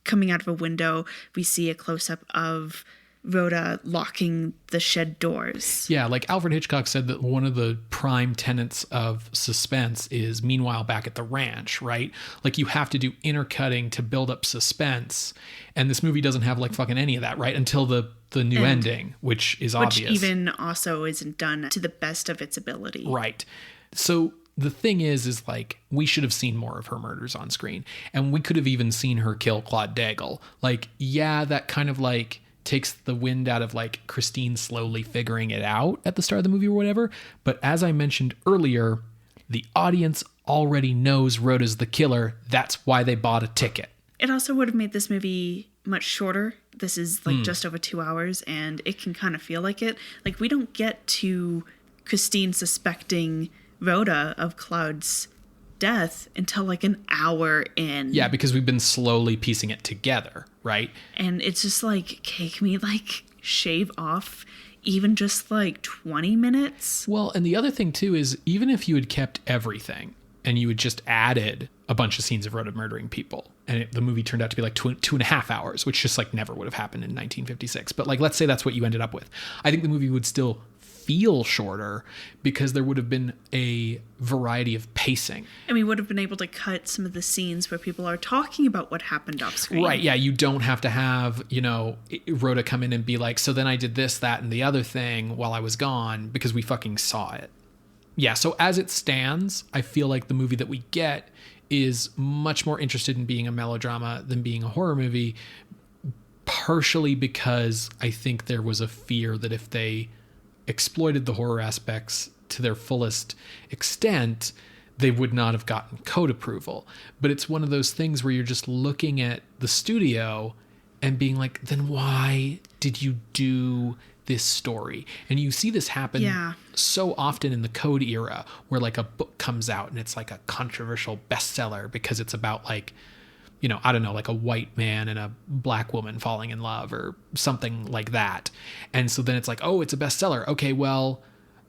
coming out of a window. We see a close-up of Rhoda locking the shed doors. Yeah, like Alfred Hitchcock said that one of the prime tenets of suspense is meanwhile back at the ranch, right? Like, you have to do intercutting to build up suspense. And this movie doesn't have like fucking any of that, right? Until the new ending, which is obvious. Which even also isn't done to the best of its ability. Right. So the thing is like, we should have seen more of her murders on screen. And we could have even seen her kill Claude Daigle. Like, yeah, that kind of like takes the wind out of like Christine slowly figuring it out at the start of the movie or whatever. But as I mentioned earlier, the audience already knows Rhoda's the killer. That's why they bought a ticket. It also would have made this movie much shorter. This is like just over 2 hours, and it can kind of feel like it. Like, we don't get to Christine suspecting Rhoda of Claude's death until like an hour in. Yeah, because we've been slowly piecing it together, right? And it's just like, okay, can we like shave off even just like 20 minutes? Well, and the other thing too is, even if you had kept everything and you had just added a bunch of scenes of Rhoda murdering people, and the movie turned out to be like 2.5 hours, which just like never would have happened in 1956. But like, let's say that's what you ended up with. I think the movie would still feel shorter because there would have been a variety of pacing. And we would have been able to cut some of the scenes where people are talking about what happened off screen. Right, yeah, you don't have to have, you know, Rhoda come in and be like, so then I did this, that, and the other thing while I was gone, because we fucking saw it. Yeah, so as it stands, I feel like the movie that we get is much more interested in being a melodrama than being a horror movie, partially because I think there was a fear that if they exploited the horror aspects to their fullest extent, they would not have gotten code approval. But it's one of those things where you're just looking at the studio and being like, then why did you do this story. And you see this happen so often in the Code era, where like a book comes out and it's like a controversial bestseller because it's about like, you know, I don't know, like a white man and a black woman falling in love or something like that. And so then it's like, oh, it's a bestseller. Okay, well,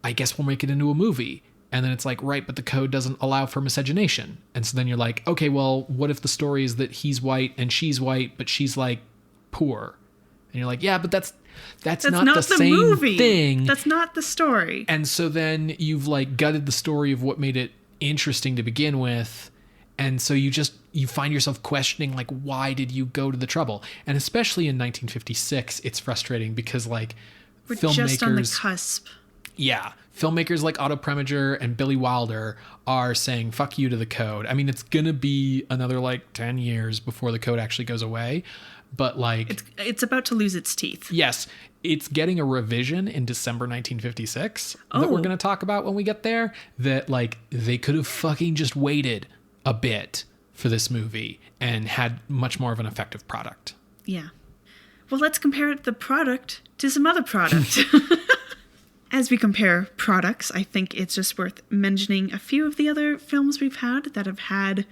I guess we'll make it into a movie. And then it's like, right, but the code doesn't allow for miscegenation. And so then you're like, okay, well, what if the story is that he's white and she's white, but she's like poor? And you're like, yeah, but that's not the same movie. Thing. That's not the story. And so then you've like gutted the story of what made it interesting to begin with. And so you find yourself questioning, like, why did you go to the trouble? And especially in 1956, it's frustrating because like we're filmmakers just on the cusp. Yeah. Filmmakers like Otto Preminger and Billy Wilder are saying, fuck you to the code. I mean, it's going to be another like 10 years before the code actually goes away. But like... It's about to lose its teeth. Yes. It's getting a revision in December 1956 that we're going to talk about when we get there. That like they could have fucking just waited a bit for this movie and had much more of an effective product. Yeah. Well, let's compare the product to some other product. As we compare products, I think it's just worth mentioning a few of the other films we've had that have had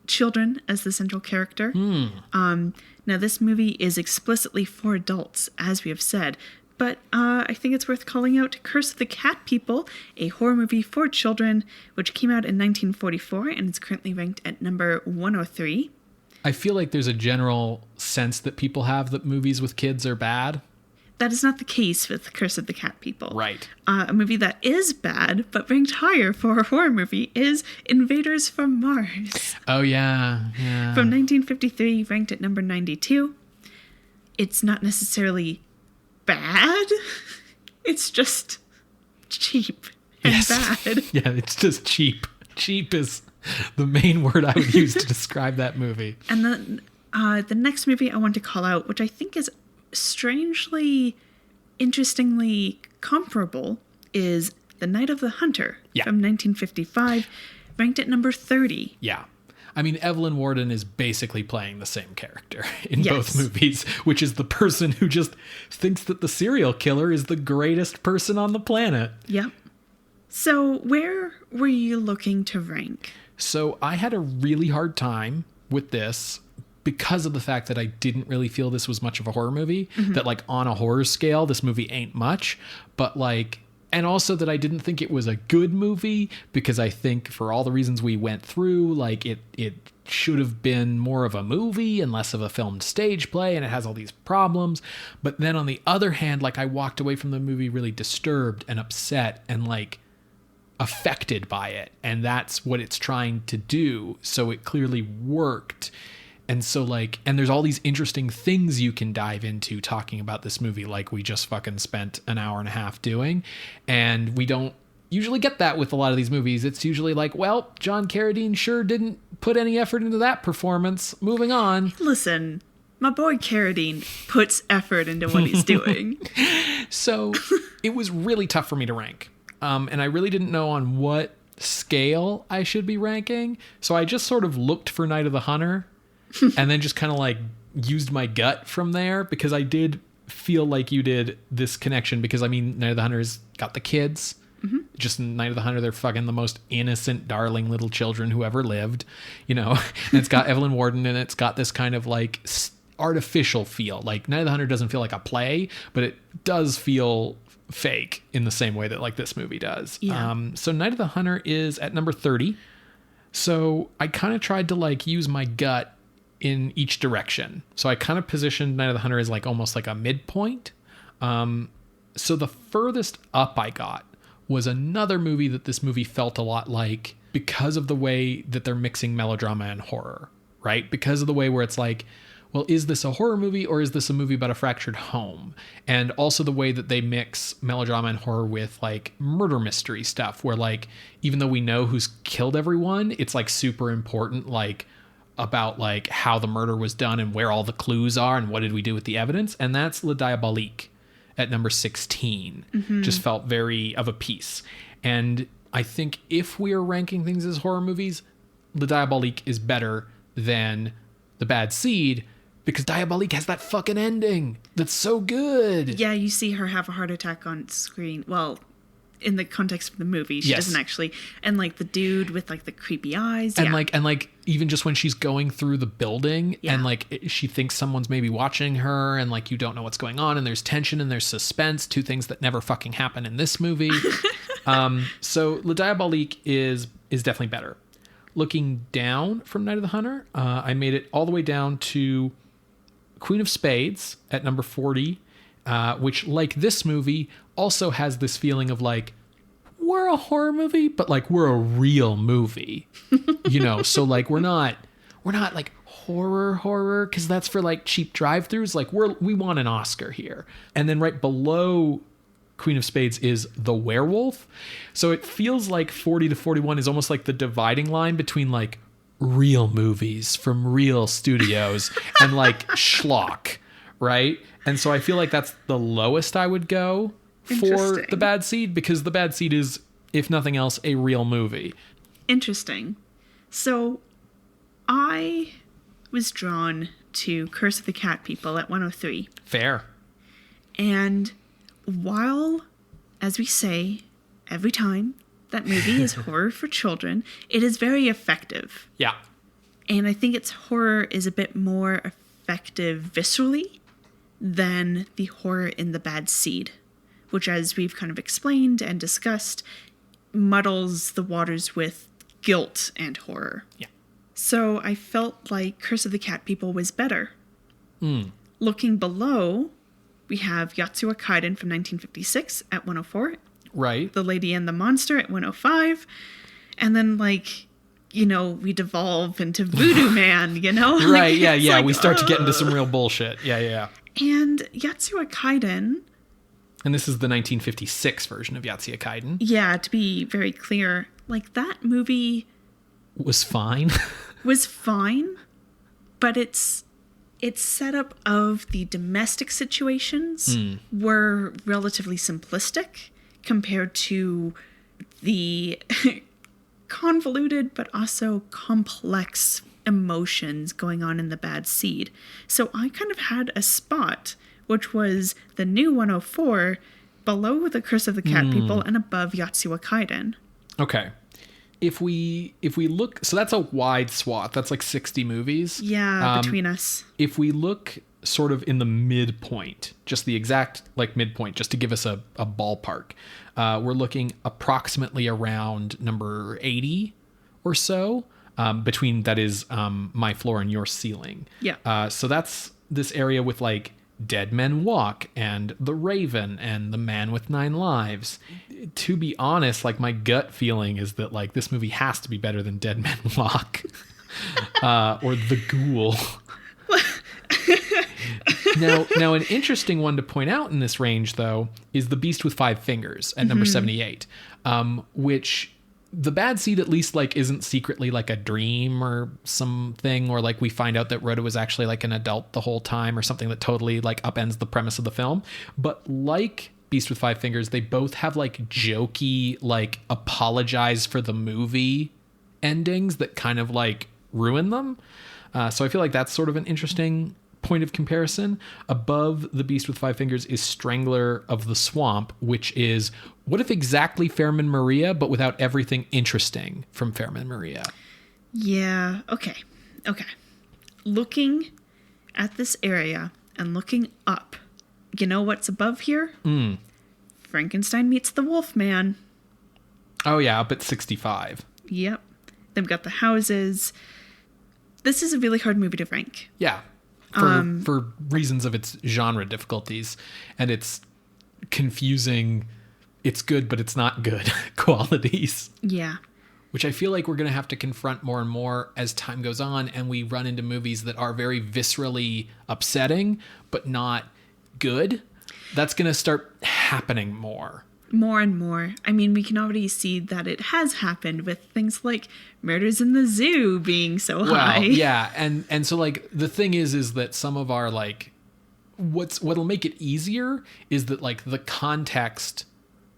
children as the central character. Now, this movie is explicitly for adults, as we have said, but I think it's worth calling out Curse of the Cat People, a horror movie for children, which came out in 1944 and is currently ranked at number 103. I feel like there's a general sense that people have that movies with kids are bad. That is not the case with Curse of the Cat People. Right. A movie that is bad, but ranked higher for a horror movie, is Invaders from Mars. Oh, yeah. From 1953, ranked at number 92. It's not necessarily bad. It's just cheap and bad. Yeah, it's just cheap. Cheap is the main word I would use to describe that movie. And then the next movie I want to call out, which I think is strangely, interestingly comparable, is The Night of the Hunter from 1955, ranked at number 30. Yeah. I mean, Evelyn Warden is basically playing the same character in both movies, which is the person who just thinks that the serial killer is the greatest person on the planet. Yep. So where were you looking to rank? So I had a really hard time with this because of the fact that I didn't really feel this was much of a horror movie, that like on a horror scale, this movie ain't much, but like, and also that I didn't think it was a good movie because I think for all the reasons we went through, like it should have been more of a movie and less of a filmed stage play, and it has all these problems. But then on the other hand, like I walked away from the movie really disturbed and upset and like affected by it. And that's what it's trying to do. So it clearly worked. And so like, and there's all these interesting things you can dive into talking about this movie, like we just fucking spent an hour and a half doing. And we don't usually get that with a lot of these movies. It's usually like, well, John Carradine sure didn't put any effort into that performance. Moving on. Listen, my boy Carradine puts effort into what he's doing. So it was really tough for me to rank. And I really didn't know on what scale I should be ranking. So I just sort of looked for Night of the Hunter and then just kind of like used my gut from there, because I did feel like you did this connection, because I mean, Night of the Hunter's got the kids. Just in Night of the Hunter, they're fucking the most innocent, darling little children who ever lived, you know. And it's got Evelyn Warden, and it's got this kind of like artificial feel. Like Night of the Hunter doesn't feel like a play, but it does feel fake in the same way that like this movie does. So Night of the Hunter is at number 30. So I kind of tried to like use my gut in each direction. So I kind of positioned Night of the Hunter as like almost like a midpoint. So the furthest up I got was another movie that this movie felt a lot like, because of the way that they're mixing melodrama and horror, right? Because of the way where it's like, well, is this a horror movie or is this a movie about a fractured home? And also the way that they mix melodrama and horror with like murder mystery stuff, where like, even though we know who's killed everyone, it's like super important, like about like how the murder was done and where all the clues are and what did we do with the evidence. And that's Le Diabolique at number 16. Just felt very of a piece. And I think if we are ranking things as horror movies, Le Diabolique is better than The Bad Seed, because Diabolique has that fucking ending that's so good. Yeah, you see her have a heart attack on screen. Well, in the context of the movie, she doesn't actually. And like the dude with like the creepy eyes. And like even just when she's going through the building and like she thinks someone's maybe watching her and like you don't know what's going on and there's tension and there's suspense, two things that never fucking happen in this movie. So Le Diabolique is definitely better. Looking down from Night of the Hunter, I made it all the way down to Queen of Spades at number 40, which, like this movie, also has this feeling of like, we're a horror movie, but like we're a real movie, you know? So like we're not like horror because that's for like cheap drive-thrus. Like we want an Oscar here. And then right below Queen of Spades is The Werewolf. So it feels like 40 to 41 is almost like the dividing line between like real movies from real studios and like schlock, right? And so I feel like that's the lowest I would go for The Bad Seed, because The Bad Seed is, if nothing else, a real movie. Interesting. So I was drawn to Curse of the Cat People at 103. Fair. And while, as we say every time, that movie is horror for children, it is very effective. Yeah. And I think its horror is a bit more effective viscerally than the horror in The Bad Seed, which, as we've kind of explained and discussed, muddles the waters with guilt and horror. Yeah. So I felt like Curse of the Cat People was better. Looking below, we have Yotsuya Kaiden from 1956 at 104. Right. The Lady and the Monster at 105. And then, like, you know, we devolve into Voodoo Man, you know? Right, yeah. Like, we start to get into some real bullshit. Yeah. And Yotsuya Kaiden... And this is the 1956 version of Yotsuya Kaiden. Yeah, to be very clear, like, that movie... Was fine. Was fine, but its setup of the domestic situations were relatively simplistic compared to the convoluted but also complex emotions going on in The Bad Seed. So I kind of had a spot, which was the new 104, below The Curse of the Cat People and above Yotsuya Kaiden. Okay. If we look, so that's a wide swath. That's like 60 movies. Yeah, between us. If we look sort of in the midpoint, just the exact like midpoint, just to give us a ballpark, we're looking approximately around number 80 or so, between, that is, my floor and your ceiling. Yeah. So that's this area with like Dead Men Walk and The Raven and The Man with 9 Lives. To be honest, like my gut feeling is that like this movie has to be better than Dead Men Walk or The Ghoul. Now, an interesting one to point out in this range, though, is The Beast with 5 Fingers at number 78, which The Bad Seed at least like isn't secretly like a dream or something, or like we find out that Rhoda was actually like an adult the whole time or something that totally like upends the premise of the film. But like Beast with 5 Fingers, they both have like jokey, like apologize for the movie endings that kind of like ruin them. So I feel like that's sort of an interesting point of comparison. Above The Beast with 5 Fingers is Strangler of the Swamp, which is what if exactly Fairman Maria, but without everything interesting from Fairman Maria. Yeah, okay. Looking at this area and looking up, you know what's above here? Frankenstein Meets the Wolfman. Oh yeah, up at 65. Yep. They've got the houses. This is a really hard movie to rank. Yeah. For reasons of its genre difficulties and its confusing, it's good but it's not good qualities. Yeah. Which I feel like we're going to have to confront more and more as time goes on and we run into movies that are very viscerally upsetting but not good. That's going to start happening more. More and more. I mean, we can already see that it has happened with things like Murders in the Zoo being so high. Well, yeah, and so like the thing is that some of our like what'll make it easier is that like the context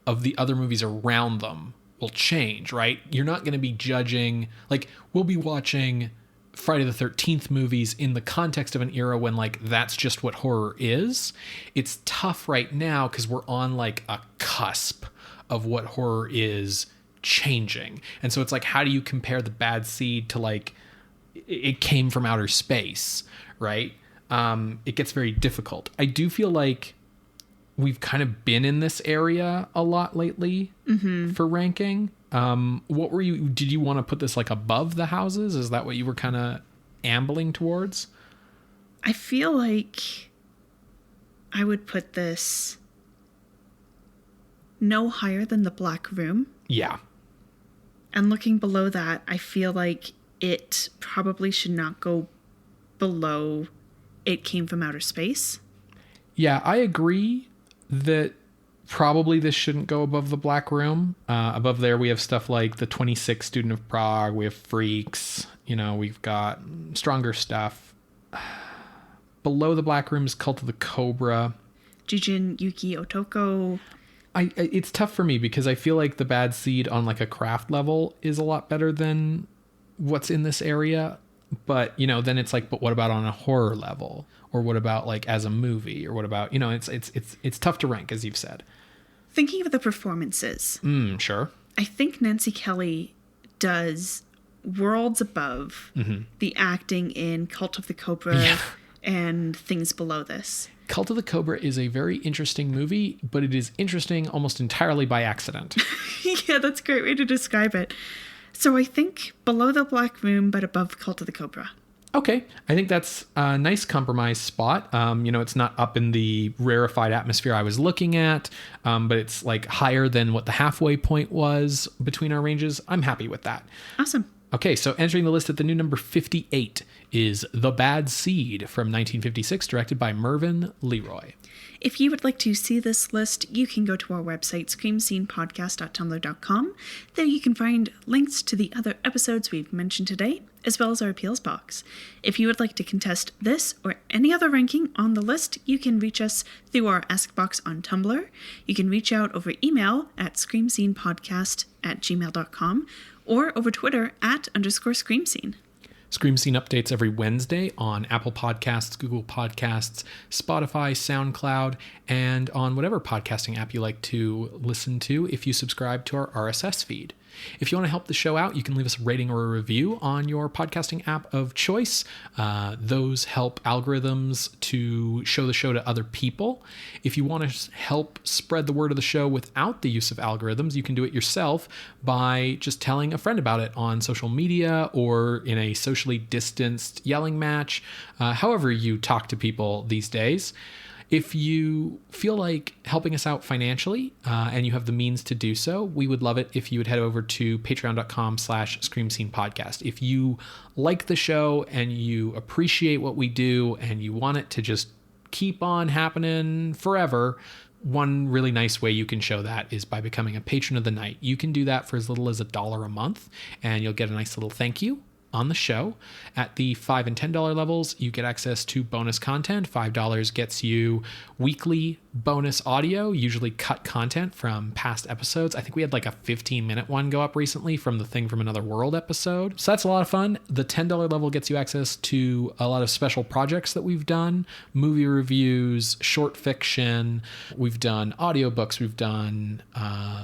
of the other movies around them will change, right? You're not going to be judging, like we'll be watching Friday the 13th movies in the context of an era when like that's just what horror is. It's tough right now because we're on like a cusp of what horror is changing. And so it's like, how do you compare The Bad Seed to like it came from outer space, right? It gets very difficult. I do feel like we've kind of been in this area a lot lately for ranking. Did you want to put this like above the houses? Is that what you were kind of ambling towards? I feel like I would put this no higher than The Black Room. Yeah. And looking below that, I feel like it probably should not go below It Came from Outer Space. Yeah, I agree that probably this shouldn't go above The Black Room. Above there, we have stuff like The 26th Student of Prague. We have Freaks. You know, we've got stronger stuff. Below The Black Room is Cult of the Cobra. Jujin Yuki Otoko. It's tough for me because I feel like The Bad Seed on like a craft level is a lot better than what's in this area. But, you know, then it's like, but what about on a horror level? Or what about like as a movie? Or what about, you know, it's tough to rank, as you've said. Thinking of the performances. Sure. I think Nancy Kelly does worlds above the acting in Cult of the Cobra and things below this. Cult of the Cobra is a very interesting movie, but it is interesting almost entirely by accident. Yeah, that's a great way to describe it. So I think below The Black Room, but above Cult of the Cobra. Okay. I think that's a nice compromise spot. You know, it's not up in the rarefied atmosphere I was looking at, but it's like higher than what the halfway point was between our ranges. I'm happy with that. Awesome. Okay, so entering the list at the new number 58 is The Bad Seed from 1956, directed by Mervyn LeRoy. If you would like to see this list, you can go to our website, screamscenepodcast.tumblr.com. There you can find links to the other episodes we've mentioned today, as well as our appeals box. If you would like to contest this or any other ranking on the list, you can reach us through our Ask box on Tumblr. You can reach out over email at screamscenepodcast@gmail.com or over Twitter @_screamscene. Scream Scene updates every Wednesday on Apple Podcasts, Google Podcasts, Spotify, SoundCloud, and on whatever podcasting app you like to listen to if you subscribe to our RSS feed. If you want to help the show out, you can leave us a rating or a review on your podcasting app of choice. Those help algorithms to show the show to other people. If you want to help spread the word of the show without the use of algorithms, you can do it yourself by just telling a friend about it on social media or in a socially distanced yelling match, however you talk to people these days. If you feel like helping us out financially and you have the means to do so, we would love it if you would head over to patreon.com/screamscenepodcast. If you like the show and you appreciate what we do and you want it to just keep on happening forever, one really nice way you can show that is by becoming a patron of the night. You can do that for as little as $1 a month and you'll get a nice little thank you on the show. At the $5 and $10 levels, you get access to bonus content. $5 gets you weekly bonus audio, usually cut content from past episodes. I think we had like a 15-minute one go up recently from the Thing from Another World episode. So that's a lot of fun. The $10 level gets you access to a lot of special projects that we've done, movie reviews, short fiction. We've done audiobooks. We've done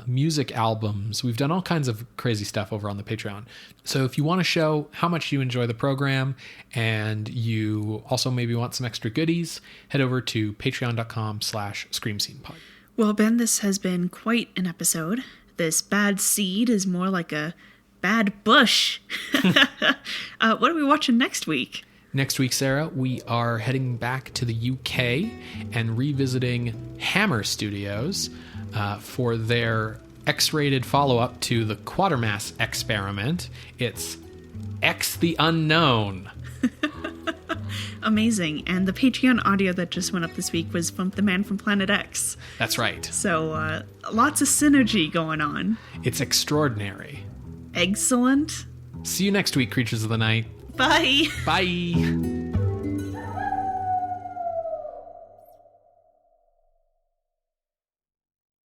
music albums. We've done all kinds of crazy stuff over on the Patreon. So if you want to show how much you enjoy the program and you also maybe want some extra goodies, head over to patreon.com/screamscenepod. Well, Ben, this has been quite an episode. This bad seed is more like a bad bush. What are we watching next week? Next week, Sarah, we are heading back to the UK and revisiting Hammer Studios for their X-rated follow-up to the Quatermass experiment. It's X the Unknown. Amazing. And the Patreon audio that just went up this week was from the man from Planet X. That's right. So lots of synergy going on. It's extraordinary. Excellent. See you next week, Creatures of the Night. Bye. Bye.